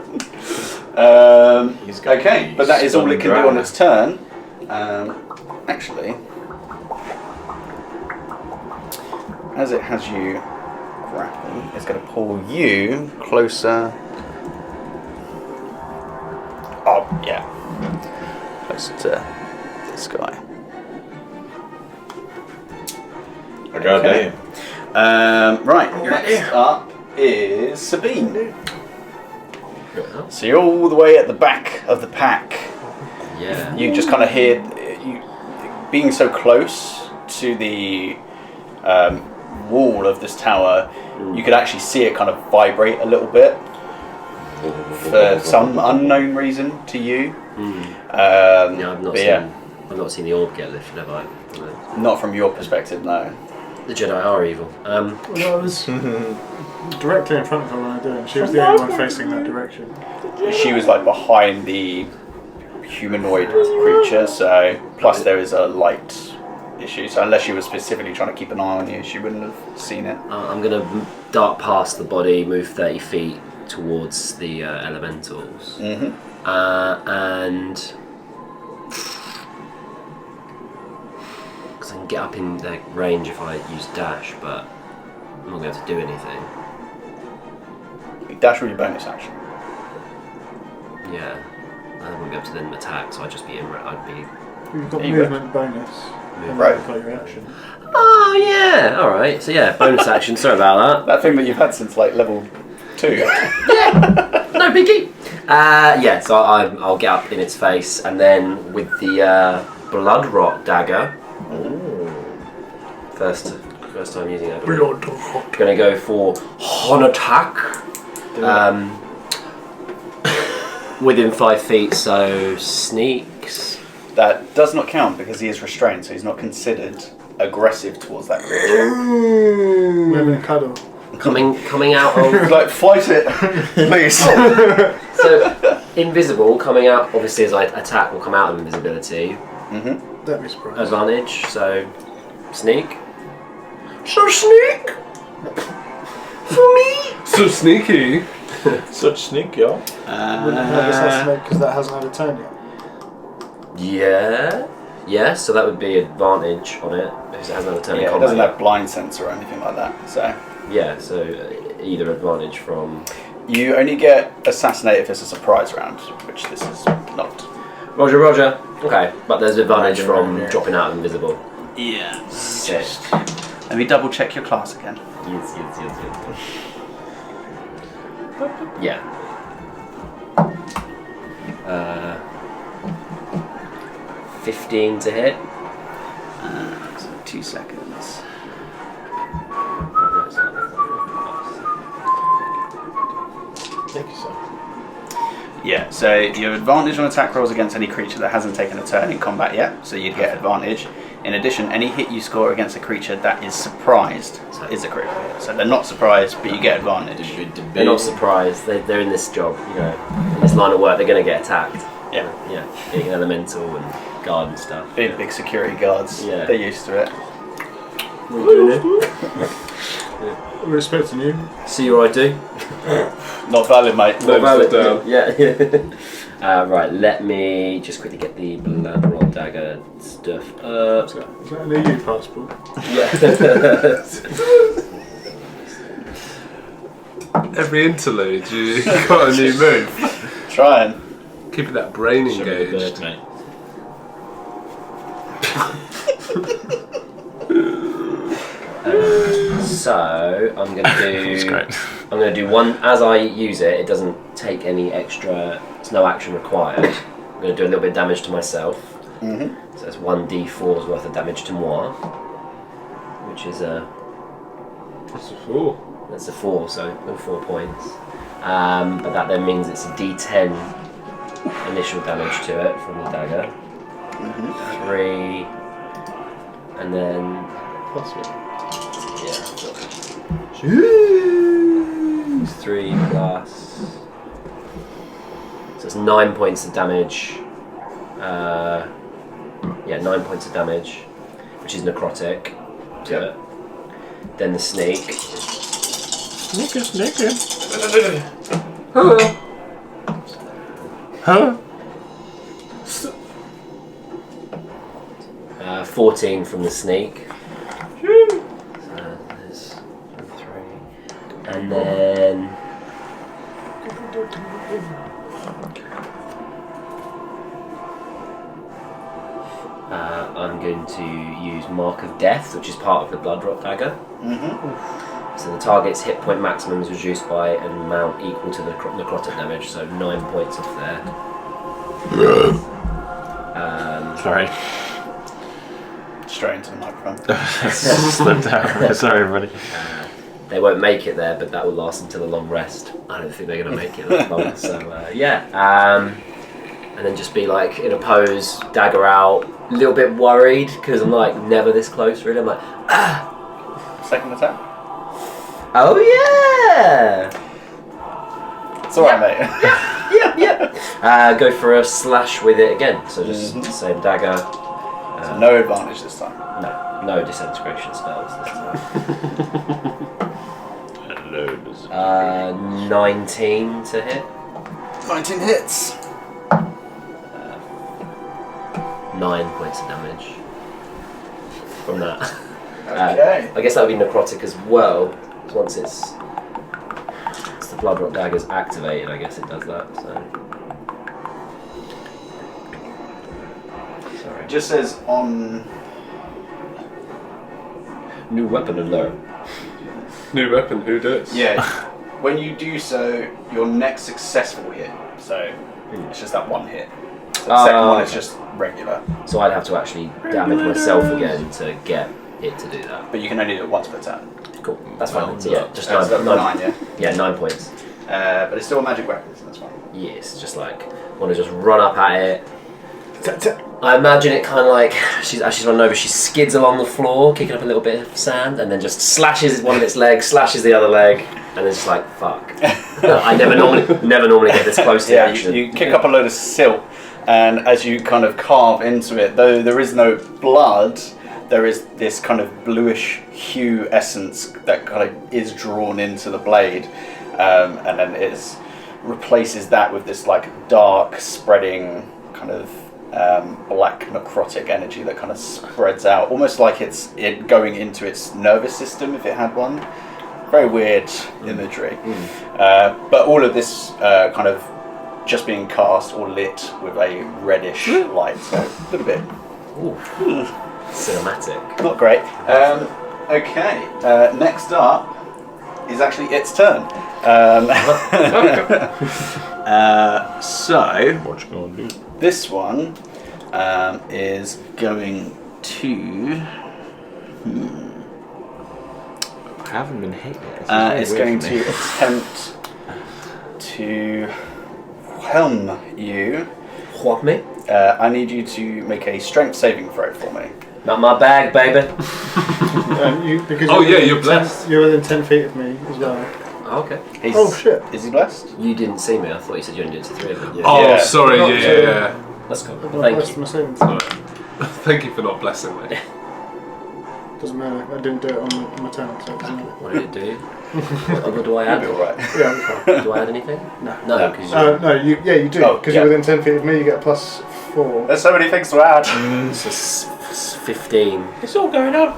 Speaker 1: Okay, but that is all it can do on its turn. Actually, as it has you grappled, it's going to pull you closer. Oh, yeah. Closer to this guy.
Speaker 7: I got
Speaker 1: Okay. Right, next up is Sabine. So you're all the way at the back of the pack.
Speaker 3: Yeah.
Speaker 1: You just kind of hear, you being so close to the wall of this tower, you could actually see it kind of vibrate a little bit for some unknown reason to you.
Speaker 3: Yeah, I've not seen.
Speaker 1: yeah.
Speaker 3: I've not seen the orb get lifted, have I?
Speaker 1: Not from your perspective, no.
Speaker 3: The Jedi are evil.
Speaker 5: Well, I was directly in front of her when I did it. She was the only one facing that direction.
Speaker 1: She was like behind the humanoid creature, so plus there is a light issue, so unless she was specifically trying to keep an eye on you, she wouldn't have seen it.
Speaker 3: I'm going to dart past the body, move 30 feet towards the elementals.
Speaker 1: Mm-hmm.
Speaker 3: And because I can get up in their range if I use dash, but I'm not going to do anything.
Speaker 1: You dash with your bonus action.
Speaker 3: Yeah, I wouldn't be able to then attack, so I'd just be in. I'd be.
Speaker 5: You've got
Speaker 1: Yeah, you
Speaker 5: movement bonus. And
Speaker 1: Right.
Speaker 5: you've got your action.
Speaker 3: Oh yeah, all right. So yeah, bonus action. Sorry about
Speaker 1: That thing that you've had since like level 2.
Speaker 3: that. No biggie. Yeah, so I'll get up in its face, and then with the blood rot dagger. First time using it. Gonna go for on attack. Within 5 feet, so sneaks.
Speaker 1: That does not count because he is restrained, so he's not considered aggressive towards that creature.
Speaker 5: We're having a cuddle.
Speaker 3: Coming out of.
Speaker 1: Like, fight it, please.
Speaker 3: So invisible, coming out. Obviously, as I attack, will come out of invisibility.
Speaker 1: Mm-hmm.
Speaker 5: Don't be surprised.
Speaker 3: Advantage. So sneak. So sneak. For me.
Speaker 2: So sneaky.
Speaker 7: Such sneak, y'all.
Speaker 5: Wouldn't have assassinate because that hasn't had a turn yet.
Speaker 3: Yeah. So that would be advantage on it because it hasn't had a turn in
Speaker 1: Yeah, it
Speaker 3: combat.
Speaker 1: doesn't have blind sense or anything like that, so.
Speaker 3: Yeah. So either advantage from.
Speaker 1: You only get assassinate if it's a surprise round, which this is not.
Speaker 3: Roger. Okay, but there's advantage from dropping out invisible.
Speaker 1: Yeah.
Speaker 3: Okay.
Speaker 1: Let me double check your class again.
Speaker 3: Yes. Yeah. 15 to hit.
Speaker 1: So 2 seconds. Yeah, so you have advantage on attack rolls against any creature that hasn't taken a turn in combat yet, so you'd get advantage. In addition, any hit you score against a creature that is surprised is a critical hit. So they're not surprised, but you get advantage.
Speaker 3: They're not surprised. They're in this job, you know, in this line of work. They're going to get attacked.
Speaker 1: Yeah.
Speaker 3: Yeah, being elemental and guard and stuff.
Speaker 1: Being big security guards,
Speaker 3: Yeah.
Speaker 1: they're used to it.
Speaker 3: What are you doing
Speaker 5: We're expecting you.
Speaker 3: here? See what I do?
Speaker 1: Not valid, mate.
Speaker 2: No, sit down.
Speaker 3: Yeah. Right, let me just quickly get the blood roll dagger stuff up.
Speaker 5: Is that an EU passport?
Speaker 2: Every interlude, you got a new move.
Speaker 1: Trying.
Speaker 2: Keeping that brain
Speaker 4: Show me the
Speaker 2: engaged.
Speaker 4: bird, mate.
Speaker 3: So I'm gonna
Speaker 4: That's
Speaker 3: do.
Speaker 4: great.
Speaker 3: I'm gonna do one as I use it. It doesn't take any extra. It's no action required. I'm gonna do a little bit of damage to myself.
Speaker 1: Mm-hmm.
Speaker 3: So it's 1d4's worth of damage to moi, which is a.
Speaker 2: That's a 4.
Speaker 3: That's a 4, so 4 points. But that then means it's a d10 initial damage to it from the dagger. 3, and then
Speaker 2: Plus 1.
Speaker 3: yeah, 3 plus. So it's 9 points of damage. 9 points of damage, which is necrotic to it. Then the snake.
Speaker 5: Huh?
Speaker 3: 14 from the snake. So there's 3. And then I'm going to use Mark of Death, which is part of the Bloodrot dagger.
Speaker 1: Mm-hmm.
Speaker 3: So the target's hit point maximum is reduced by an amount equal to the necrotic damage, so 9 points off there.
Speaker 4: Sorry.
Speaker 1: Straight into the microphone.
Speaker 4: Slipped out. Sorry, everybody.
Speaker 3: They won't make it there, but that will last until a long rest. I don't think they're going to make it that long. So and then just be like in a pose, dagger out, a little bit worried because I'm like never this close. Really, I'm like,
Speaker 1: Second attack.
Speaker 3: oh yeah,
Speaker 1: It's alright, mate.
Speaker 3: yep. Go for a slash with it again. So just same dagger.
Speaker 1: So no advantage this time.
Speaker 3: No disintegration spells this time.
Speaker 4: Loads.
Speaker 3: 19 to hit.
Speaker 1: 19 hits.
Speaker 3: 9 points of damage from that.
Speaker 1: Okay.
Speaker 3: I guess that would be necrotic as well. Once it's the Bloodrot dagger's activated, I guess it does that. So. Sorry.
Speaker 1: It just says on.
Speaker 3: New weapon alert.
Speaker 2: New weapon, who does?
Speaker 1: Yeah. When you do so, your next successful hit. So it's just that one hit. So the second one is
Speaker 3: okay.
Speaker 1: just regular.
Speaker 3: So I'd have to actually damage myself again to get it to do that.
Speaker 1: But you can only do it once per turn.
Speaker 3: Cool. That's fine. So yeah, just
Speaker 1: So
Speaker 3: 9.
Speaker 1: 9, yeah.
Speaker 3: Yeah, 9 points.
Speaker 1: But it's still a magic weapon, so that's fine.
Speaker 3: Yes, just like want to just run up at it. I imagine it kind of like as she's running over, she skids along the floor, kicking up a little bit of sand, and then just slashes one of its legs, slashes the other leg, and then just like fuck. I never normally get this close to action.
Speaker 1: You kick up a load of silt, and as you kind of carve into it, though there is no blood, there is this kind of bluish hue essence that kind of is drawn into the blade, and then it replaces that with this like dark, spreading kind of black necrotic energy that kind of spreads out, almost like it's going into its nervous system if it had one. Very weird imagery. But all of this kind of just being cast or lit with a reddish light, so a little bit
Speaker 3: Cinematic.
Speaker 1: not great. Okay, next up is actually its turn. So
Speaker 4: What you gonna do?
Speaker 1: this one is going to.
Speaker 4: I haven't been hit yet.
Speaker 1: It's going to attempt to. helm you.
Speaker 3: What me?
Speaker 1: I need you to make a strength saving throw for me.
Speaker 3: Not my bag, baby.
Speaker 5: Because
Speaker 2: Oh, yeah,
Speaker 5: within
Speaker 2: you're blessed.
Speaker 5: You're within 10 feet of me as well.
Speaker 3: Okay.
Speaker 1: He's,
Speaker 5: Oh, shit.
Speaker 1: Is he blessed?
Speaker 3: You didn't see me. I thought you said you only did it to 3 of them.
Speaker 2: Oh,
Speaker 1: Yeah.
Speaker 2: sorry.
Speaker 5: Oh,
Speaker 2: Yeah.
Speaker 3: That's cool.
Speaker 5: I've not
Speaker 3: Thank
Speaker 5: blessed
Speaker 3: you.
Speaker 5: my savings.
Speaker 2: Thank you for not blessing me.
Speaker 5: Doesn't matter. I didn't do it on my turn, so it doesn't matter.
Speaker 3: What did it do? What do I
Speaker 1: You'll
Speaker 3: add?
Speaker 1: be alright.
Speaker 5: Yeah, I'm fine.
Speaker 3: Do I add anything?
Speaker 5: No.
Speaker 3: No, because
Speaker 5: No, you do.
Speaker 1: Oh,
Speaker 5: Because
Speaker 1: yeah.
Speaker 5: you're within 10 feet of me, you get a +4.
Speaker 1: There's so many things to add.
Speaker 3: it's 15.
Speaker 7: It's all going on.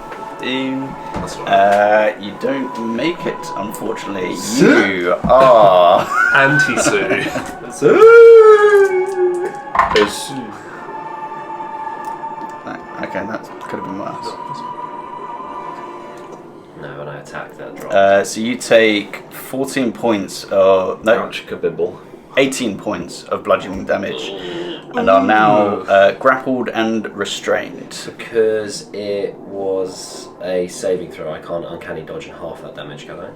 Speaker 2: That's right.
Speaker 1: You don't make it, unfortunately. You are.
Speaker 2: Anti-Sue.
Speaker 1: Okay, that could have been worse.
Speaker 3: No, when I attack, that drops.
Speaker 1: So you take 14 points of. No,
Speaker 7: Ouch, kabibble.
Speaker 1: 18 points of bludgeoning damage. And are now grappled and restrained.
Speaker 3: Because it was a saving throw, I can't uncanny dodge and half that damage, can I?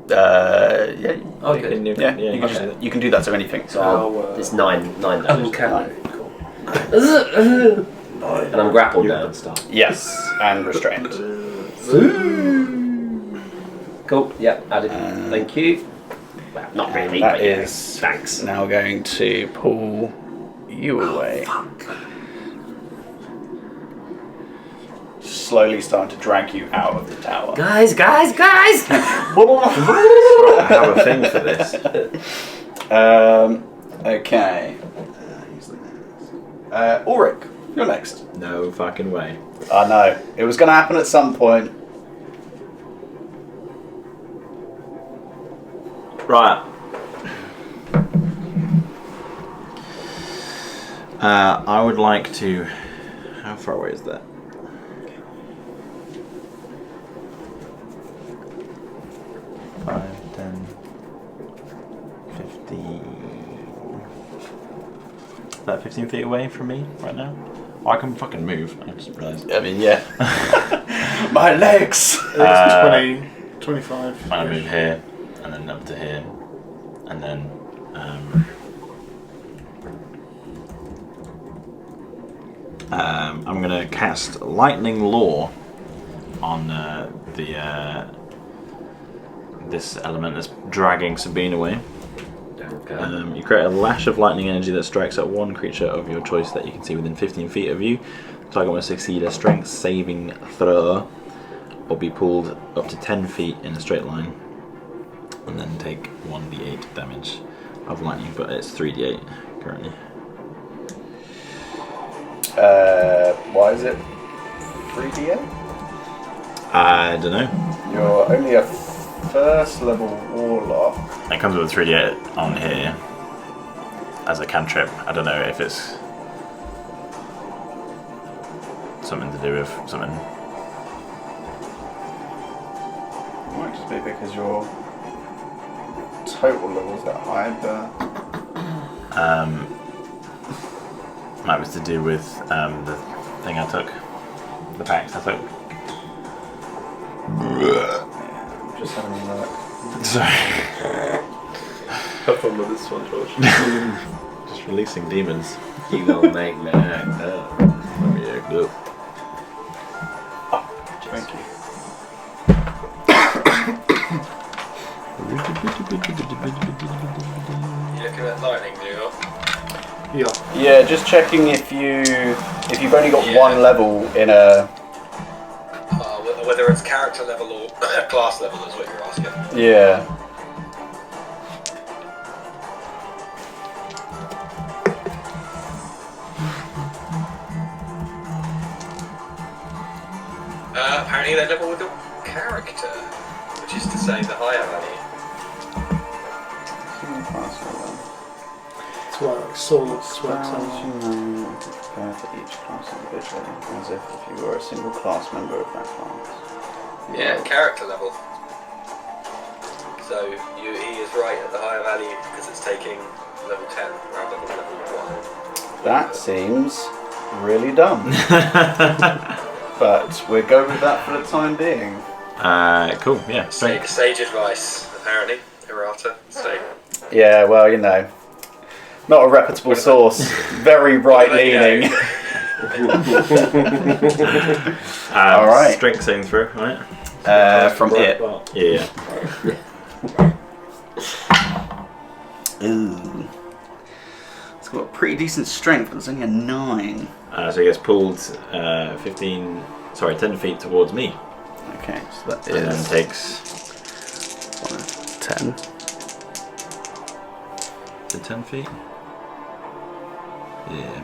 Speaker 1: Yeah.
Speaker 3: Oh,
Speaker 7: You
Speaker 3: good.
Speaker 7: can-
Speaker 1: Yeah,
Speaker 7: yeah,
Speaker 1: you,
Speaker 7: you
Speaker 1: can
Speaker 7: can
Speaker 1: do, you can do that to anything.
Speaker 3: So it's 9 damage.
Speaker 1: Nine.
Speaker 3: Cool. And I'm grappled now.
Speaker 1: Yes, and restrained.
Speaker 3: Cool, yeah, added. Thank you. Well, not really,
Speaker 1: That
Speaker 3: but yeah.
Speaker 1: is
Speaker 3: Thanks.
Speaker 1: now going to pull you away. Slowly starting to drag you out of the tower.
Speaker 3: Guys!
Speaker 7: I have a thing for this.
Speaker 1: Okay. Ulrich, you're next.
Speaker 7: No fucking way.
Speaker 1: I know. It was going to happen at some point.
Speaker 4: Right. I would like to. How far away is that? Five, 10, 15. Is that 15 feet away from me right now? Oh, I can fucking move. I just realised.
Speaker 1: I mean, yeah. My legs!
Speaker 5: It's 20, 25.
Speaker 4: I'm gonna move here, and then up to here, and then I'm gonna cast Lightning Law on this element that's dragging Sabine away.
Speaker 3: Okay.
Speaker 4: You create a lash of lightning energy that strikes at one creature of your choice that you can see within 15 feet of you. The target must succeed a strength saving throw or be pulled up to 10 feet in a straight line and then take 1d8 damage of lightning, but it's 3d8 currently.
Speaker 1: Why is it 3d8?
Speaker 4: I don't know.
Speaker 1: You're only a first level warlock.
Speaker 4: It comes with a 3d8 on here as a cantrip. I don't know if it's something to do with something.
Speaker 1: It might just be because your total level's that high, but
Speaker 4: Might was to do with the thing I took, the pact I took.
Speaker 1: just having a look.
Speaker 4: Sorry.
Speaker 2: Have fun with this one, George.
Speaker 4: Just releasing demons.
Speaker 3: You gonna make me act up.
Speaker 4: Yeah, good.
Speaker 1: Thank you.
Speaker 6: You looking at lightning, do you?
Speaker 5: Yeah.
Speaker 1: Yeah, just checking if you've only got
Speaker 6: Yeah.
Speaker 1: one level in a.
Speaker 6: Whether it's character level or class level is what you're asking.
Speaker 1: Yeah.
Speaker 6: Apparently they level with your character, which is to say the higher value.
Speaker 5: It's like swords works out.
Speaker 1: For each class individually, as if you were a single class member of that class.
Speaker 6: Yeah, character level. So he is right at the higher value because it's taking level 10 rather than level 1.
Speaker 1: That seems really dumb. But we'll go with that for the time being.
Speaker 4: Cool, yeah.
Speaker 6: Sage advice, apparently. Errata. So
Speaker 1: Yeah, well, you know. not a reputable source. Very right-leaning. All right.
Speaker 4: Strength saving throw, right?
Speaker 1: From it.
Speaker 4: Yeah.
Speaker 1: Ooh. It's got a pretty decent strength, but it's only a 9.
Speaker 4: So he gets pulled 10 feet towards me.
Speaker 1: Okay, so that
Speaker 4: And then
Speaker 1: is
Speaker 4: takes
Speaker 1: 10.
Speaker 4: the 10 feet. Yeah.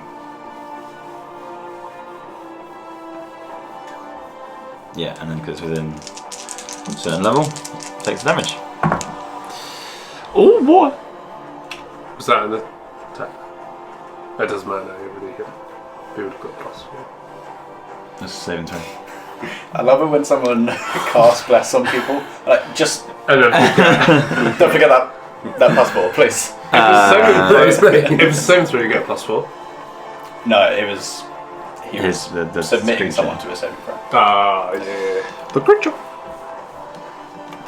Speaker 4: Yeah, and then because within a certain level, takes damage. Oh boy!
Speaker 2: Was that an attack? That doesn't matter, you really hit. We would have got +4.
Speaker 4: That's a saving throw.
Speaker 1: I love it when someone casts bless on people. Like, just
Speaker 2: And then
Speaker 1: don't forget that +4, please.
Speaker 2: if it's the same throw, you get +4.
Speaker 1: No, it was he was
Speaker 4: the
Speaker 1: submitting
Speaker 4: creature.
Speaker 1: someone to a saving throw.
Speaker 2: Ah, yeah.
Speaker 4: The creature.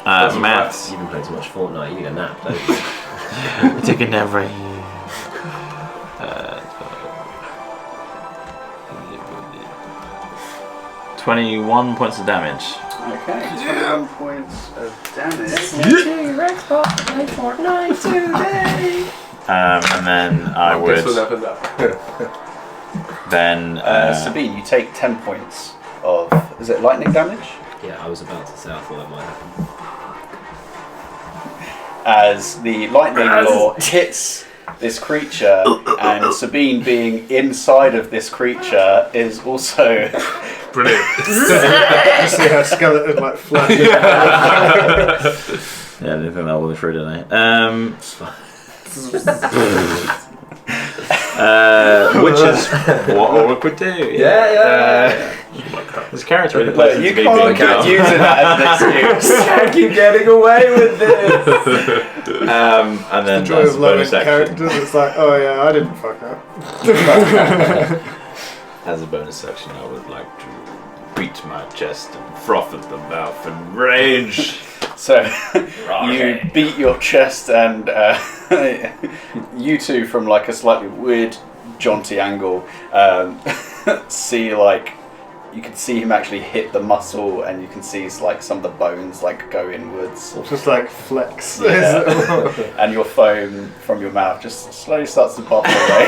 Speaker 4: Maths.
Speaker 3: You've been playing too much Fortnite, you need a nap, don't you?
Speaker 4: Take a nap right here. 21 points of damage.
Speaker 1: Okay, 21 points of damage.
Speaker 4: And then I would.
Speaker 2: Guess we'll never know.
Speaker 4: Then.
Speaker 1: Sabine, you take 10 points of. Is it lightning damage?
Speaker 3: Yeah, I was about to say I thought that might happen.
Speaker 1: As the lightning law hits this creature, and Sabine, being inside of this creature, is also.
Speaker 2: Brilliant.
Speaker 5: You see her skeleton like flash.
Speaker 4: Yeah, I didn't think that would be through, didn't I? Which is what Ulrich would do.
Speaker 1: Yeah.
Speaker 4: This character really
Speaker 1: Look,
Speaker 4: plays
Speaker 1: you
Speaker 4: into
Speaker 1: can't
Speaker 4: being
Speaker 1: keep using that as an excuse.
Speaker 3: I keep getting away with this!
Speaker 4: and then
Speaker 5: The joy
Speaker 4: as
Speaker 5: of
Speaker 4: a
Speaker 5: loving
Speaker 4: bonus action,
Speaker 5: characters. It's like, oh yeah, I didn't fuck up.
Speaker 4: as a bonus action, I would like to beat my chest and froth at the mouth in rage.
Speaker 1: So you beat your chest, and you two, from like a slightly weird, jaunty angle, see like. You can see him actually hit the muscle, and you can see like some of the bones like go inwards.
Speaker 5: Just like flex.
Speaker 1: Yeah. And your foam from your mouth just slowly starts to bubble away.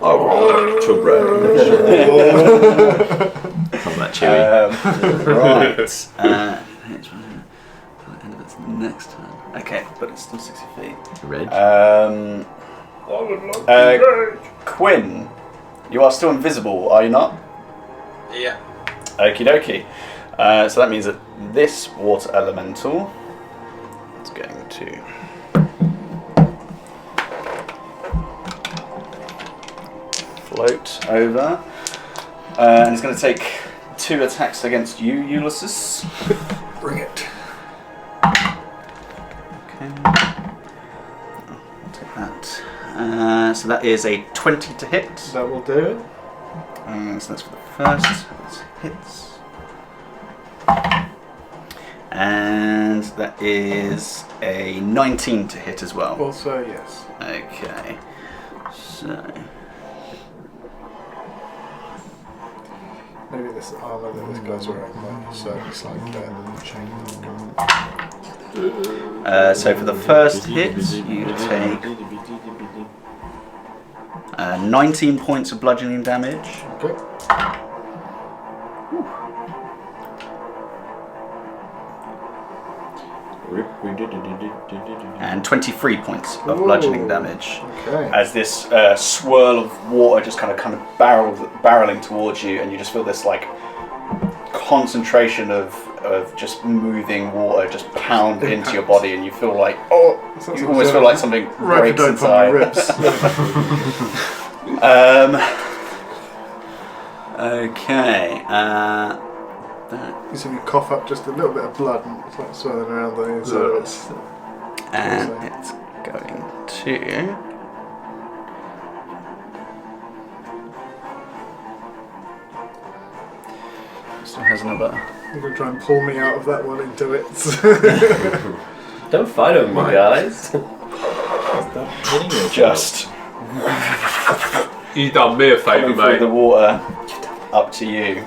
Speaker 4: I would like to rage. Sounds like Chewy.
Speaker 1: Right. End of its next turn. Okay, but it's still 60 feet.
Speaker 4: Rage.
Speaker 1: Quinn, you are still invisible, are you not?
Speaker 6: Yeah.
Speaker 1: Okie dokie. So that means that this water elemental is going to float over, and it's going to take 2 attacks against you, Ulysses.
Speaker 5: Bring it.
Speaker 1: Okay. I'll take that. So that is a 20 to hit.
Speaker 5: That will do it.
Speaker 1: So that's for the first. That's hits. And that is a 19 to hit as well.
Speaker 5: Also, yes.
Speaker 1: Okay. So.
Speaker 5: Maybe this armor that this guy's wearing might serve slightly better than the chain.
Speaker 1: So for the first hit, you take 19 points of bludgeoning damage.
Speaker 5: Okay.
Speaker 1: And 23 points of bludgeoning damage.
Speaker 5: Okay.
Speaker 1: As this swirl of water just kind of barreling towards you, and you just feel this like concentration of just moving water just pound into your body, and you feel like you almost feel like something breaks inside. Okay.
Speaker 5: You see me cough up just a little bit of blood, and it's like swirling around the inside of it.
Speaker 1: And it's going to. Still has another.
Speaker 5: You're going to try and pull me out of that one into it.
Speaker 3: Don't fight over me, guys.
Speaker 7: Stop hitting your
Speaker 1: just
Speaker 2: You done me a favour,
Speaker 1: coming through
Speaker 2: mate.
Speaker 1: the water up to you.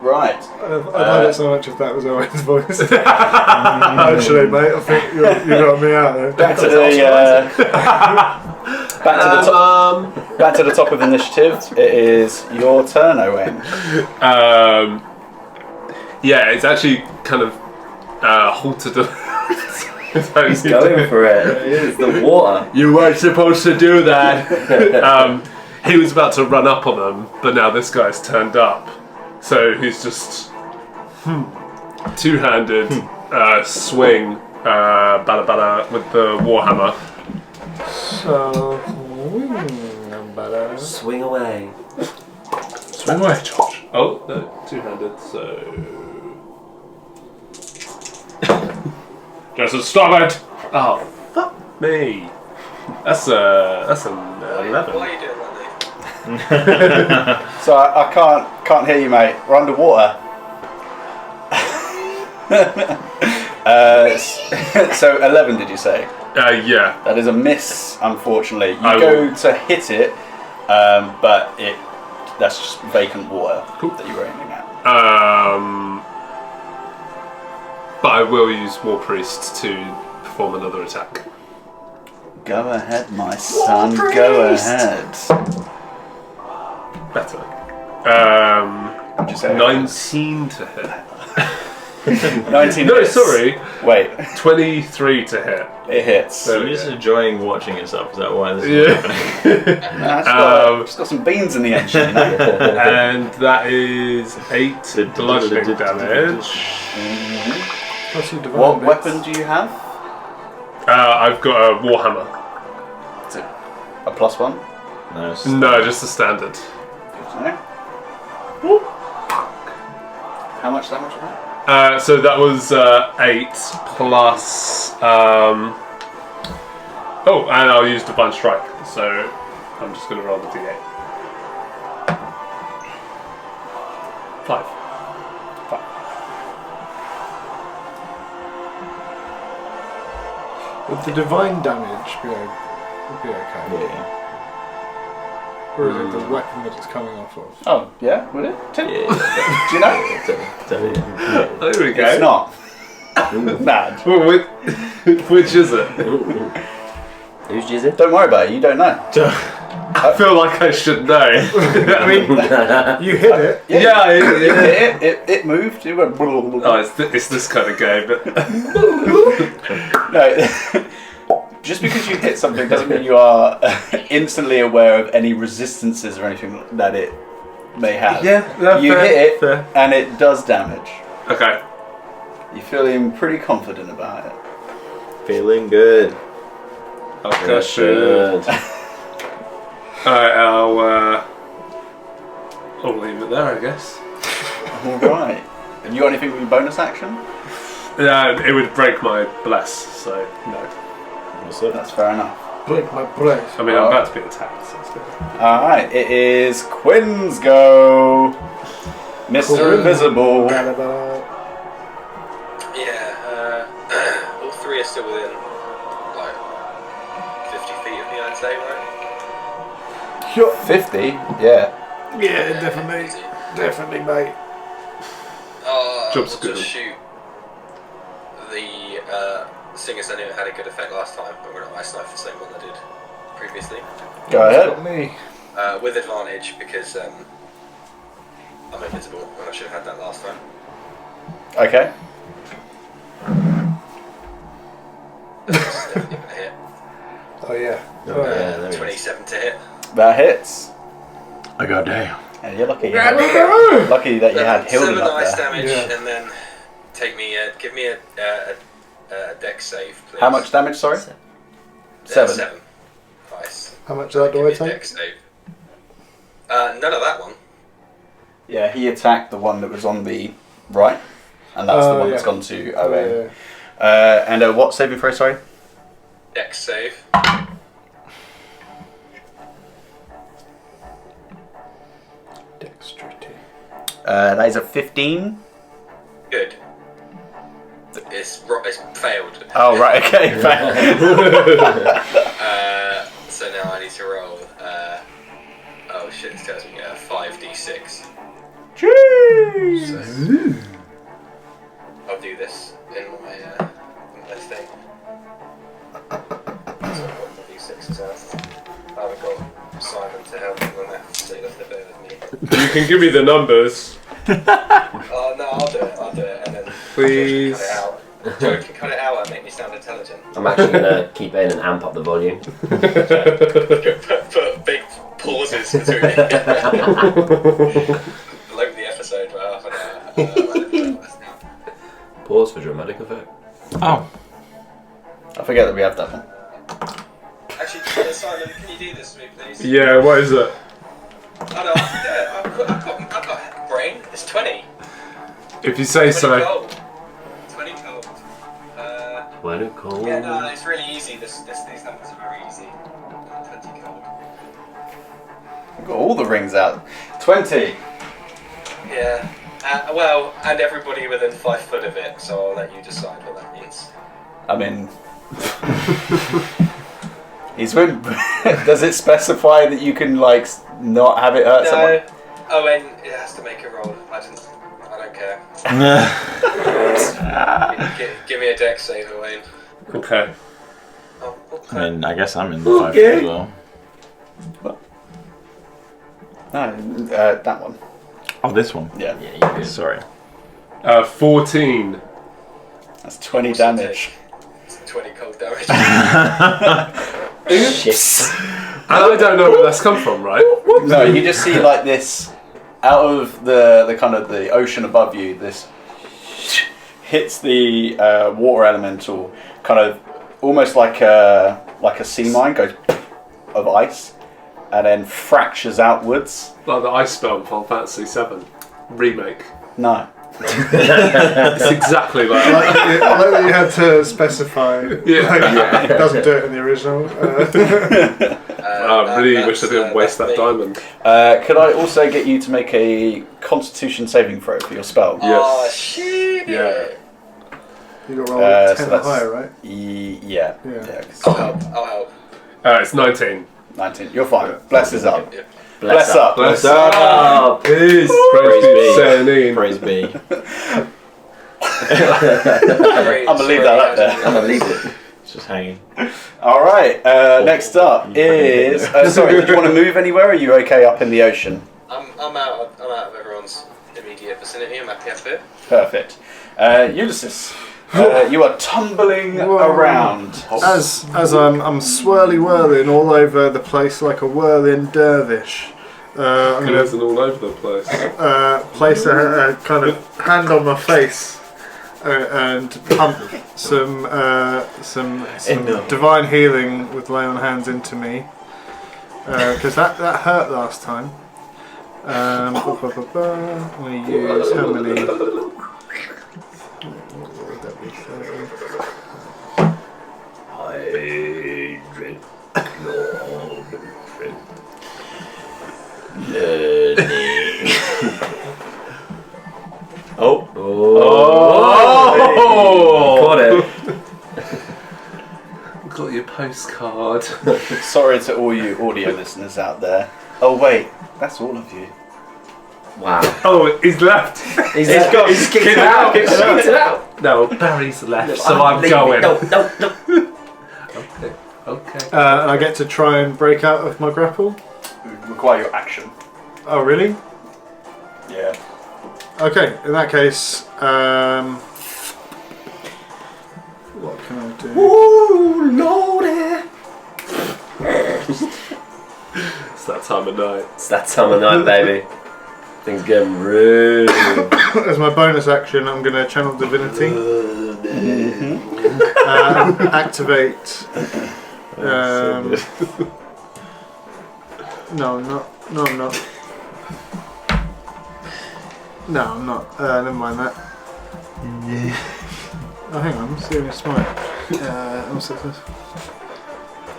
Speaker 1: Right.
Speaker 5: I love it so much if that was Owen's voice. Actually, mate, I think you got me out there.
Speaker 1: Back to the top of initiative. It is your turn, Owen.
Speaker 2: Yeah, it's actually kind of halted.
Speaker 3: He's going for it. It's the water.
Speaker 2: You weren't supposed to do that. He was about to run up on them, but now this guy's turned up. So he's just two-handed swing bada bada with the warhammer.
Speaker 5: So,
Speaker 3: Swing away.
Speaker 2: Swing away, Josh. Oh, no, two-handed, so... Just stop it! Oh, fuck me. That's an 11.
Speaker 6: Why are you doing that, Nathan?
Speaker 1: So I can't hear you, mate. We're underwater. So 11, did you say?
Speaker 2: Yeah.
Speaker 1: That is a miss, unfortunately. You
Speaker 2: I
Speaker 1: go to hit it, but that's just vacant water that you were aiming at.
Speaker 2: But I will use War Priest to perform another attack.
Speaker 1: Go ahead, my son. Go ahead.
Speaker 2: Better.
Speaker 1: What'd you say?
Speaker 2: 19 to hit.
Speaker 1: 19
Speaker 2: No,
Speaker 1: hits.
Speaker 2: sorry.
Speaker 1: Wait,
Speaker 2: 23 to hit.
Speaker 1: it hits.
Speaker 2: There
Speaker 7: You're
Speaker 2: we
Speaker 7: just
Speaker 2: go.
Speaker 7: enjoying watching yourself. Is that why this is
Speaker 2: Yeah.
Speaker 7: happening?
Speaker 1: Nah, just got some beans in the engine.
Speaker 2: And that is 8 bludgeoning damage.
Speaker 5: Plus your divine
Speaker 1: What
Speaker 5: bits.
Speaker 1: weapon do you have?
Speaker 2: I've got a warhammer.
Speaker 1: Is it a +1?
Speaker 7: No, it's-
Speaker 2: No, just the standard.
Speaker 1: Good to know. How much damage was that?
Speaker 2: So that was 8 plus. Oh, and I'll use Divine Strike. So I'm just going to roll the d8. 5.
Speaker 5: Would the divine damage be okay?
Speaker 7: Yeah.
Speaker 5: Or is it the weapon that it's coming off of?
Speaker 1: Oh, yeah, would it?
Speaker 7: Yeah.
Speaker 1: Do you know?
Speaker 2: There we go.
Speaker 1: It's not. Mad.
Speaker 2: Well, which is it?
Speaker 3: Who's jizzing?
Speaker 1: Don't worry about it, you don't know.
Speaker 2: I feel like I should know.
Speaker 5: I mean, you hit it.
Speaker 2: Yeah,
Speaker 1: It moved. It went.
Speaker 2: Oh, it's this kind of game. But
Speaker 1: No, just because you hit something doesn't mean you are instantly aware of any resistances or anything that it may have.
Speaker 2: yeah, no,
Speaker 1: You
Speaker 2: fair,
Speaker 1: hit it,
Speaker 2: fair.
Speaker 1: and it does damage.
Speaker 2: Okay.
Speaker 1: You're feeling pretty confident about it.
Speaker 7: Feeling good.
Speaker 2: Okay,
Speaker 7: Good.
Speaker 2: Alright, I'll leave it there, I guess.
Speaker 1: All right. Have you got anything with your bonus action?
Speaker 2: It would break my bless, so no.
Speaker 7: What's up?
Speaker 1: That's fair enough.
Speaker 5: Break my brace.
Speaker 2: I mean, I'm about to be attacked, so it's good.
Speaker 1: All right. It is Quinn's go. Mr. Invisible.
Speaker 6: Yeah, all three are still within like 50 feet of me, I'd say, right?
Speaker 1: 50. Yeah.
Speaker 5: Yeah, definitely. Definitely, mate.
Speaker 6: I'll
Speaker 2: Job's
Speaker 6: just
Speaker 2: good.
Speaker 6: shoot the singers I knew had a good effect last time, but we're not ice knife the same one I did previously.
Speaker 1: Go ahead.
Speaker 5: Me.
Speaker 6: With advantage because I'm invisible, and I should have had that last time.
Speaker 1: Okay.
Speaker 6: That's definitely gonna hit.
Speaker 5: Oh yeah.
Speaker 7: Oh, yeah, there it is.
Speaker 6: 27 to hit.
Speaker 1: That hits.
Speaker 7: I got damn.
Speaker 1: And you're lucky. Lucky that you had Hilden
Speaker 6: 7
Speaker 1: up
Speaker 6: ice
Speaker 1: there.
Speaker 6: damage,
Speaker 5: Yeah.
Speaker 6: and then give me a dex save, please.
Speaker 1: How much damage? Sorry.
Speaker 6: 7.
Speaker 1: 7.
Speaker 6: Ice.
Speaker 5: How much of that
Speaker 6: Give
Speaker 5: do
Speaker 6: me
Speaker 5: I
Speaker 6: a
Speaker 5: take?
Speaker 6: dex save. None of that one.
Speaker 1: Yeah, he attacked the one that was on the right, and that's the one that's
Speaker 5: yeah.
Speaker 1: gone to Owen.
Speaker 5: Yeah.
Speaker 1: And what saving throw? Sorry.
Speaker 6: Dex save.
Speaker 5: Dexterity.
Speaker 1: That is a 15.
Speaker 6: Good. It's failed.
Speaker 1: Oh, right, okay.
Speaker 6: So now I need to roll. Oh shit! This tells me 5d6.
Speaker 1: Jeez.
Speaker 6: So, I'll do this in my thing. So 1d6 is out. I haven't got Simon to help me on that, so you'll have to bear with me.
Speaker 2: You can give me the numbers.
Speaker 6: Oh no, I'll do it, and then
Speaker 2: Please.
Speaker 6: Joe can cut it out and make me sound intelligent.
Speaker 3: I'm actually gonna keep in and amp up the volume.
Speaker 6: put big pauses between below the episode for half an hour.
Speaker 3: Pause for dramatic effect.
Speaker 4: Oh,
Speaker 1: I forget that we have that one.
Speaker 6: Actually, Simon, can you do this for me, please?
Speaker 2: Yeah, what is it?
Speaker 6: Oh no, yeah, I've got a brain. It's 20.
Speaker 2: If you say
Speaker 6: 20
Speaker 2: so.
Speaker 6: cold. 20 cold.
Speaker 3: When it cold.
Speaker 6: Yeah, no, it's really easy. These numbers are very easy. 20 cold.
Speaker 1: We've got all the rings out. 20.
Speaker 6: Yeah. Well, and everybody within 5 foot of it, so I'll let you decide what that means.
Speaker 1: I mean... Does it specify that you can, like, not have it hurt someone?
Speaker 6: Oh, and it has to make a roll. I don't care. Give me a dex save, Wayne.
Speaker 2: Okay.
Speaker 6: Oh, okay.
Speaker 4: I mean, I guess I'm in the 5 foot as well.
Speaker 1: No, that one.
Speaker 4: Oh, this one.
Speaker 1: Yeah.
Speaker 3: Yeah, you good.
Speaker 4: Sorry.
Speaker 2: 14.
Speaker 1: That's 20 damage.
Speaker 6: It's 20 cold damage.
Speaker 3: Shit.
Speaker 2: And I don't know where that's come from, right?
Speaker 1: No, you just see like this out of the kind of the ocean above you. This hits the water elemental, kind of almost like a sea mine, goes of ice, and then fractures outwards.
Speaker 2: Like the ice spell in Final Fantasy VII remake.
Speaker 1: No.
Speaker 2: It's exactly like
Speaker 5: I like that you had to specify.
Speaker 2: Yeah.
Speaker 5: It doesn't do it in the original.
Speaker 2: I really wish I didn't waste that diamond.
Speaker 1: Could I also get you to make a Constitution saving throw for your spell?
Speaker 6: Oh, shit!
Speaker 2: Yeah.
Speaker 5: You got to roll 10
Speaker 1: so
Speaker 5: or
Speaker 1: that's-
Speaker 5: higher, right?
Speaker 1: Yeah.
Speaker 5: Yeah.
Speaker 1: 'Cause,
Speaker 6: I'll help.
Speaker 2: It's 19.
Speaker 1: 19. You're fine. Bless is up.
Speaker 6: Yeah.
Speaker 1: Bless up.
Speaker 2: Bless
Speaker 3: up. Peace.
Speaker 2: Praise be.
Speaker 3: Praise
Speaker 4: Praise be.
Speaker 1: I'm gonna leave that up there.
Speaker 3: I'm gonna leave it.
Speaker 4: It's just hanging.
Speaker 1: All right. Next up is. Sorry. Did you want to move anywhere? Or are you okay up in the ocean?
Speaker 6: I'm out of everyone's immediate vicinity. I'm happy up here.
Speaker 1: Perfect. Ulysses, you are tumbling
Speaker 5: Whoa.
Speaker 1: around.
Speaker 5: As I'm swirly whirling all over the place like a whirling dervish. I'm going
Speaker 2: Colours and all over the place.
Speaker 5: to place a kind of hand on my face and pump some divine healing with lay on hands into me because that hurt last time. I'm going to use how many? What would that be?
Speaker 3: 30.
Speaker 4: Oh.
Speaker 2: Oh!
Speaker 3: Got it.
Speaker 2: Got your postcard.
Speaker 1: Sorry to all you audio listeners out there. Oh wait, that's all of you.
Speaker 3: Wow.
Speaker 2: Oh, he's left.
Speaker 3: He's gone. He's kicked it out.
Speaker 2: Kicked it
Speaker 3: Kicked it out.
Speaker 2: No, Barry's left, so I'm
Speaker 3: leaving.
Speaker 2: going.
Speaker 3: No.
Speaker 2: Okay.
Speaker 5: And I get to try and break out of my grapple.
Speaker 1: It would require your action.
Speaker 5: Oh, really?
Speaker 1: Yeah.
Speaker 5: Okay, in that case, what can I do?
Speaker 3: Ooh, Lordy.
Speaker 2: It's that time of night.
Speaker 3: It's that time of night, baby. Things getting real.
Speaker 5: As my bonus action, I'm going to channel divinity. Activate. No, I'm not. No, I'm not. No, I'm not. Never mind that. Oh, hang on. Serious smite. What's this?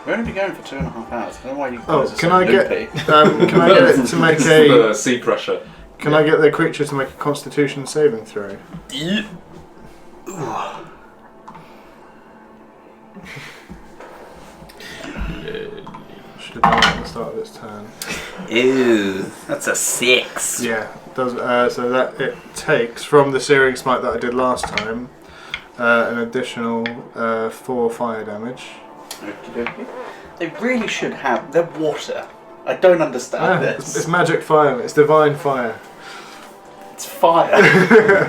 Speaker 1: We're only been going for 2.5 hours. I don't know why you
Speaker 5: Oh,
Speaker 1: guys are
Speaker 5: can
Speaker 1: so
Speaker 5: I get?
Speaker 1: loopy.
Speaker 5: Can I get it to make
Speaker 2: It's
Speaker 5: a?
Speaker 2: the sea pressure.
Speaker 5: Can I get the creature to make a Constitution saving throw? Should have done it at the start of its turn.
Speaker 1: Ew, that's a 6.
Speaker 5: Yeah, does so that it takes from the Searing Smite that I did last time an additional 4 fire damage.
Speaker 1: Okey-dokey. They really should have. They're water. I don't understand this.
Speaker 5: It's magic fire. It's divine fire.
Speaker 1: It's fire.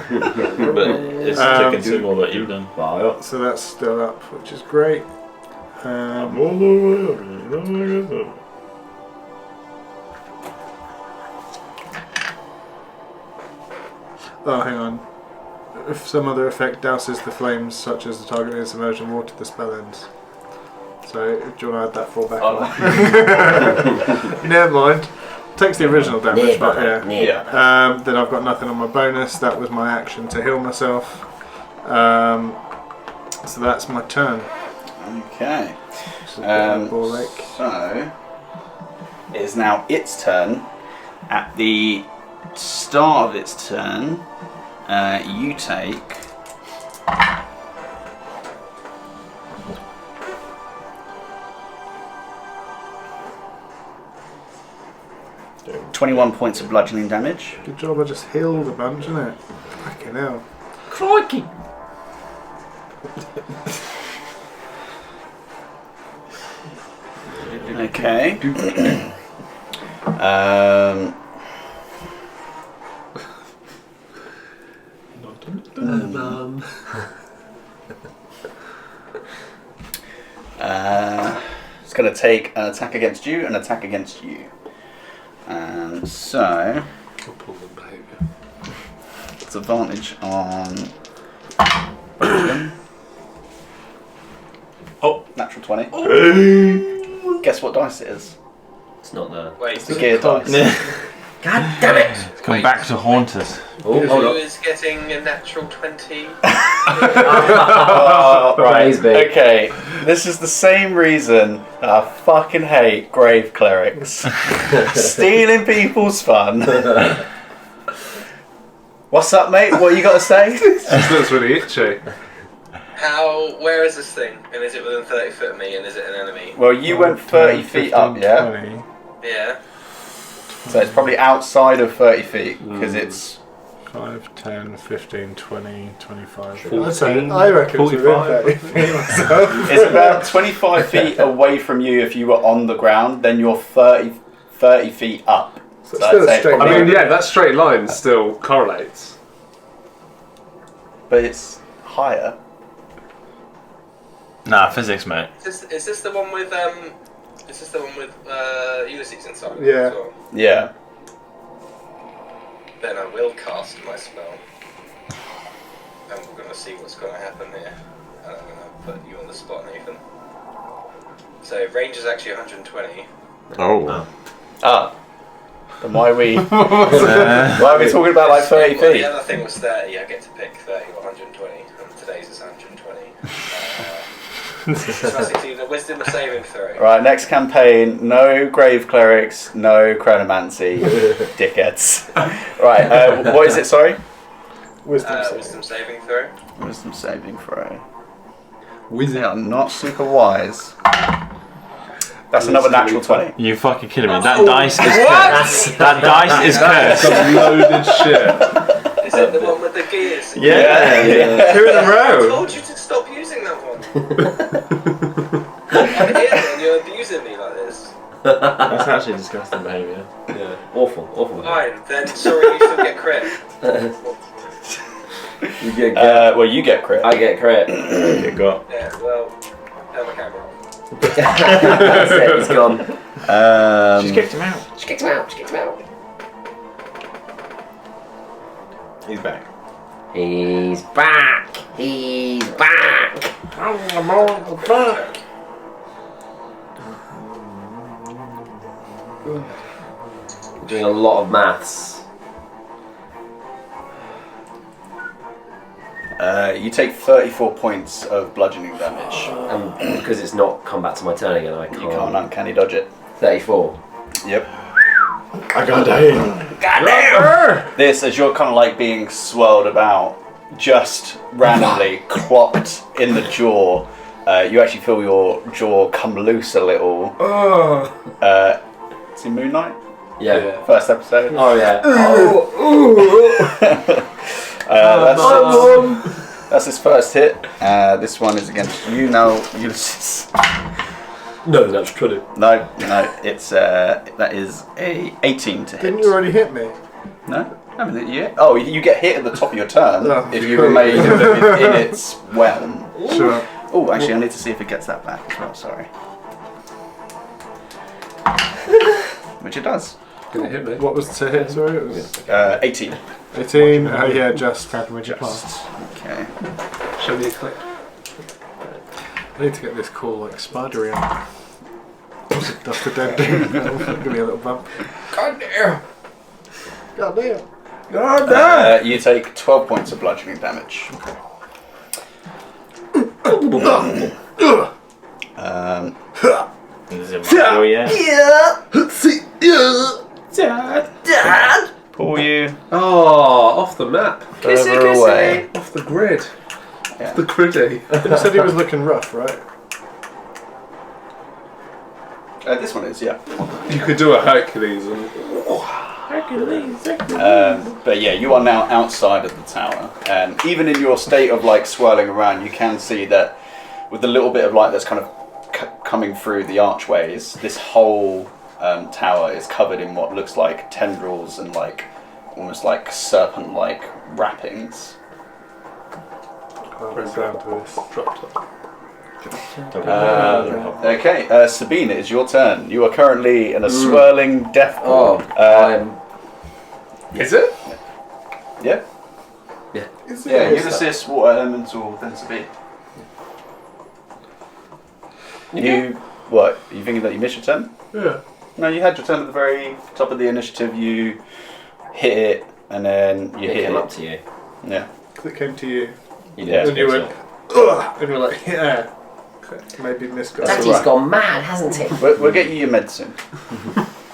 Speaker 7: But it's to consume all that you've done.
Speaker 5: So that's still up, which is great. Oh, hang on. If some other effect douses the flames, such as the target is submerged in water, the spell ends. So, do you want to add that 4 back on? Never mind. Takes the original damage, but yeah. Then I've got nothing on my bonus. That was my action to heal myself. So that's my turn.
Speaker 1: Okay.
Speaker 5: Ball Lake.
Speaker 1: So it is now its turn. At the start of its turn, you take 21 points of bludgeoning damage.
Speaker 5: Good job, I just healed a bunch, isn't it? Fucking hell.
Speaker 1: Crikey! Okay. It's going to take an attack against you and an attack against you. So it's advantage on both of them. Oh, natural 20. Guess what dice it is?
Speaker 3: It's not the.
Speaker 6: Wait,
Speaker 1: It's the gear dice.
Speaker 3: God damn it!
Speaker 4: It's come back to haunt us.
Speaker 3: Oh, hold
Speaker 6: who
Speaker 3: on.
Speaker 6: is getting a natural 20?
Speaker 1: Oh, right.
Speaker 3: Praise be.
Speaker 1: Okay, this is the same reason that I fucking hate grave clerics. Stealing people's fun. What's up, mate? What you got to say?
Speaker 2: This looks really itchy.
Speaker 6: Where is this thing? And is it within 30 foot of me and is it an enemy?
Speaker 1: Well, you went 30 feet up, yeah?
Speaker 5: 20.
Speaker 6: Yeah.
Speaker 1: So it's probably outside of 30 feet, because it's...
Speaker 5: 5, 10, 15, 20, 25.
Speaker 2: 14,
Speaker 5: I reckon it's
Speaker 2: 45.
Speaker 5: within 30 feet myself.
Speaker 1: It's about 25 feet away from you if you were on the ground, then you're 30 feet up.
Speaker 5: So it's still
Speaker 1: I'd say
Speaker 5: a straight
Speaker 1: probably-
Speaker 2: I mean, yeah, that straight line still correlates.
Speaker 1: But it's higher.
Speaker 4: Nah, physics, mate.
Speaker 6: Is this the one with Ulysses inside?
Speaker 5: Yeah.
Speaker 6: As well?
Speaker 1: Yeah.
Speaker 6: Then I will cast my spell. And we're gonna see what's gonna happen here. And I'm gonna put you on the spot, Nathan. So range is actually 120.
Speaker 4: Oh.
Speaker 1: Ah. Then why are we... why are we talking about like 30
Speaker 6: Well, the
Speaker 1: feet?
Speaker 6: other thing was 30. I get to pick 30 or 120. And today's is 120. So basically the wisdom of saving throw.
Speaker 1: Right, next campaign, no grave clerics, no chronomancy, dickheads. Right, what is it, sorry?
Speaker 6: Wisdom saving throw.
Speaker 1: Wisdom saving throw. They are not super wise. That's another natural 20.
Speaker 4: You fucking kidding me? That dice is cursed. That dice is cursed.
Speaker 2: Some loaded shit.
Speaker 6: Is it the one with the gears?
Speaker 4: Yeah.
Speaker 5: 2 in a
Speaker 6: I
Speaker 5: row.
Speaker 6: told you to stop using that one. I'm here and you're abusing me like this.
Speaker 7: That's actually disgusting behaviour.
Speaker 3: Yeah. Awful, awful.
Speaker 6: Fine, then sorry you still get crit.
Speaker 3: You get
Speaker 1: Well, you get crit.
Speaker 3: I get crit.
Speaker 7: You got.
Speaker 6: Yeah, well, have my camera off.
Speaker 3: That's it, he's gone.
Speaker 4: She's kicked him out.
Speaker 3: She kicked him out, she kicked him out.
Speaker 7: He's back.
Speaker 3: He's back! He's back! I'm on the back! Doing a lot of maths.
Speaker 1: You take 34 points of bludgeoning damage.
Speaker 3: And because it's not come back to my turn again, I can't.
Speaker 1: You can't uncanny dodge it.
Speaker 3: 34.
Speaker 1: Yep.
Speaker 7: I got him.
Speaker 3: Goddamn!
Speaker 1: This, as you're kind of like being swirled about, just randomly clocked in the jaw. you actually feel your jaw come loose a little. See Moon Knight?
Speaker 3: Yeah.
Speaker 1: First episode.
Speaker 3: Oh yeah.
Speaker 1: That's his first hit. This one is against you now, Ulysses.
Speaker 2: No, that's 20.
Speaker 1: No, it's that is a 18 to hit.
Speaker 5: Didn't you already hit me?
Speaker 1: No, haven't hit you yet. Oh, you get hit at the top of your turn
Speaker 5: Oh,
Speaker 1: if you
Speaker 5: cool.
Speaker 1: remain in its realm.
Speaker 5: Sure.
Speaker 1: Oh, actually, I need to see if it gets that back as well. Sorry. Which it does.
Speaker 2: Can it hit me?
Speaker 5: What was to hit? Sorry, it was
Speaker 1: 18.
Speaker 5: 18. Oh yeah, just damage apart.
Speaker 1: Okay.
Speaker 2: Show me a clip.
Speaker 5: I need to get this cool like spidery on. That's the dead dude. Give me a little bump.
Speaker 3: God damn.
Speaker 5: God damn.
Speaker 3: God damn.
Speaker 1: You take 12 points of bludgeoning damage.
Speaker 7: Is it Mario yet?
Speaker 3: Dad.
Speaker 1: Pull you
Speaker 2: Oh, off the map.
Speaker 1: further away.
Speaker 2: Off the grid.
Speaker 1: Yeah.
Speaker 2: The griddy.
Speaker 5: You said he was looking rough, right?
Speaker 1: This one is, yeah.
Speaker 2: You could do a Hercules and...
Speaker 1: But yeah, you are now outside of the tower. Even in your state of like swirling around, you can see that with the little bit of light that's kind of coming through the archways, this whole tower is covered in what looks like tendrils and like almost like serpent-like wrappings.
Speaker 5: I'll go down to this.
Speaker 2: Dropped it.
Speaker 1: Okay, Sabine, it's your turn. You are currently in a swirling death pool.
Speaker 2: Is it?
Speaker 1: Yeah. Yeah, Ulysses, water elemental, then Sabine. You what? Are you thinking that you missed your turn?
Speaker 2: Yeah.
Speaker 1: No, you had your turn at the very top of the initiative. You hit it, and then you
Speaker 3: It
Speaker 1: hit
Speaker 3: came
Speaker 1: it.
Speaker 3: up to you.
Speaker 1: Yeah.
Speaker 5: It came to you.
Speaker 3: You
Speaker 1: Yeah.
Speaker 3: did.
Speaker 5: And you went, ugh! And you're like, yeah. Maybe missed it.
Speaker 1: That's
Speaker 3: Daddy's
Speaker 1: right.
Speaker 3: gone mad, hasn't he?
Speaker 1: We'll get you your medicine.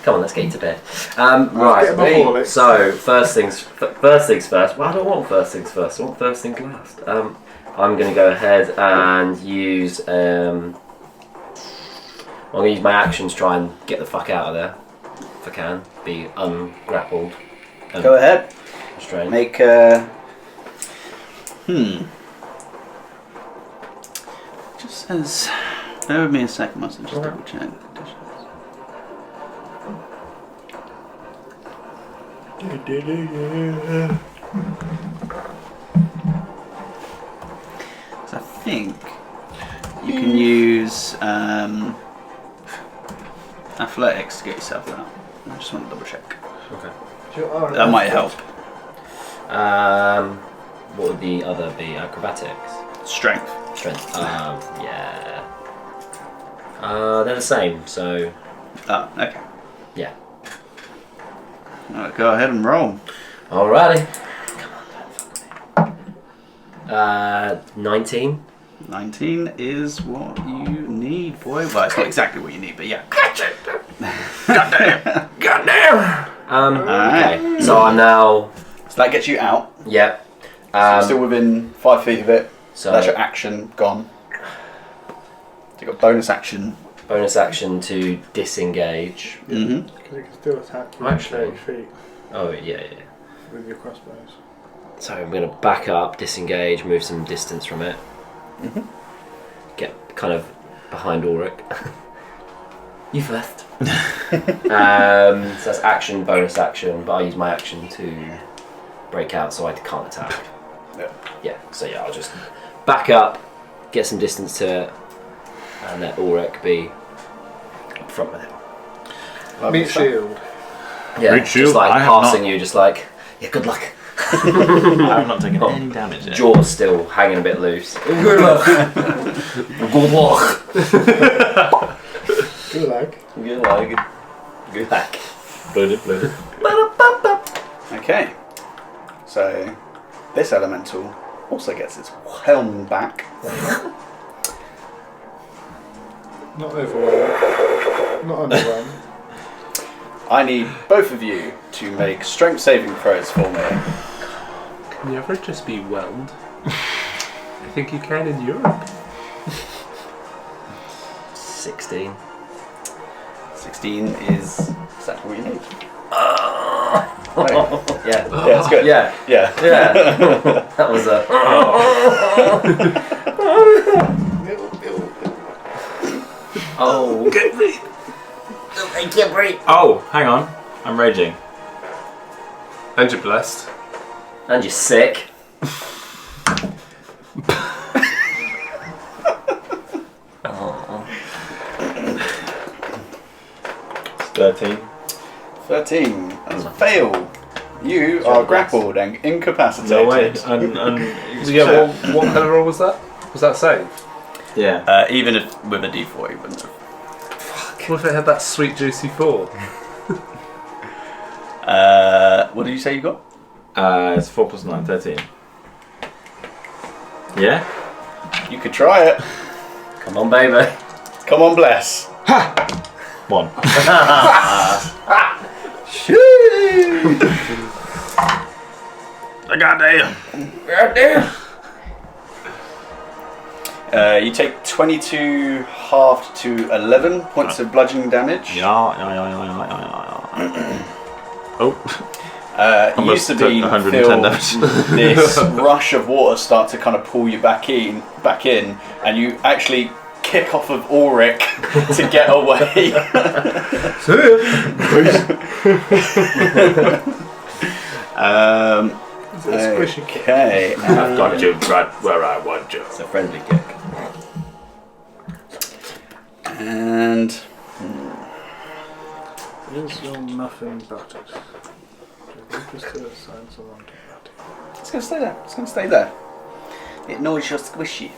Speaker 3: Come on, let's get you to bed. Right.
Speaker 5: Get my Horlicks.
Speaker 3: So first things first. Well, I don't want first things first. I want first things last. I'm going to go ahead and use. I'm going to use my action to try and get the fuck out of there, if I can. Be ungrappled.
Speaker 1: Go ahead.
Speaker 3: Restrained.
Speaker 1: Make Just says. Bear with me a second, must just double check the conditions. So I think you can use athletics to get yourself out. I just want to double check.
Speaker 3: Okay.
Speaker 1: That might help.
Speaker 3: What would the other be? Acrobatics.
Speaker 1: Strength.
Speaker 3: Strength. Yeah. They're the same. So
Speaker 1: Oh, okay.
Speaker 3: yeah.
Speaker 1: Alright, go ahead and roll.
Speaker 3: Alrighty. Come on. 19.
Speaker 1: 19 is what you need, boy. Well, it's not exactly what you need, but yeah.
Speaker 3: Goddamn.
Speaker 1: Alright.
Speaker 3: Okay. So I'm now.
Speaker 1: So that gets you out.
Speaker 3: Yep.
Speaker 1: So you're still within 5 feet of it.
Speaker 3: So
Speaker 1: That's your action gone. So you got bonus action.
Speaker 3: bonus action to disengage.
Speaker 1: Mm-hmm.
Speaker 5: Because you can still attack you
Speaker 3: Actually.
Speaker 5: 30 feet
Speaker 3: Oh yeah.
Speaker 5: with your crossbows.
Speaker 3: So I'm going to back up, disengage, move some distance from it.
Speaker 1: Mhm.
Speaker 3: Get kind of behind Ulrich. You first. So that's action, bonus action, but I use my action to break out so I can't attack.
Speaker 1: Yeah.
Speaker 3: Yeah, so yeah, I'll just back up, get some distance to it, and let Ulrich be up front with it.
Speaker 5: Meat shield.
Speaker 3: Yeah,
Speaker 4: Great shield.
Speaker 3: just like
Speaker 4: I have
Speaker 3: passing
Speaker 4: not-
Speaker 3: you, just like, yeah, good luck.
Speaker 4: I've not taken any damage yet.
Speaker 3: Jaw's still hanging a bit loose. Good luck. Good luck.
Speaker 5: Good luck.
Speaker 1: Good luck.
Speaker 3: Good luck.
Speaker 1: Okay. So this elemental also gets its helm back.
Speaker 5: Not overwhelmed. Not underwhelmed.
Speaker 1: I need both of you to make strength saving throws for me.
Speaker 2: Can you ever just be whelmed? I think you can in Europe.
Speaker 3: 16.
Speaker 1: 16 is exactly what you need.
Speaker 3: Yeah.
Speaker 1: Yeah, it's good.
Speaker 3: Yeah.
Speaker 1: Yeah.
Speaker 3: Yeah. That was a. Oh.
Speaker 4: Get me.
Speaker 3: I can't breathe.
Speaker 4: Oh, hang on. I'm raging.
Speaker 2: And you're blessed.
Speaker 3: And you're sick. Oh.
Speaker 4: 13.
Speaker 1: 13. That's a fail. You are grappled and incapacitated.
Speaker 4: No way.
Speaker 2: Yeah, what kind of roll was that? Was that save?
Speaker 4: Yeah.
Speaker 1: Even if with a d4, you wouldn't have.
Speaker 2: What if it had that sweet juicy 4?
Speaker 1: What did you say you got?
Speaker 4: It's 4 plus 9, 13. Yeah?
Speaker 1: You could try it.
Speaker 3: Come on, baby.
Speaker 1: Come on, bless.
Speaker 4: 1. Goddamn.
Speaker 1: You take 22 halved to 11 points of bludgeoning damage.
Speaker 4: Yeah. Oh.
Speaker 1: You used to
Speaker 4: took
Speaker 1: be
Speaker 4: 110
Speaker 1: feel
Speaker 4: damage.
Speaker 1: this rush of water start to kind of pull you back in, and you actually kick off of Ulrich to get away. Okay.
Speaker 7: I've got you right where I want you.
Speaker 3: It's a friendly kick.
Speaker 1: And
Speaker 5: Is your muffin buttered? Just to assign someone to butter.
Speaker 1: it's going to stay there. It's going to stay there. It knows you're squishy.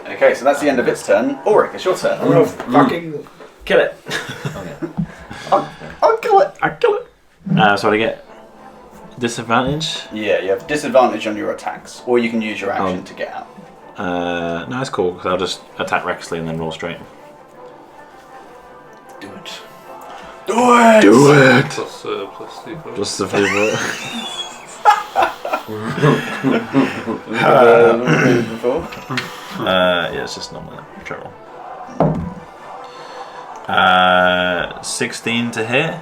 Speaker 1: Okay, so that's the end of its turn. Ulrich, it's your turn. I'm going to fucking
Speaker 4: Kill it.
Speaker 1: I'll kill it.
Speaker 4: I kill it. So I get disadvantage.
Speaker 1: Yeah, you have disadvantage on your attacks, or you can use your action to get out.
Speaker 4: No, it's cool because I'll just attack recklessly and then roll straight.
Speaker 1: Do it. Do it.
Speaker 4: Do it.
Speaker 2: Plus D4.
Speaker 4: Just the flavor.
Speaker 1: Before.
Speaker 4: Yeah, it's just normal travel. 16 to hit.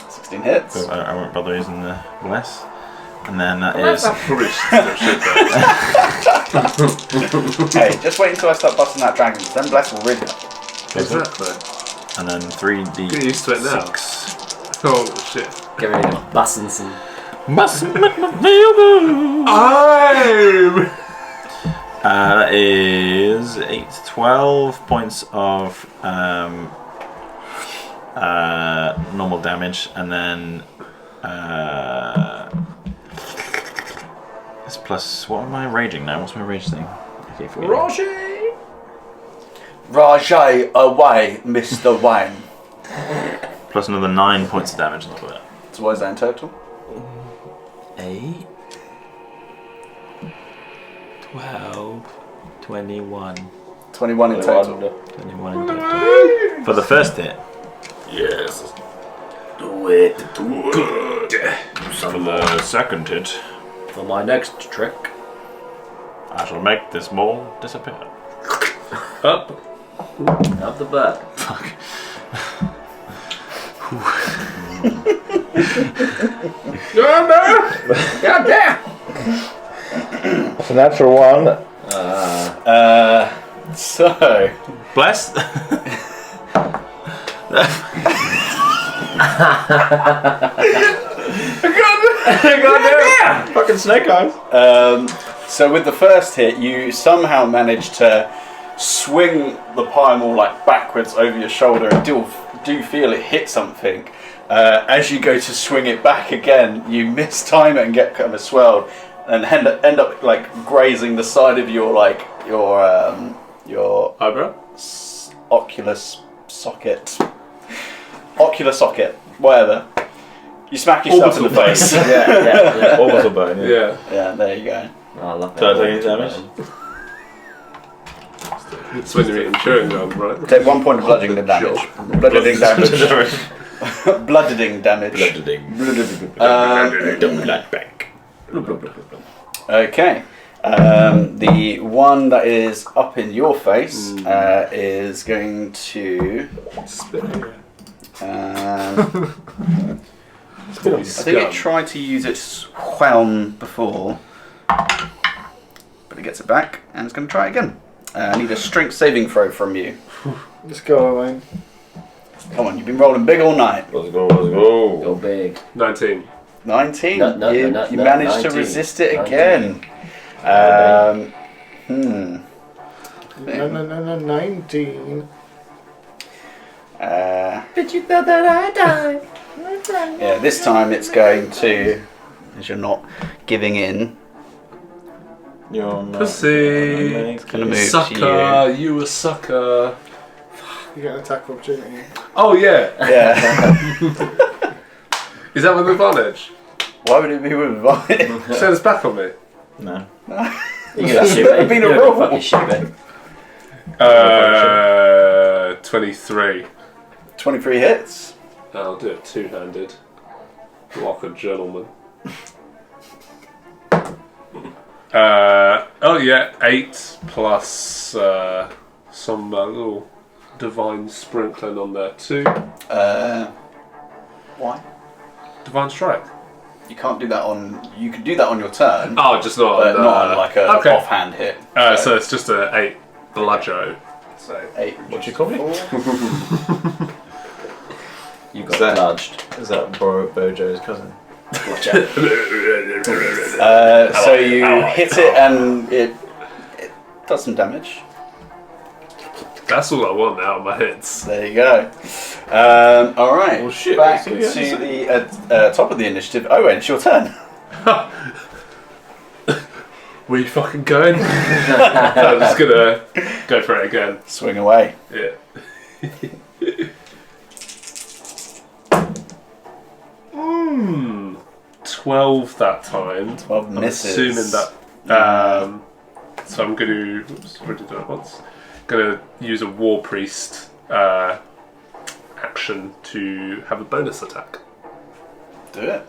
Speaker 1: 16 hits.
Speaker 4: So I won't bother using the bless. And then that is.
Speaker 2: Probably shit
Speaker 1: Hey, just wait until I start busting that dragon, then bless will really help.
Speaker 2: Exactly.
Speaker 4: And then 3d.
Speaker 2: Get used to it now.
Speaker 4: 6.
Speaker 2: Oh shit.
Speaker 3: Get rid of bussing some.
Speaker 4: That is 8 to 12 points of normal damage, and then it's plus. What am I raging now? What's my rage thing? Okay,
Speaker 1: Rajay away, Mr. Wayne.
Speaker 4: plus another 9 points of damage on top of that.
Speaker 1: So what is that in total?
Speaker 4: 8, 12, 21.
Speaker 1: 21 in total.
Speaker 4: 21 in total. For the first hit.
Speaker 7: Yes.
Speaker 3: Do it.
Speaker 7: Good.
Speaker 4: For the second hit,
Speaker 3: For my next trick.
Speaker 4: I shall make this mole disappear.
Speaker 2: Up.
Speaker 3: Up the butt.
Speaker 4: Fuck.
Speaker 3: God damn!
Speaker 4: It's a natural one.
Speaker 1: So,
Speaker 4: Bless.
Speaker 3: God damn!
Speaker 4: Fucking snake eyes.
Speaker 1: so with the first hit, you somehow managed to swing the pie-maul like backwards over your shoulder and do feel it hit something. As you go to swing it back again, you mistime it and get kind of swelled, and end up like grazing the side of your
Speaker 2: Eyebrow?
Speaker 1: ocular socket, whatever. You smack yourself in the face.
Speaker 3: Yeah.
Speaker 4: Orbital bone.
Speaker 2: Yeah.
Speaker 1: Yeah, there you go.
Speaker 3: Oh, I love
Speaker 4: Did I take any damage?
Speaker 2: It's when you're eating chewing gum, right?
Speaker 1: Take 1 point of bludgeoning damage. Bludgeoning damage. Bludgeoning damage.
Speaker 7: Blooding.
Speaker 1: Um,
Speaker 7: The blood bank.
Speaker 1: Okay. The one that is up in your face is going to.
Speaker 2: Spit.
Speaker 1: I think it tried to use its whelm before, but it gets it back, and it's going to try it again. I need a strength saving throw from you.
Speaker 5: Let's go, Owen.
Speaker 1: Come on, you've been rolling big all night.
Speaker 7: Let's go, let's go.
Speaker 3: Go big.
Speaker 2: 19.
Speaker 1: 19.
Speaker 3: No,
Speaker 1: you
Speaker 3: no,
Speaker 1: managed
Speaker 3: 19.
Speaker 1: to resist it
Speaker 3: 19.
Speaker 1: again.
Speaker 5: No, 19.
Speaker 3: Did you know that I died?
Speaker 1: Yeah, this time it's going to, as you're not giving in,
Speaker 7: You're not
Speaker 2: Pussy.
Speaker 1: it's going to move to
Speaker 2: Sucker, you a sucker.
Speaker 5: You get an attack of opportunity.
Speaker 2: Oh yeah.
Speaker 1: you. Yeah.
Speaker 2: Is that with advantage?
Speaker 1: Why would it be with advantage?
Speaker 2: Turn us back on me.
Speaker 7: No.
Speaker 3: You can shoot it.
Speaker 1: Been a
Speaker 3: You
Speaker 1: roll.
Speaker 3: can fucking shoot it.
Speaker 2: 23.
Speaker 1: 23 hits.
Speaker 2: I'll do it two-handed. Like a gentleman. Oh yeah, 8 plus some little divine sprinkling on there too.
Speaker 1: Why?
Speaker 2: Divine strike.
Speaker 1: You can't do that on. You can do that on your turn,
Speaker 2: Oh, just not
Speaker 1: but
Speaker 2: on,
Speaker 1: not on like a
Speaker 2: okay.
Speaker 1: offhand hit.
Speaker 2: So it's just a 8 bludgeon.
Speaker 1: So 8.
Speaker 7: What you call me?
Speaker 3: You got nudged.
Speaker 7: Is that Bojo's cousin?
Speaker 1: So you hit it and it does some damage.
Speaker 2: That's all I want now. My hits.
Speaker 1: There you go. All right.
Speaker 7: Well, shit,
Speaker 1: Back
Speaker 7: so
Speaker 1: to
Speaker 7: yeah,
Speaker 1: the top of the initiative. Owen, it's your turn.
Speaker 2: Where you fucking going? I'm just gonna go for it again.
Speaker 1: Swing away.
Speaker 2: Yeah. 12 that time.
Speaker 1: 12
Speaker 2: I'm
Speaker 1: misses.
Speaker 2: assuming that. So I'm going to. Oops, already done it once. Going to use a war priest action to have a bonus attack.
Speaker 1: Do it.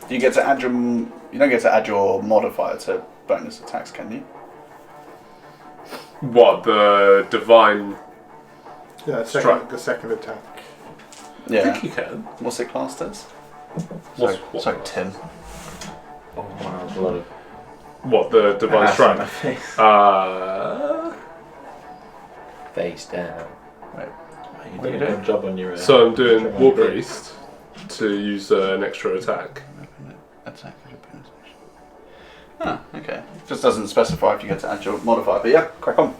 Speaker 1: You get to add your. You don't get to add your modifier to bonus attacks, can you?
Speaker 2: What, the divine?
Speaker 5: Yeah,
Speaker 2: Strike.
Speaker 5: the second attack.
Speaker 2: I
Speaker 1: Yeah.
Speaker 2: think you can.
Speaker 1: What's it classed as?
Speaker 2: What's,
Speaker 1: Sorry, Tim.
Speaker 7: Oh wow, blood of
Speaker 2: what, the divine
Speaker 7: ass in my
Speaker 2: strike?
Speaker 7: face.
Speaker 3: Face down.
Speaker 7: You did a good job on your.
Speaker 2: So I'm doing war priest to use an extra attack.
Speaker 1: Attack. Ah, okay. Just doesn't specify if you get to add your modifier, but yeah, crack on.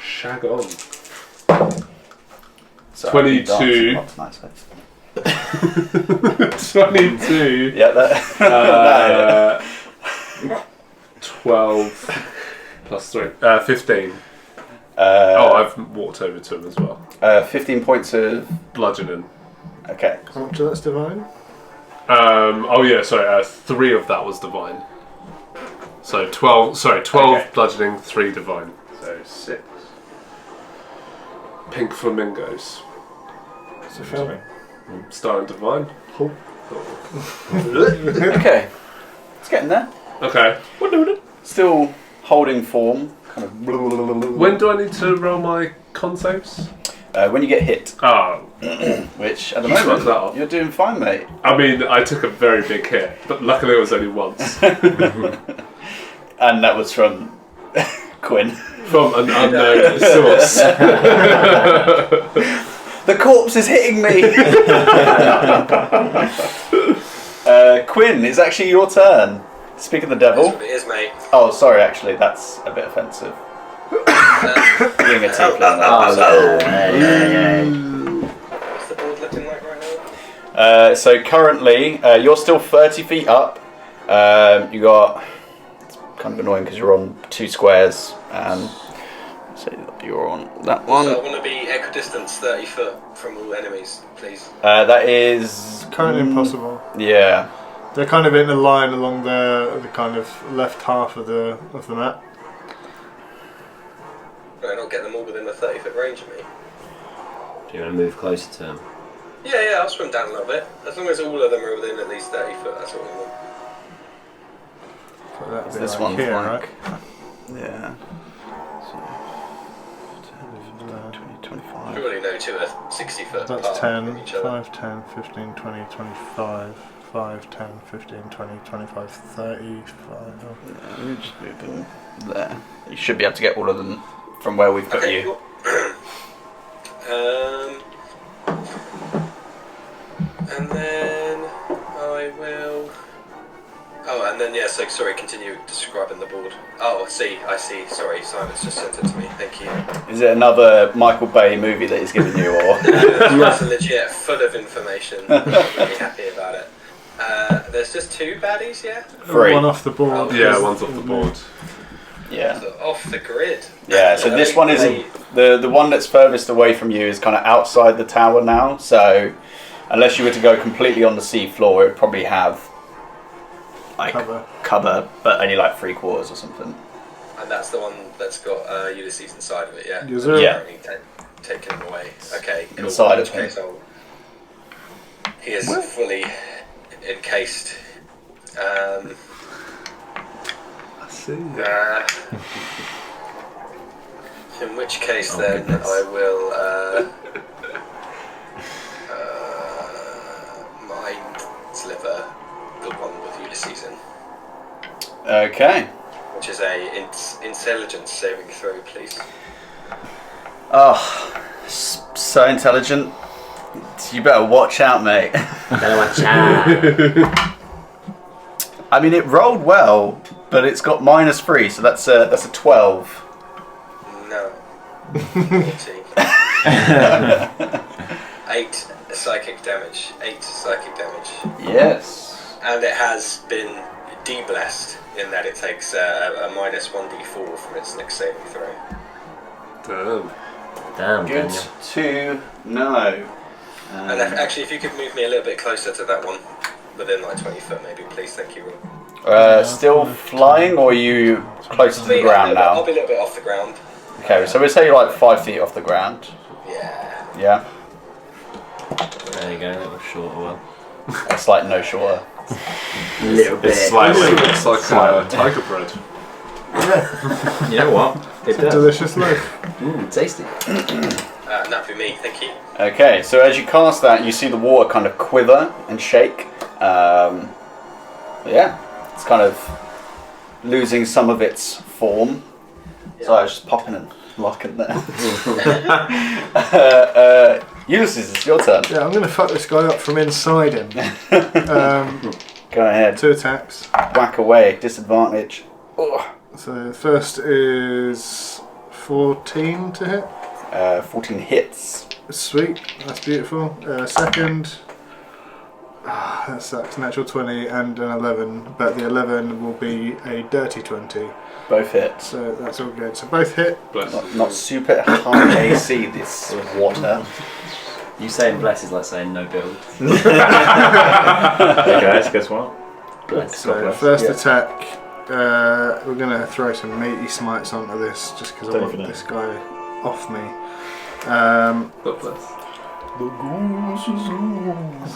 Speaker 2: Shag on.
Speaker 1: So
Speaker 2: 22.
Speaker 1: Nice.
Speaker 2: 22.
Speaker 1: Yeah, that.
Speaker 2: 12 plus 3. 15. I've walked over to him as well.
Speaker 1: 15 points of.
Speaker 2: Bludgeoning.
Speaker 1: Okay.
Speaker 5: How much of that's divine?
Speaker 2: 3 of that was divine. So 12
Speaker 1: Okay.
Speaker 2: bludgeoning, 3 divine. So 6. Pink flamingos.
Speaker 5: It's a film.
Speaker 2: Starring divine.
Speaker 1: Okay. It's getting there.
Speaker 2: Okay.
Speaker 1: Still holding form. Kind of.
Speaker 2: When do I need to roll my con saves?
Speaker 1: When you get hit,
Speaker 2: Oh,
Speaker 1: which at the
Speaker 2: You fucked that
Speaker 1: moment
Speaker 2: up.
Speaker 1: you're doing fine, mate.
Speaker 2: I mean, I took a very big hit, but luckily it was only once.
Speaker 1: And that was from Quinn.
Speaker 2: From an unknown source.
Speaker 1: The corpse is hitting me. Quinn, it's actually your turn. Speak of the
Speaker 6: That's
Speaker 1: devil.
Speaker 6: what it is, mate.
Speaker 1: Oh, sorry. Actually, that's a bit offensive. Being a tiefling.
Speaker 6: What's the board looking like right now?
Speaker 1: So currently, you're still 30 feet up. You got. It's kind of annoying because you're on 2 squares, and so you're on that
Speaker 6: So
Speaker 1: one.
Speaker 6: I want to be equidistance 30 foot from all enemies, please.
Speaker 1: That is
Speaker 5: Kind of impossible.
Speaker 1: Yeah.
Speaker 5: They're kind of in a line along the kind of left half of the map.
Speaker 6: Do I not get them all within a 30 foot range of me?
Speaker 3: Do you want to move closer to him?
Speaker 6: Yeah, I'll swim down a little bit. As long as all of them are within at least 30 foot, that's all we want.
Speaker 5: that'd be
Speaker 1: This
Speaker 5: like
Speaker 1: one's
Speaker 5: here,
Speaker 1: like,
Speaker 5: right?
Speaker 1: yeah. So, 10, 15, 20, 25.
Speaker 6: Surely no two are 60 foot
Speaker 5: That's
Speaker 6: apart
Speaker 5: 10,
Speaker 6: from each other.
Speaker 5: 5, 10, 15, 20, 25, 5, 10, 15, 20, 25, 30, 5.
Speaker 1: Yeah, let me just move them there. You should be able to get all of them from where we've put
Speaker 6: Okay,
Speaker 1: you.
Speaker 6: cool. And then I will. Oh, and then yeah. So sorry. Continue describing the board. Oh, I see. Sorry, Simon's just sent it to me. Thank you.
Speaker 1: Is it another Michael Bay movie that he's giving you, or?
Speaker 6: It's legit, full of information. I'm really happy about it. There's just 2 baddies, yeah.
Speaker 1: 3.
Speaker 5: One off the board.
Speaker 6: Oh,
Speaker 2: Yeah, one's off the board.
Speaker 1: Yeah.
Speaker 6: So off the grid.
Speaker 1: Yeah. So this one is the one that's furthest away from you is kind of outside the tower now. So unless you were to go completely on the sea floor, it would probably have like cover, but only like 3/4 or something.
Speaker 6: And that's the one that's got Ulysses inside of it, yeah.
Speaker 5: Yes, sir.
Speaker 1: Yeah.
Speaker 6: Taking him away. Okay. Cool.
Speaker 1: Inside
Speaker 6: In
Speaker 1: of
Speaker 6: which
Speaker 1: him.
Speaker 6: case he is fully encased.
Speaker 2: I see.
Speaker 6: In which case,
Speaker 4: Oh,
Speaker 6: then
Speaker 4: goodness.
Speaker 6: I will mind sliver the one with Ulysses in,
Speaker 1: Okay.
Speaker 6: which is a intelligence saving throw, please.
Speaker 1: Oh, so intelligent. You better watch out, mate.
Speaker 3: Better watch out.
Speaker 1: I mean, it rolled well, but it's got -3, so that's a 12.
Speaker 6: No. 14. 8 psychic damage. 8 psychic damage.
Speaker 1: Yes.
Speaker 6: And it has been de-blessed in that it takes a -1d4 from its next saving throw.
Speaker 2: Damn.
Speaker 3: Damn,
Speaker 1: Good
Speaker 3: Daniel.
Speaker 1: to know.
Speaker 6: And actually, if you could move me a little bit closer to that one, within like 20 foot maybe, please, thank you.
Speaker 1: Still flying, or are you close to the ground
Speaker 6: I'll
Speaker 1: now?
Speaker 6: be a little bit off the ground.
Speaker 1: Okay, so we say you're like 5 feet off the ground.
Speaker 6: Yeah.
Speaker 1: Yeah?
Speaker 3: There you go, that was shorter one.
Speaker 1: It's like no shorter.
Speaker 3: Little bit.
Speaker 4: It's slightly.
Speaker 2: It's like tiger bread.
Speaker 3: You know what? It does.
Speaker 5: Delicious loaf.
Speaker 3: Tasty.
Speaker 6: That'd be me, thank you.
Speaker 1: Okay, so as you cast that, you see the water kind of quiver and shake. Yeah, it's kind of losing some of its form. So I was just popping and locking there. Ulysses, it's your turn.
Speaker 5: Yeah, I'm going to fuck this guy up from inside him.
Speaker 1: Go ahead.
Speaker 5: 2 attacks.
Speaker 1: Whack away. Disadvantage. Ugh.
Speaker 5: So first is 14 to hit.
Speaker 1: 14 hits.
Speaker 5: Sweet, that's beautiful. Second, that sucks. Natural 20 and an 11, but the 11 will be a dirty 20.
Speaker 1: Both hits.
Speaker 5: So that's all good. So both hit.
Speaker 2: Bless.
Speaker 1: Not super high AC, this water.
Speaker 3: You saying bless is like saying no build.
Speaker 4: Hey guys, guess what?
Speaker 3: Bless.
Speaker 5: So first attack, we're going to throw some meaty smites onto this just because I
Speaker 4: Don't
Speaker 5: want
Speaker 4: even know.
Speaker 5: this guy off me.
Speaker 2: God bless.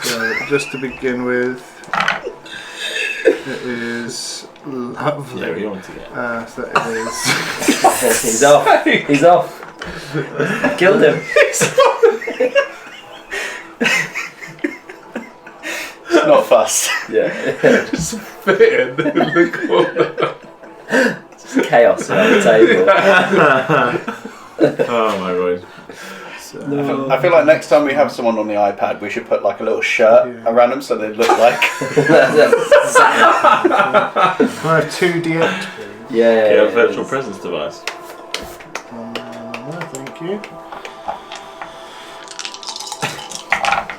Speaker 5: So just to begin with, it is lovely.
Speaker 4: Yeah, we wanted to get.
Speaker 5: So it is.
Speaker 3: He's off. He's off. Killed him.
Speaker 1: It's not fussed.
Speaker 3: Yeah.
Speaker 2: Just fit in the corner.
Speaker 3: Just chaos around the table.
Speaker 4: Oh my god.
Speaker 1: I feel like next time we have someone on the iPad, we should put like a little shirt around them so they look like.
Speaker 5: Can I have 2 D8?
Speaker 3: Yeah.
Speaker 4: Get a virtual presence device.
Speaker 5: Thank you.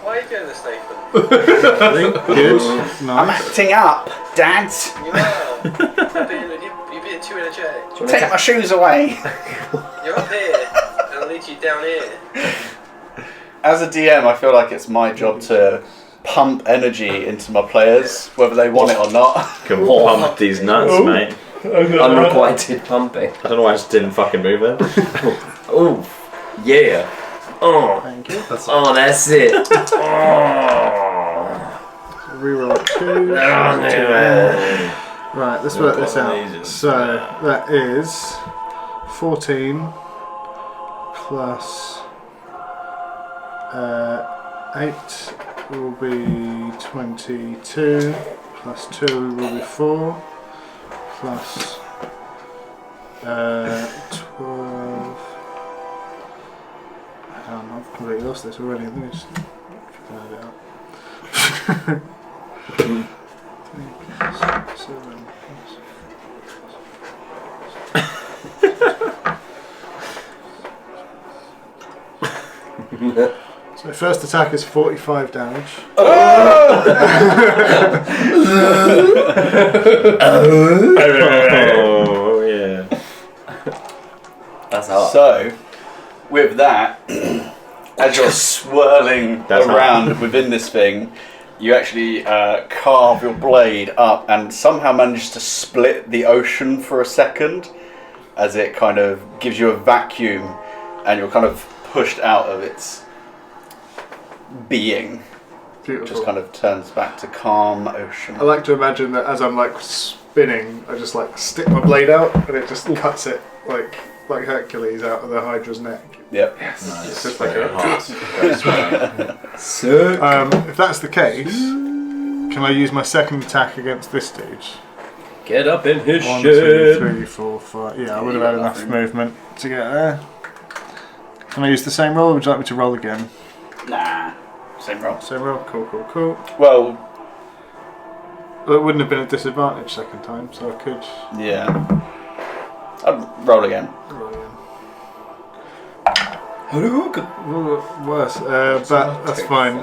Speaker 6: Why are you doing this, Nathan?
Speaker 5: Good.
Speaker 1: I'm
Speaker 5: Nice.
Speaker 1: acting up, Dad.
Speaker 6: You are. You're being too energetic.
Speaker 1: Take my shoes away.
Speaker 6: You're up here, and I'll lead you down here.
Speaker 1: As a DM, I feel like it's my job to pump energy into my players, whether they want it or not.
Speaker 7: Can pump these nuts, mate.
Speaker 3: Unrequited pumping.
Speaker 7: I don't know why I just didn't fucking move then.
Speaker 3: Oh, yeah. Oh,
Speaker 5: Thank you.
Speaker 3: oh, that's it. Oh,
Speaker 5: Reroll 2. Right, let's
Speaker 7: We'll
Speaker 5: work this
Speaker 7: put
Speaker 5: out.
Speaker 7: these in.
Speaker 5: So that is 14 plus 8 will be 22, plus 2 will be 4, plus 12. I've completely lost this already. Let me just find it out. 3 plus 7 plus. So first attack is 45 damage.
Speaker 7: Oh yeah.
Speaker 3: That's hard.
Speaker 1: So, with that, as you're swirling
Speaker 4: That's
Speaker 1: around within this thing, you actually carve your blade up and somehow manage to split the ocean for a second, as it kind of gives you a vacuum, and you're kind of pushed out of its being.
Speaker 5: Beautiful.
Speaker 1: Just kind of turns back to calm ocean.
Speaker 5: I like to imagine that as I'm like spinning, I just like stick my blade out and it just cuts it like Hercules out of the Hydra's neck.
Speaker 1: Yep.
Speaker 5: It's just like a.
Speaker 3: Sick.
Speaker 5: If that's the case, can I use my second attack against this stage?
Speaker 3: Get up in his
Speaker 5: 1,
Speaker 3: shit.
Speaker 5: 2, 3, 4, 5. Yeah, I would have had enough movement to get there. Can I use the same roll, or would you like me to roll again?
Speaker 1: Nah. Same roll.
Speaker 5: Same roll. Cool.
Speaker 1: Well,
Speaker 5: It wouldn't have been a disadvantage second time, so I could
Speaker 1: yeah. I'd roll again.
Speaker 5: roll again. Worse, but that's fine.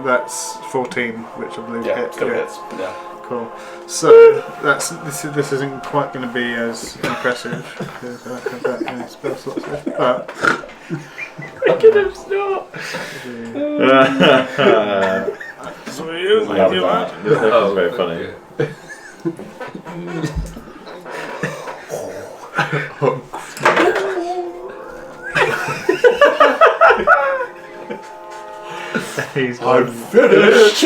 Speaker 5: That's 14, which I believe
Speaker 1: Yeah,
Speaker 5: hits.
Speaker 1: still
Speaker 5: Yeah.
Speaker 1: hits. Yeah.
Speaker 5: Cool. So this isn't quite going to be as impressive because I don't have that many spell slots left. But
Speaker 3: I could have not.
Speaker 5: so you
Speaker 7: Love that. This stuff is very funny.
Speaker 1: I'm finished.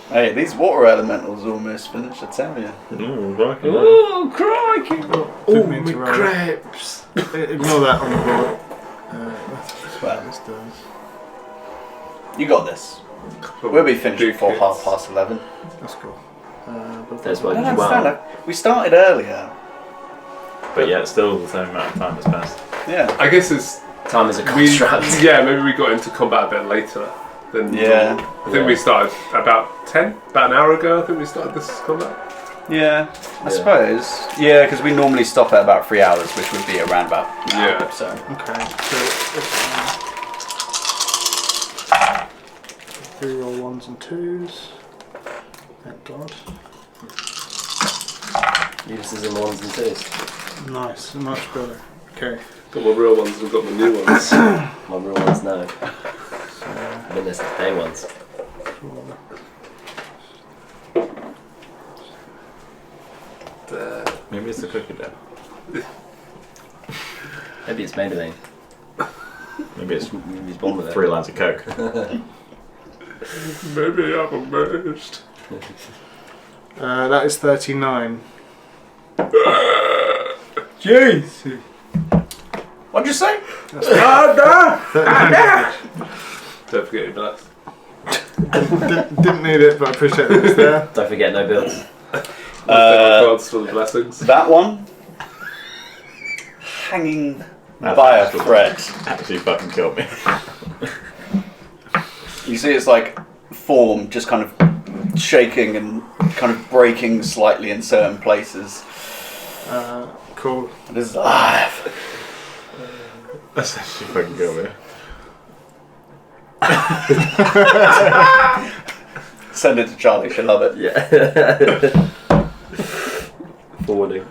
Speaker 1: Hey, these water elementals almost finished. I tell you.
Speaker 7: Crikey.
Speaker 3: Oh, crikey!
Speaker 5: didn't mean to roll.
Speaker 3: crepes!
Speaker 5: Ignore that on the board. That's
Speaker 1: Well.
Speaker 5: what this does.
Speaker 1: You got this. We'll be finished before 11:30.
Speaker 5: That's cool.
Speaker 3: That's
Speaker 1: I
Speaker 3: what
Speaker 1: don't
Speaker 3: you
Speaker 1: understand.
Speaker 3: want.
Speaker 1: We started earlier.
Speaker 7: But yet, still the same amount of time has passed.
Speaker 1: Yeah.
Speaker 2: I guess it's
Speaker 3: Time is a
Speaker 2: we,
Speaker 3: construct.
Speaker 2: yeah, maybe we got into combat a bit later than
Speaker 1: Yeah.
Speaker 2: normal. I think we started about an hour ago. I think we started this combat.
Speaker 1: Yeah. I
Speaker 3: Yeah.
Speaker 1: suppose. Yeah, because we normally stop at about 3 hours, which would be around about an hour.
Speaker 2: Yeah.
Speaker 1: So.
Speaker 5: Okay. So 3 roll 1s and 2s. Thank God.
Speaker 3: Uses in ones and twos.
Speaker 5: Nice. Much better. Okay.
Speaker 2: Got my real ones and got my new ones.
Speaker 3: My real ones no. I've been this day ones.
Speaker 5: 4.
Speaker 7: Maybe it's the cookie dough.
Speaker 3: Maybe it's Maybelline.
Speaker 7: Maybe it's
Speaker 3: Maybe he's born with it.
Speaker 7: 3 lines of Coke.
Speaker 2: Maybe I'm amazed.
Speaker 5: That is 39.
Speaker 3: Jeez!
Speaker 1: What'd you say?
Speaker 2: Don't forget your bless.
Speaker 5: Didn't need it, but I appreciate that it's there.
Speaker 3: Don't forget no bills.
Speaker 2: Gods for the blessings.
Speaker 1: That one. Hanging
Speaker 7: That's
Speaker 1: by a
Speaker 7: actually-
Speaker 1: thread.
Speaker 7: Actually fucking killed me.
Speaker 1: You see its like form just kind of shaking and kind of breaking slightly in certain places.
Speaker 5: Cool.
Speaker 1: It is alive.
Speaker 7: That's actually fucking killed me.
Speaker 1: Send it to Charlie, she'll love it.
Speaker 3: Yeah. Forwarding.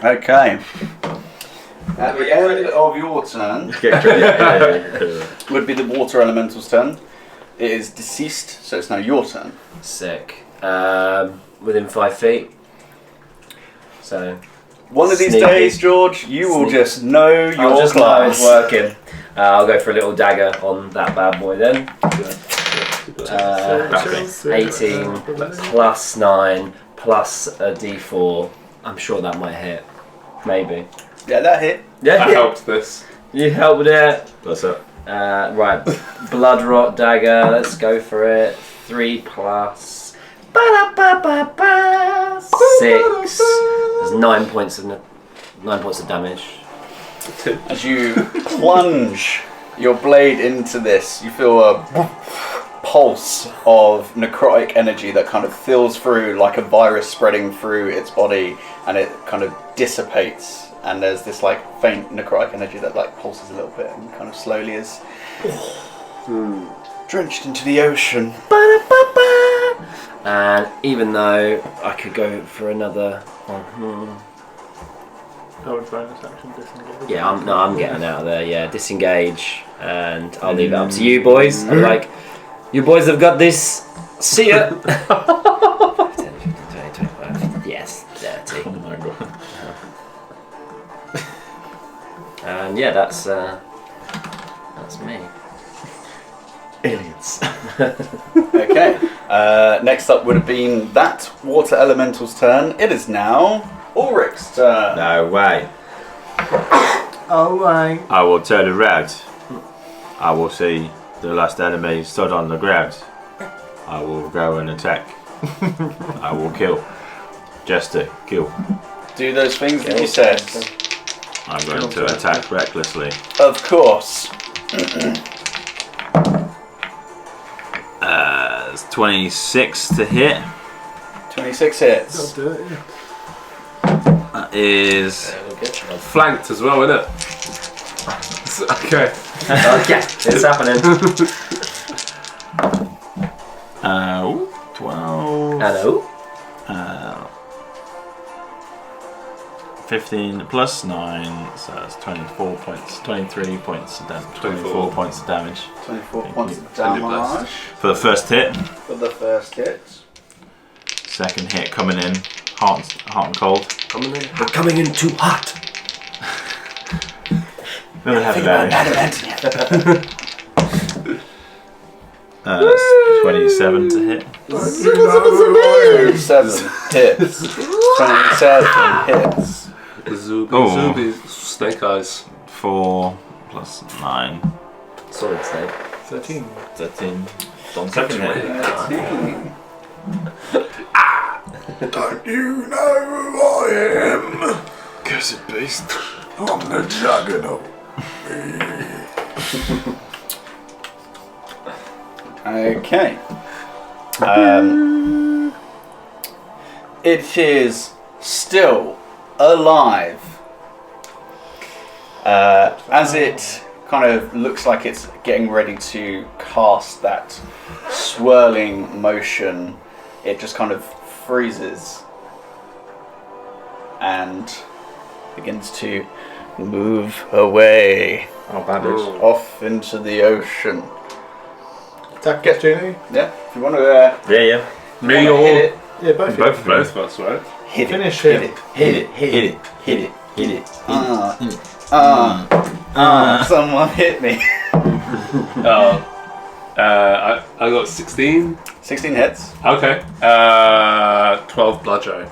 Speaker 1: Okay. At the end of your turn
Speaker 7: Yeah.
Speaker 1: would be the water elemental's turn. It is deceased, so it's now your turn.
Speaker 3: Sick. Within 5 feet. So
Speaker 1: One of these
Speaker 3: Sneaky.
Speaker 1: days, George, you will
Speaker 3: Sneaky.
Speaker 1: just know
Speaker 3: I'll
Speaker 1: your
Speaker 3: just know
Speaker 1: class.
Speaker 3: it's working. I'll go for a little dagger on that bad boy then. 18 plus 9 plus a d4. I'm sure that might hit. Maybe.
Speaker 1: Yeah, that hit.
Speaker 3: Yeah,
Speaker 2: I helped this.
Speaker 3: you helped it.
Speaker 4: What's up?
Speaker 3: Right, Blood Rot Dagger, let's go for it. 3 plus. Ba-da-ba-ba-ba. 6. There's 9 points of damage.
Speaker 1: As you plunge your blade into this, you feel a pulse of necrotic energy that kind of fills through like a virus spreading through its body, and it kind of dissipates. And there's this like faint necrotic energy that like pulses a little bit and kind of slowly is drenched into the ocean.
Speaker 3: And even though I could go for another one,
Speaker 5: Oh, bonus action disengage.
Speaker 3: yeah, I'm getting out of there. Yeah, disengage, and I'll leave it up to you boys. I'm like, you boys have got this. See ya. 10, 15, 20, 25. Yes, 30.
Speaker 4: Oh my god.
Speaker 3: And yeah, that's me.
Speaker 4: Aliens.
Speaker 1: Okay. Next up would have been that water elemental's turn. It is now Ulrich's turn.
Speaker 7: No way.
Speaker 5: Oh, right.
Speaker 7: I will turn around. I will see the last enemy stood on the ground. I will go and attack. I will kill. Just to kill.
Speaker 1: Do those things that you said.
Speaker 7: I'm going to attack recklessly.
Speaker 1: Of course.
Speaker 7: It's 26 to hit.
Speaker 1: 26 hits.
Speaker 5: That'll do it, yeah.
Speaker 7: That is
Speaker 2: Flanked as well, isn't it? Okay.
Speaker 3: Okay, it's happening.
Speaker 7: 12.
Speaker 3: Hello.
Speaker 7: 15 plus 9, so that's 24 points, 23 points of damage, 24
Speaker 2: 24
Speaker 7: points of damage
Speaker 1: 24
Speaker 7: Thank
Speaker 1: points
Speaker 7: you.
Speaker 1: of damage
Speaker 7: for the first hit.
Speaker 1: for the first hit.
Speaker 7: Second hit coming in, hot and cold.
Speaker 2: Coming in.
Speaker 3: We're coming in too hot.
Speaker 7: Really heavy damage.
Speaker 1: Adamantium.
Speaker 7: That's 27 to hit.
Speaker 1: 27 hits. 27 hits.
Speaker 2: Zuby,
Speaker 7: Oh.
Speaker 2: Zuby, Snake Eyes.
Speaker 7: 4 plus 9,
Speaker 3: Solid save.
Speaker 5: 13.
Speaker 7: 13. On second hit.
Speaker 1: 13.
Speaker 7: Don't you know who I am? Cursed beast. I'm the juggernaut.
Speaker 1: Okay. It is still alive. As it kind of looks like it's getting ready to cast that swirling motion, it just kind of freezes and begins to move away
Speaker 7: Oh, bad bitch.
Speaker 1: off into the ocean.
Speaker 5: Attack opportunity?
Speaker 1: Yeah, if you want to
Speaker 7: Yeah.
Speaker 2: Me
Speaker 1: hit
Speaker 2: or
Speaker 1: it,
Speaker 5: Yeah, both.
Speaker 2: both of us, right?
Speaker 1: hit it,
Speaker 5: Finish
Speaker 1: hit
Speaker 5: him.
Speaker 1: it, hit it, hit it, hit it,
Speaker 7: Hit it.
Speaker 1: someone hit me.
Speaker 2: I got 16.
Speaker 1: 16 hits.
Speaker 2: Okay. 12 bludgeon.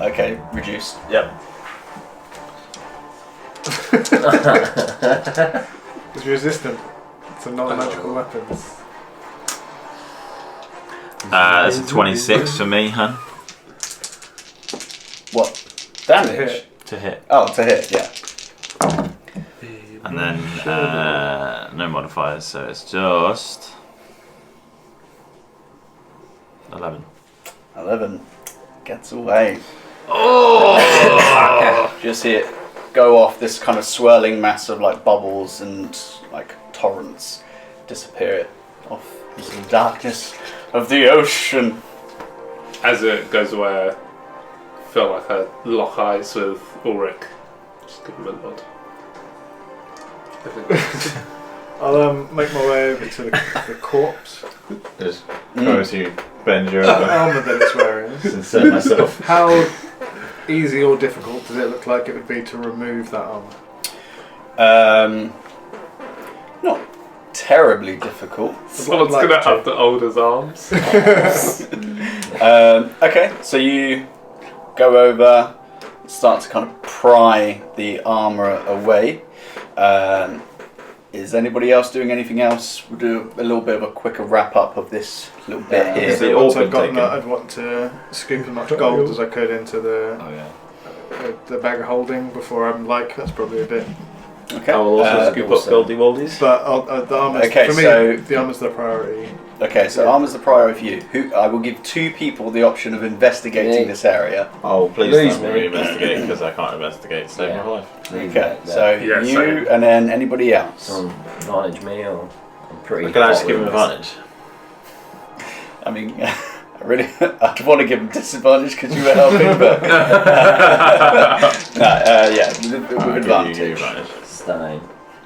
Speaker 1: Okay, reduced. Yep.
Speaker 5: It's resistant to non-magical weapons.
Speaker 7: That's a 26 for me, hun.
Speaker 1: What? Damage?
Speaker 5: hit.
Speaker 7: To hit.
Speaker 1: Oh, to hit, yeah.
Speaker 7: And then no modifiers, so it's just 11.
Speaker 1: 11. Gets away.
Speaker 2: Oh!
Speaker 1: Just see it go off, this kind of swirling mass of like bubbles and like torrents disappear off into the darkness of the ocean.
Speaker 2: As it goes away, I feel like I lock eyes with Ulrich. Just give him a nod.
Speaker 5: I'll make my way over to the corpse.
Speaker 4: Just go to bend you over
Speaker 5: Armour that it's wearing.
Speaker 4: and set myself.
Speaker 5: How easy or difficult does it look like it would be to remove that armour?
Speaker 1: Not terribly difficult.
Speaker 2: Someone's
Speaker 5: like
Speaker 2: gonna
Speaker 5: to.
Speaker 2: have to hold his arms.
Speaker 1: Okay, so you go over, start to kind of pry the armour away. Is anybody else doing anything else? We'll do a little bit of a quicker wrap up of this little bit here.
Speaker 7: Is it
Speaker 5: Once
Speaker 7: all
Speaker 5: I've gotten
Speaker 7: been
Speaker 5: that, I'd want to scoop as much gold as I could into the bag of holding before I'm like, that's probably a bit.
Speaker 1: Okay.
Speaker 7: I will also scoop up Goldie Woldies.
Speaker 5: But the armor's,
Speaker 1: Okay,
Speaker 5: for me,
Speaker 1: so-
Speaker 5: the armor's the priority.
Speaker 1: Okay, so armour's the priority for you. I will give 2 people the option of investigating
Speaker 3: Me.
Speaker 1: this area.
Speaker 7: Oh, please
Speaker 3: Lose
Speaker 7: don't
Speaker 3: me.
Speaker 7: me investigate because I can't investigate to save my life.
Speaker 1: Okay, so
Speaker 2: Yeah,
Speaker 1: you
Speaker 2: same.
Speaker 1: and then anybody else.
Speaker 3: Someone advantage me, or I'm pretty.
Speaker 7: I can actually
Speaker 3: hot
Speaker 7: give him
Speaker 3: with this.
Speaker 7: advantage.
Speaker 1: I mean, I'd want to give him disadvantage because you were helping, but yeah, with advantage.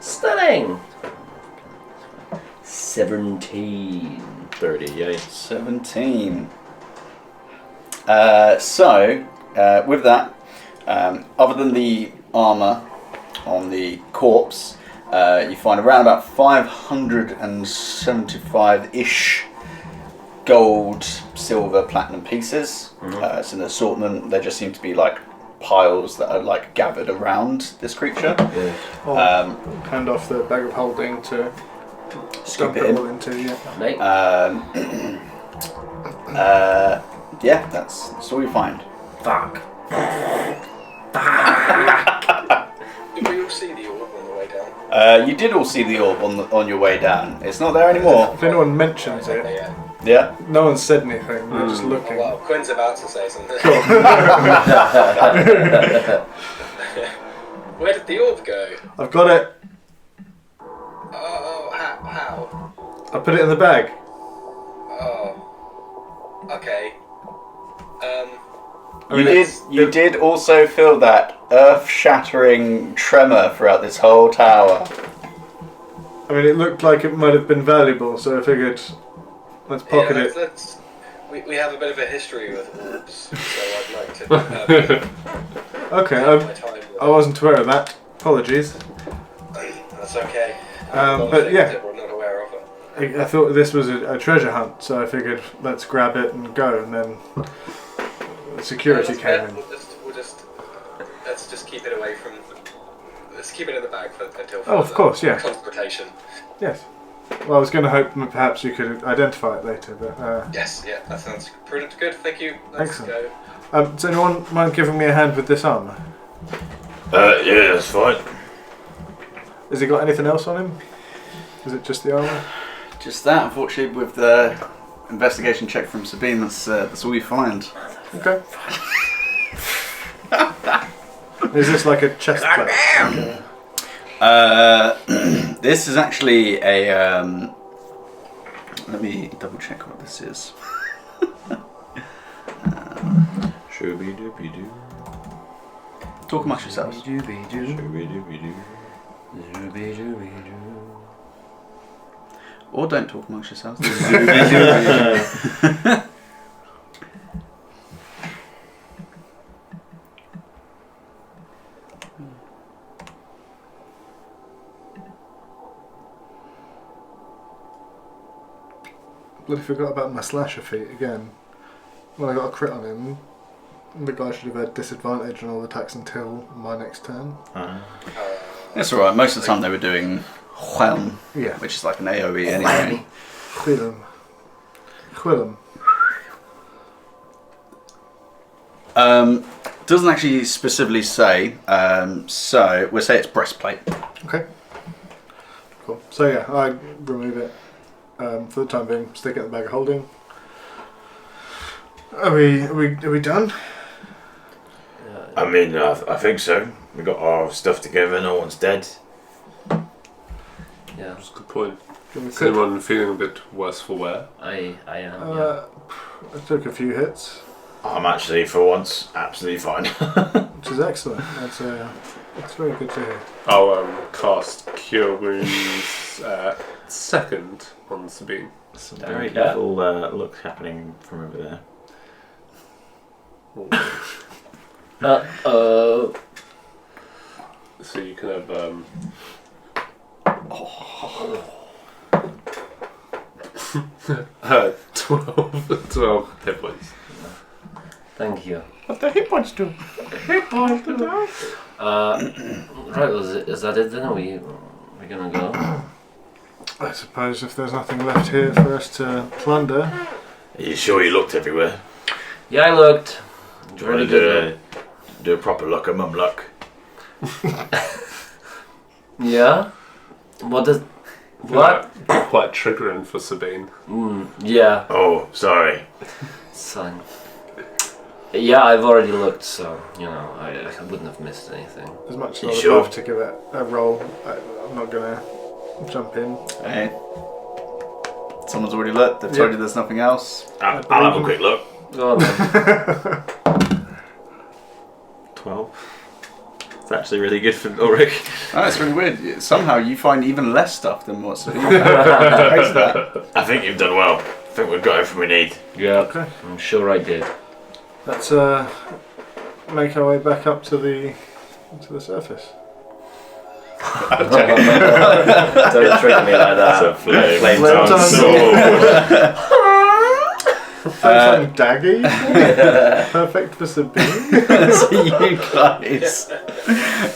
Speaker 3: Stunning. 17.
Speaker 7: 38.
Speaker 1: 17. With that, other than the armour on the corpse, you find around about 575-ish gold, silver, platinum pieces. It's an assortment. There just seem to be like piles that are like gathered around this creature.
Speaker 5: I'll hand off the bag of holding to
Speaker 1: Scoop
Speaker 5: dump
Speaker 1: it
Speaker 5: it
Speaker 1: in.
Speaker 5: all into,
Speaker 3: Mate.
Speaker 1: Yeah, that's all you find.
Speaker 3: Fuck.
Speaker 6: Did we all see the orb on the way down?
Speaker 1: You did all see the orb on your way down. It's not there anymore.
Speaker 5: If anyone mentions it,
Speaker 6: Yeah.
Speaker 1: Yeah.
Speaker 5: no one said anything, they're just looking.
Speaker 6: Well, Quinn's about to say something. Where did the orb go?
Speaker 5: I've got it.
Speaker 6: Oh, how?
Speaker 5: I put it in the bag.
Speaker 6: Oh. Okay.
Speaker 1: You did also feel that earth-shattering tremor throughout this whole tower.
Speaker 5: I mean, it looked like it might have been valuable, so I figured, let's pocket it.
Speaker 6: We have a bit of a history with orbs, so I'd like to
Speaker 5: Okay,
Speaker 6: take my time with
Speaker 5: I wasn't aware of that. Apologies.
Speaker 6: That's okay.
Speaker 5: But yeah.
Speaker 6: We're not aware of it.
Speaker 5: I thought this was a treasure hunt, so I figured let's grab it and go, and then security came in.
Speaker 6: Let's just keep it away from. Let's keep it in the bag until.
Speaker 5: Oh, of course, yeah.
Speaker 6: Consultation.
Speaker 5: Yes. Well, I was going to hope perhaps you could identify it later, but...
Speaker 6: Yes, yeah, that sounds pretty good. Thank you. Let's
Speaker 5: Excellent.
Speaker 6: go.
Speaker 5: does anyone mind giving me a hand with this armour?
Speaker 7: Yeah, that's fine.
Speaker 5: Has he got anything else on him? Is it just the armour?
Speaker 1: Just that, unfortunately, with the investigation check from Sabine, that's all you find.
Speaker 5: Okay. Is this like a chest plate?
Speaker 1: This is actually a. Let me double check what this is.
Speaker 7: Shooby-dooby-doo.
Speaker 1: Talk amongst yourselves.
Speaker 7: Shooby-dooby-doo.
Speaker 1: Or don't talk amongst yourselves.
Speaker 5: Bloody forgot about my slasher feat again. When I got a crit on him, the guy should have had disadvantage on all attacks until my next turn.
Speaker 1: That's alright, most of the time they were doing Whelm,
Speaker 5: Yeah.
Speaker 1: which is like an AoE anyway.
Speaker 5: Quillum.
Speaker 1: Doesn't actually specifically say, so we'll say it's breastplate.
Speaker 5: Okay. Cool. So yeah, I remove it for the time being. Stick it in the bag of holding. Are we done?
Speaker 7: I mean, I think so. We got our stuff together. No one's dead.
Speaker 3: Yeah,
Speaker 2: That's a good point.
Speaker 5: Can we
Speaker 2: Is
Speaker 5: cook?
Speaker 2: anyone feeling a bit worse for wear?
Speaker 3: I am. Yeah.
Speaker 5: I took a few hits,
Speaker 7: I'm actually, for once, absolutely fine.
Speaker 5: which is excellent. That's very good to hear.
Speaker 2: I'll cast Cure Wounds second on Sabine.
Speaker 7: Some
Speaker 3: There
Speaker 7: very
Speaker 3: we go.
Speaker 7: beautiful looks happening from over there.
Speaker 3: Uh-oh.
Speaker 2: So you can have 12 hit points.
Speaker 3: Thank you.
Speaker 4: What the hit points do?
Speaker 3: Right, is that it then? Are we gonna go?
Speaker 5: I suppose if there's nothing left here for us to plunder.
Speaker 7: Are you sure you looked everywhere?
Speaker 3: Yeah, I looked.
Speaker 7: Do you want to do a proper look, a mum look?
Speaker 3: Yeah? What?
Speaker 2: Quite triggering for Sabine.
Speaker 3: Yeah.
Speaker 7: Oh, sorry.
Speaker 3: Son. Yeah, I've already looked, so, you know, I wouldn't have missed anything.
Speaker 5: As much as
Speaker 7: You
Speaker 5: I would
Speaker 7: sure?
Speaker 5: love to give it a roll, I'm not going to jump in.
Speaker 1: Hey. Someone's already looked. They've told you there's nothing else.
Speaker 7: I'll have a quick look.
Speaker 3: Go on then.
Speaker 4: 12. It's actually really good for Ulrich.
Speaker 1: Oh, it's really weird. Somehow you find even less stuff than what's in that.
Speaker 7: I think you've done well. I think we've got everything we need.
Speaker 3: Yeah,
Speaker 5: Okay.
Speaker 3: I'm sure I did.
Speaker 5: Let's make our way back up to the surface.
Speaker 3: Don't trick me like that.
Speaker 7: So flame
Speaker 3: Flame
Speaker 5: Flame
Speaker 7: tongue
Speaker 5: tongue
Speaker 7: sword.
Speaker 5: Daggy. Perfect for Sabine.
Speaker 1: So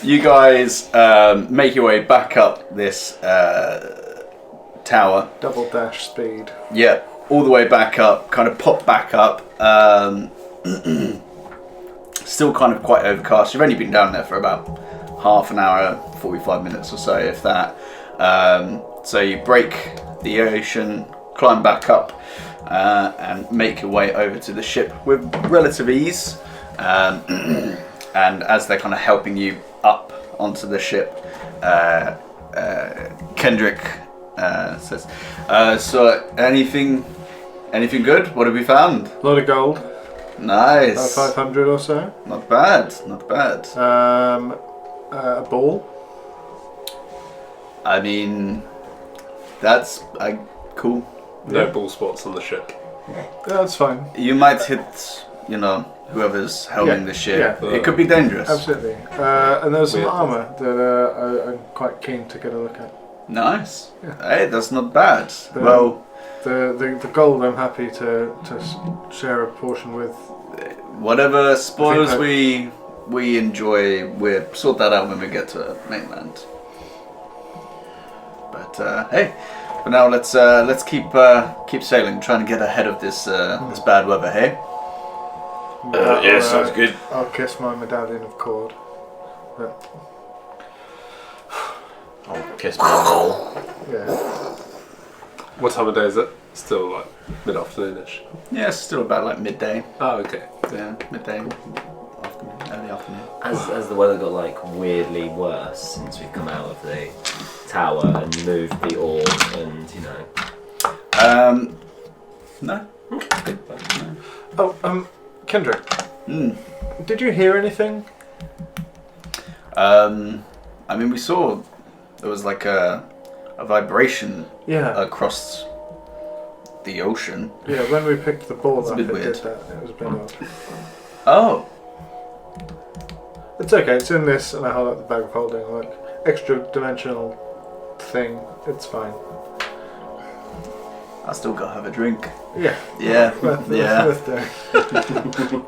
Speaker 1: you guys make your way back up this tower.
Speaker 5: Double dash speed.
Speaker 1: Yeah, all the way back up, kind of pop back up. Still kind of quite overcast. You've only been down there for about half an hour, 45 minutes or so, if that. So you break the ocean, climb back up, and make your way over to the ship with relative ease. And as they're kind of helping you up onto the ship, Kendrick says, "So anything good? What have we found?"
Speaker 5: A lot of gold.
Speaker 1: Nice.
Speaker 5: 500 or so.
Speaker 1: Not bad. Not bad.
Speaker 5: A ball.
Speaker 1: I mean, that's cool.
Speaker 2: No ball spots on the ship.
Speaker 5: Yeah, that's fine.
Speaker 1: You might hit, whoever's helming the ship.
Speaker 5: yeah.
Speaker 1: It could be dangerous.
Speaker 5: Absolutely. And there's some
Speaker 2: Weird.
Speaker 5: armour that I'm quite keen to get a look at.
Speaker 1: Nice. Hey, that's not bad.
Speaker 5: The-
Speaker 1: Well,
Speaker 5: The gold I'm happy to share a portion with.
Speaker 1: whatever spoils
Speaker 5: I
Speaker 1: we enjoy, we'll sort that out when we get to mainland. But hey, for now let's keep sailing, trying to get ahead of this bad weather. Hey.
Speaker 7: Yeah, sounds good.
Speaker 5: I'll kiss my medallion of cord.
Speaker 7: I'll kiss my mole.
Speaker 5: Yeah.
Speaker 2: What time of day is it? Still like mid-afternoon-ish.
Speaker 1: Yeah, it's still about like midday.
Speaker 2: Oh, okay.
Speaker 1: Yeah, midday, afternoon, early afternoon.
Speaker 3: As the weather got like weirdly worse since we've come out of the tower and moved the orb and
Speaker 1: No.
Speaker 5: Oh, Kendrick, did you hear anything?
Speaker 1: I mean, we saw there was like a vibration
Speaker 5: Yeah.
Speaker 1: across the ocean.
Speaker 5: Yeah, when we picked the ball
Speaker 1: It's a
Speaker 5: up,
Speaker 1: bit
Speaker 5: it
Speaker 1: weird.
Speaker 5: did that. It was a bit odd.
Speaker 1: Oh,
Speaker 5: It's okay, it's in this, and I hold up the bag of holding, like, extra dimensional thing. It's fine.
Speaker 1: I still gotta have a drink.
Speaker 5: Yeah.
Speaker 1: Yeah, yeah.
Speaker 5: Worth doing.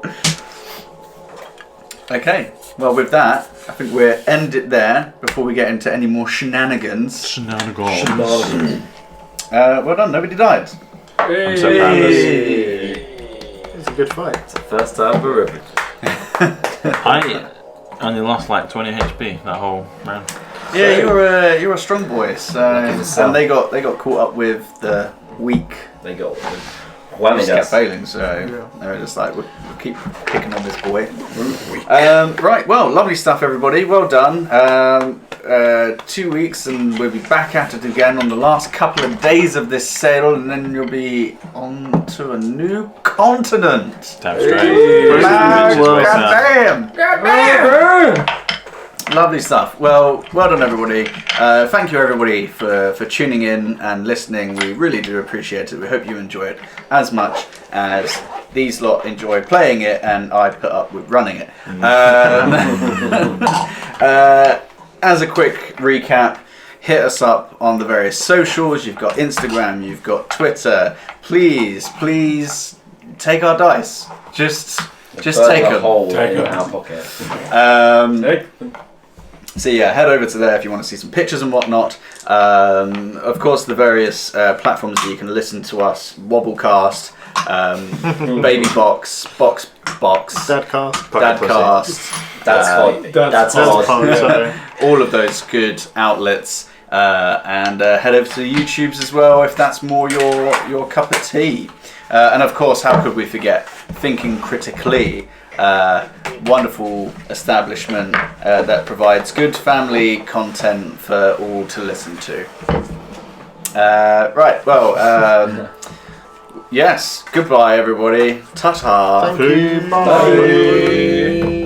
Speaker 1: Okay, well with that, I think we'll end it there before we get into any more shenanigans.
Speaker 4: Shenanigans.
Speaker 1: Well done, nobody died.
Speaker 4: I'm so proud of us.
Speaker 5: It's a good fight.
Speaker 3: it's the first time for Rupert.
Speaker 4: I only lost like 20 HP that whole round.
Speaker 1: Yeah, you're a strong boy. So,
Speaker 3: Lucky for some.
Speaker 1: and they got caught up with the weak.
Speaker 3: They got
Speaker 1: Just
Speaker 3: whammied
Speaker 1: kept
Speaker 3: us.
Speaker 1: failing, so
Speaker 5: Yeah.
Speaker 1: they were just like, we'll keep picking on this boy. Right, well, lovely stuff, everybody. Well done. 2 weeks, and we'll be back at it again on the last couple of days of this sail, and then you'll be on to a new continent.
Speaker 4: Damn straight.
Speaker 1: Man,
Speaker 4: Which is way south.
Speaker 1: goddamn! Lovely stuff. Well done, everybody. Thank you, everybody, for tuning in and listening. We really do appreciate it. We hope you enjoy it as much as these lot enjoy playing it and I put up with running it. As a quick recap, hit us up on the various socials. You've got Instagram, you've got Twitter. Please take our dice. Just take them.
Speaker 3: Hole
Speaker 2: Take
Speaker 3: in
Speaker 2: 'em.
Speaker 3: our pocket.
Speaker 1: So yeah, head over to there if you want to see some pictures and whatnot. Of course, the various platforms that you can listen to us: Wobblecast, Baby Box, Box,
Speaker 5: Dadcast.
Speaker 1: Dadcast.
Speaker 3: That's hot. That's hot.
Speaker 5: Sorry.
Speaker 1: All of those good outlets, and head over to the YouTubes as well if that's more your cup of tea. And of course, how could we forget Thinking Critically, wonderful establishment that provides good family content for all to listen to. Right, well, yes, goodbye everybody. Ta-ta.
Speaker 5: Thank you.
Speaker 2: Bye.